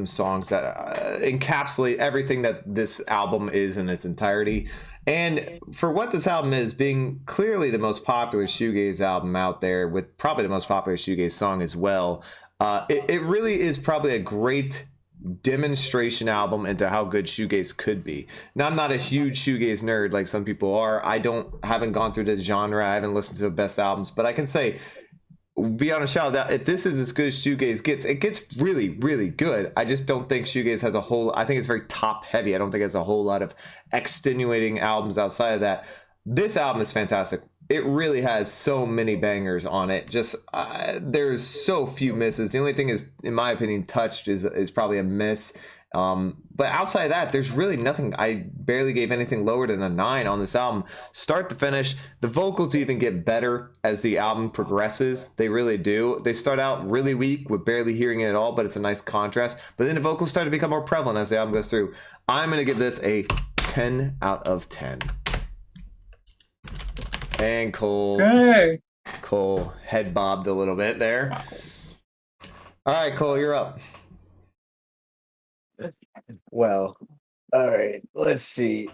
[SPEAKER 2] songs that encapsulate everything that this album is in its entirety. And for what this album is, being clearly the most popular Shoegaze album out there, with probably the most popular Shoegaze song as well, it really is probably a great demonstration album into how good Shoegaze could be. Now, I'm not a huge Shoegaze nerd like some people are. Haven't gone through this genre. I haven't listened to the best albums, but I can say, beyond a shadow of doubt, if this is as good as Shoegaze gets, it gets really, really good. I just don't think Shoegaze has a whole. I think it's very top heavy. I don't think it has a whole lot of extenuating albums outside of that. This album is fantastic. It really has so many bangers on it. Just there's so few misses. The only thing is, in my opinion, Touched is probably a miss. But outside of that, there's really nothing. I barely gave anything lower than a 9 on this album, start to finish. The vocals even get better as the album progresses. They really do. They start out really weak with barely hearing it at all, but it's a nice contrast. But then the vocals start to become more prevalent as the album goes through. I'm going to give this a 10 out of 10. And Cole head bobbed a little bit there.
[SPEAKER 1] Wow.
[SPEAKER 2] All right, Cole, you're up.
[SPEAKER 3] Well, all right. Let's see.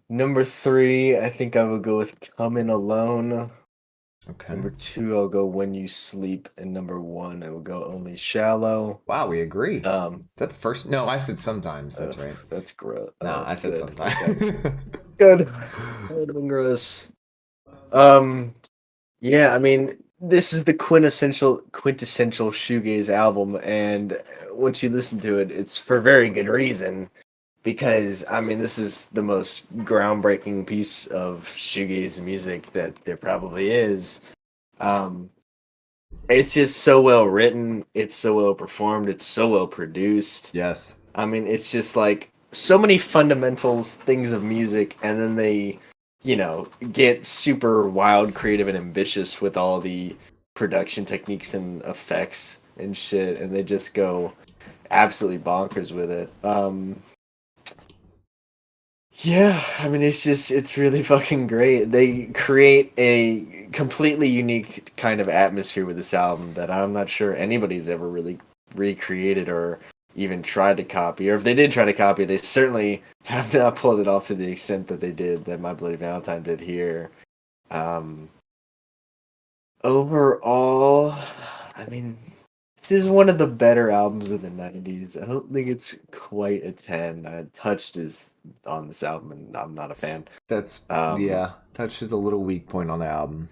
[SPEAKER 3] Number 3, I think I would go with Coming Alone.
[SPEAKER 2] Okay.
[SPEAKER 3] Number 2, I'll go When You Sleep, and number 1, I will go Only Shallow.
[SPEAKER 2] Wow, we agree. Is
[SPEAKER 3] Um,
[SPEAKER 2] that the first? No, I said Sometimes. That's right.
[SPEAKER 3] That's gross.
[SPEAKER 2] No, I said
[SPEAKER 3] good.
[SPEAKER 2] Sometimes.
[SPEAKER 3] Okay. Good. That would have been gross. Yeah, I mean, this is the quintessential Shoegaze album, and once you listen to it, it's for very good reason. Because I mean, this is the most groundbreaking piece of Shoegaze music that there probably is. It's just so well written. It's so well performed. It's so well produced.
[SPEAKER 2] Yes.
[SPEAKER 3] I mean, it's just like so many fundamentals, things of music, and then they, get super wild, creative, and ambitious with all the production techniques and effects and shit, and they just go absolutely bonkers with it. Yeah, I mean, it's really fucking great. They create a completely unique kind of atmosphere with this album that I'm not sure anybody's ever really recreated or even tried to copy. Or if they did try to copy, they certainly have not pulled it off to the extent that they did, that My Bloody Valentine did here. Overall, I mean, this is one of the better albums of the 90s. I don't think it's quite a 10. Touched is on this album, and I'm not a fan.
[SPEAKER 2] That's yeah. Touch is a little weak point on the album.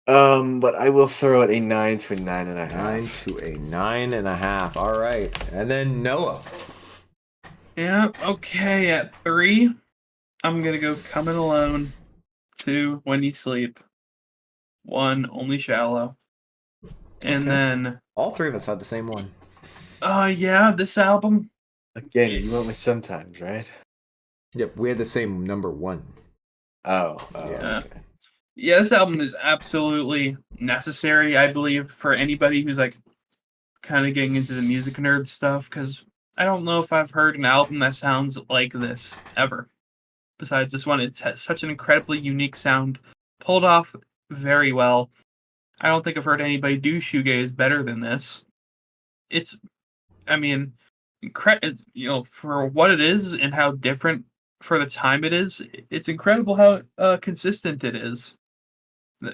[SPEAKER 3] But I will throw it a 9 to a 9.5.
[SPEAKER 2] 9 to a 9.5. All right, and then Noah.
[SPEAKER 1] Yeah, okay, at 3, I'm gonna go Coming Alone. 2, When You Sleep. 1, Only Shallow. And
[SPEAKER 2] Okay.
[SPEAKER 1] then
[SPEAKER 2] All 3 of us had the same one.
[SPEAKER 1] Yeah, this album.
[SPEAKER 3] Again, you went with sometimes, right?
[SPEAKER 2] Yep, we had the same number 1.
[SPEAKER 3] Oh,
[SPEAKER 2] Yeah.
[SPEAKER 3] okay.
[SPEAKER 1] Yeah, this album is absolutely necessary, I believe, for anybody who's like kind of getting into the music nerd stuff. Because I don't know if I've heard an album that sounds like this ever. Besides this one, it has such an incredibly unique sound, pulled off very well. I don't think I've heard anybody do shoegaze better than this. It's, I mean, for what it is and how different for the time it is, it's incredible how consistent it is.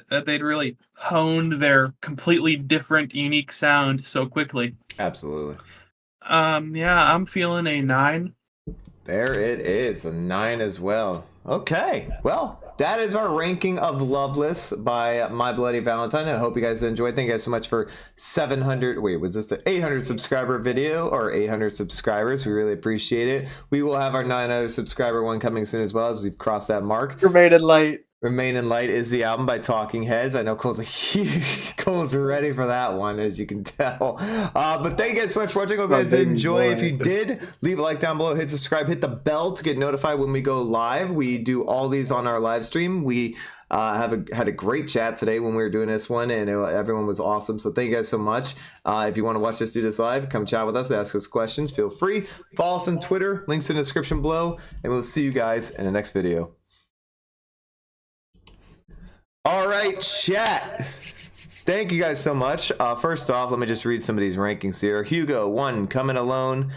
[SPEAKER 1] That they'd really honed their completely different, unique sound so quickly.
[SPEAKER 2] Absolutely.
[SPEAKER 1] Yeah, I'm feeling a 9.
[SPEAKER 2] There it is, a 9 as well. Okay, well, that is our ranking of Loveless by My Bloody Valentine. I hope you guys enjoyed. Thank you guys so much for 700. Wait, was this the 800 subscriber video or 800 subscribers? We really appreciate it. We will have our 900 subscriber one coming soon as well as we've crossed that mark.
[SPEAKER 3] Remain in Light.
[SPEAKER 2] Remain in Light is the album by Talking Heads. I know Cole's ready for that one, as you can tell. But thank you guys so much for watching. Hope you guys enjoy. If you did, leave a like down below, hit subscribe, hit the bell to get notified when we go live. We do all these on our live stream. We had a great chat today when we were doing this one, and everyone was awesome. So thank you guys so much. If you want to watch us do this live, come chat with us, ask us questions. Feel free. Follow us on Twitter. Links in the description below, and we'll see you guys in the next video. All right, chat. Thank you guys so much. First off, let me just read some of these rankings here. Hugo, 1, Coming Alone.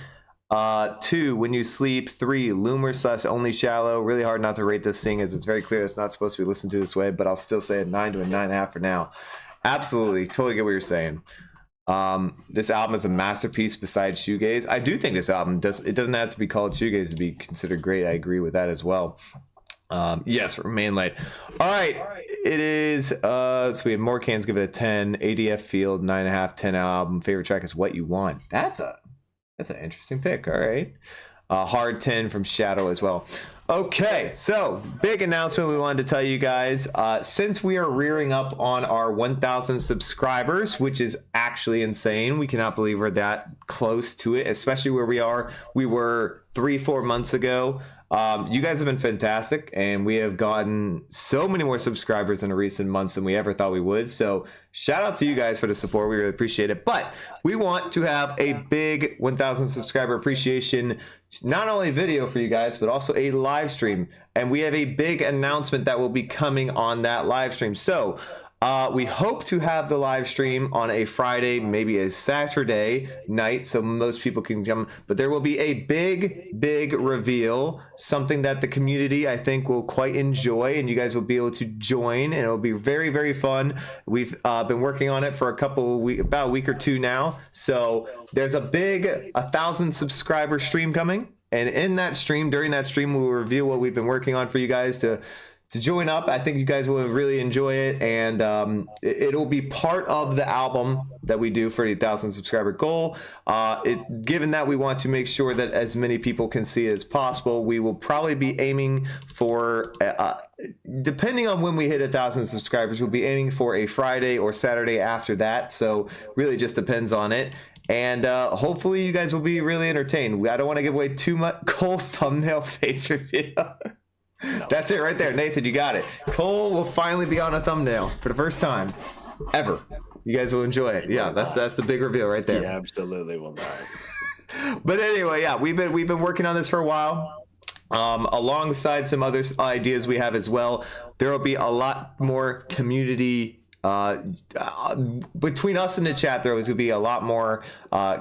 [SPEAKER 2] 2, When You Sleep. 3, Loomer / Only Shallow. Really hard not to rate this thing, as it's very clear it's not supposed to be listened to this way, but I'll still say a 9 to a 9.5 for now. Absolutely, totally get what you're saying. This album is a masterpiece besides Shoegaze. I do think this album doesn't have to be called Shoegaze to be considered great. I agree with that as well. Yes, Remain Light. All right, it is so we have more cans, give it a 10. ADF Field 9.5. 10 album. Favorite track is What You Want. That's an interesting pick. All right. Hard 10 from Shadow as well. Okay, so big announcement we wanted to tell you guys. Since we are rearing up on our 1,000 subscribers, which is actually insane, we cannot believe we're that close to it, especially where we were 3-4 months ago. You guys have been fantastic, and we have gotten so many more subscribers in the recent months than we ever thought we would. So shout out to you guys for the support. We really appreciate it. But we want to have a big 1,000 subscriber appreciation, not only video for you guys, but also a live stream. And we have a big announcement that will be coming on that live stream. So we hope to have the live stream on a Friday, maybe a Saturday night, so most people can come. But there will be a big reveal, something that the community, I think, will quite enjoy, and you guys will be able to join, and it will be very, very fun. We've been working on it for about a week or two now. So there's a big 1,000 subscriber stream coming, and in that stream, during that stream, we'll reveal what we've been working on for you guys to join up. I think you guys will really enjoy it, and it'll be part of the album that we do for the 1,000 subscriber goal. Given that we want to make sure that as many people can see it as possible, we will probably be aiming for, depending on when we hit 1,000 subscribers, we'll be aiming for a Friday or Saturday after that. So really just depends on it. And hopefully you guys will be really entertained. I don't want to give away too much. Cole thumbnail face reveal. No. That's it right there. Nathan, you got it. Cole will finally be on a thumbnail for the first time ever. You guys will enjoy it. Yeah, that's the big reveal right there.
[SPEAKER 3] He absolutely will not.
[SPEAKER 2] But anyway, yeah, we've been working on this for a while. Alongside some other ideas we have as well. There will be a lot more community between us and the chat. There was going to be a lot more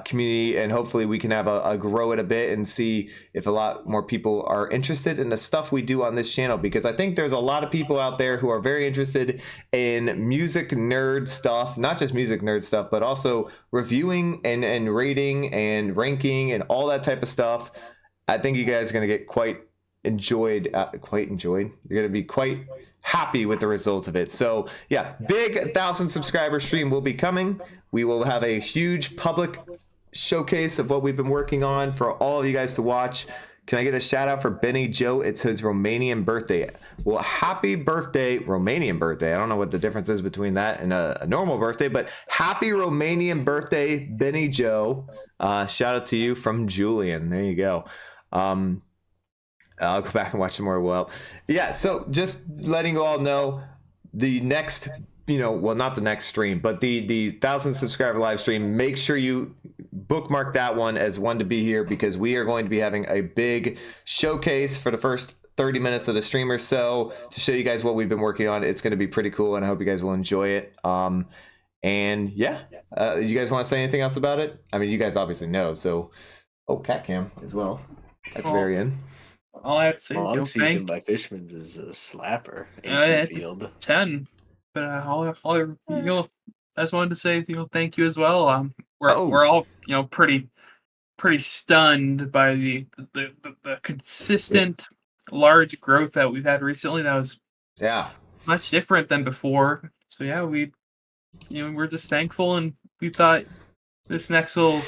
[SPEAKER 2] community, and hopefully we can have a grow it a bit and see if a lot more people are interested in the stuff we do on this channel, because I think there's a lot of people out there who are very interested in music nerd stuff, not just music nerd stuff, but also reviewing and rating and ranking and all that type of stuff. I think you guys are going to get quite enjoyed. You're going to be quite happy with the results of it. So yeah, big 1,000 subscriber stream will be coming. We will have a huge public showcase of what we've been working on for all of you guys to watch. Can I get a shout out for Benny Joe? It's his Romanian birthday. Well, happy birthday, Romanian birthday. I don't know what the difference is between that and a normal birthday, but happy Romanian birthday, Benny Joe. Shout out to you from Julian. There you go. I'll go back and watch some more. Well, yeah, so just letting you all know, the next, well, not the next stream, but the 1,000 subscriber live stream, make sure you bookmark that one as one to be here, because we are going to be having a big showcase for the first 30 minutes of the stream or so to show you guys what we've been working on. It's going to be pretty cool, and I hope you guys will enjoy it. And yeah, you guys want to say anything else about it? I mean, you guys obviously know, so cat cam as well at the very end.
[SPEAKER 1] All I have to say is
[SPEAKER 3] Long season by Fishman's is a slapper.
[SPEAKER 1] it's
[SPEAKER 3] Field.
[SPEAKER 1] 10. But I just wanted to say, thank you as well. We're all, pretty stunned by the consistent large growth that we've had recently. That was much different than before. So yeah, we're just thankful, and we thought this next little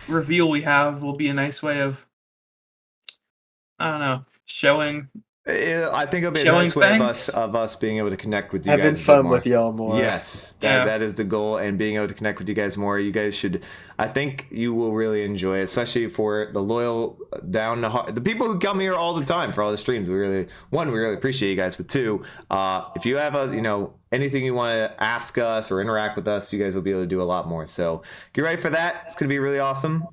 [SPEAKER 1] reveal we have will be a nice way of, I don't know, showing.
[SPEAKER 2] I think it'll be a nice way of us being able to connect with you guys.
[SPEAKER 3] Having fun with y'all more.
[SPEAKER 2] Yes, that is the goal, and being able to connect with you guys more. You guys should, I think you will really enjoy it, especially for the loyal, down the heart, the people who come here all the time for all the streams. We really appreciate you guys. But two, if you have anything you want to ask us or interact with us, you guys will be able to do a lot more. So get ready for that. It's going to be really awesome.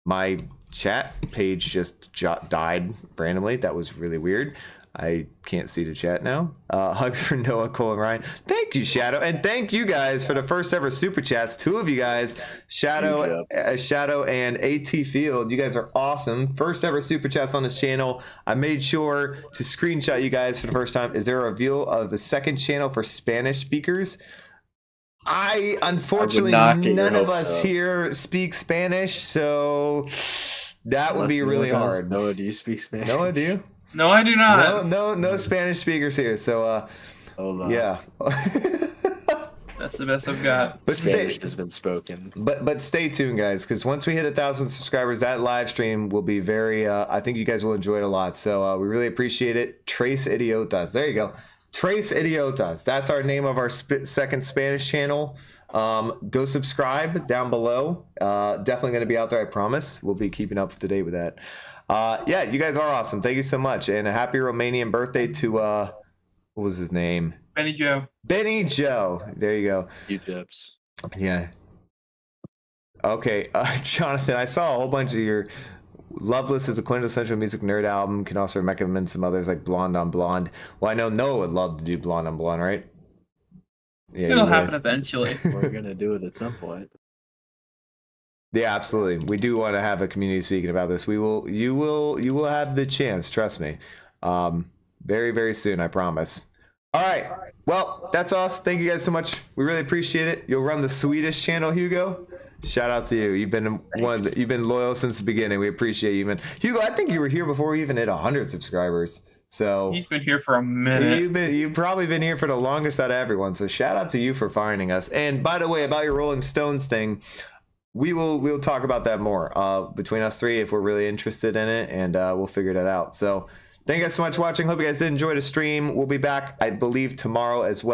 [SPEAKER 2] My chat page just died randomly. That was really weird. I can't see the chat now. Hugs for Noah, Cole, and Ryan. Thank you, Shadow, and thank you guys for the first ever super chats. 2 of you guys, Shadow and AT Field. You guys are awesome. First ever super chats on this channel. I made sure to screenshot you guys for the first time. Is there a reveal of the second channel for Spanish speakers? Unfortunately, none of us here speak Spanish, so that would be really hard.
[SPEAKER 3] Noah, do you speak Spanish?
[SPEAKER 2] Noah, do you?
[SPEAKER 1] No, I do not.
[SPEAKER 2] No Spanish speakers here. So, yeah.
[SPEAKER 1] That's the best I've got.
[SPEAKER 3] But Spanish has been spoken.
[SPEAKER 2] But stay tuned, guys, because once we hit 1,000 subscribers, that live stream will be very. I think you guys will enjoy it a lot. So we really appreciate it. Tres Idiotas. There you go. Tres Idiotas. That's our name of our second Spanish channel. Go subscribe down below. Definitely going to be out there, I promise. We'll be keeping up to date with that. Yeah, you guys are awesome. Thank you so much. And a happy Romanian birthday to, what was his name?
[SPEAKER 1] Benny Joe.
[SPEAKER 2] Benny Joe. There you go.
[SPEAKER 3] U-tips.
[SPEAKER 2] Yeah. Okay, Jonathan, I saw a whole bunch of your... Loveless is a quintessential music nerd album. Can also recommend some others like Blonde on Blonde. Well, I know Noah would love to do Blonde on Blonde, right? Yeah,
[SPEAKER 1] it'll happen eventually.
[SPEAKER 3] We're gonna do it at some point.
[SPEAKER 2] Yeah, absolutely. We do want to have a community speaking about this. You will have the chance. Trust me. Very, very soon. I promise. All right. Well, that's us. Thank you guys so much. We really appreciate it. You'll run the Swedish channel, Hugo. Shout out to you. You've been you've been loyal since the beginning. We appreciate you, man. Hugo, I think you were here before we even hit 100 subscribers. So
[SPEAKER 1] he's been here for a minute.
[SPEAKER 2] You've probably been here for the longest out of everyone. So shout out to you for finding us. And by the way, about your Rolling Stones thing, we'll talk about that more between us three if we're really interested in it, and we'll figure that out. So thank you guys so much for watching. Hope you guys did enjoy the stream. We'll be back, I believe, tomorrow as well.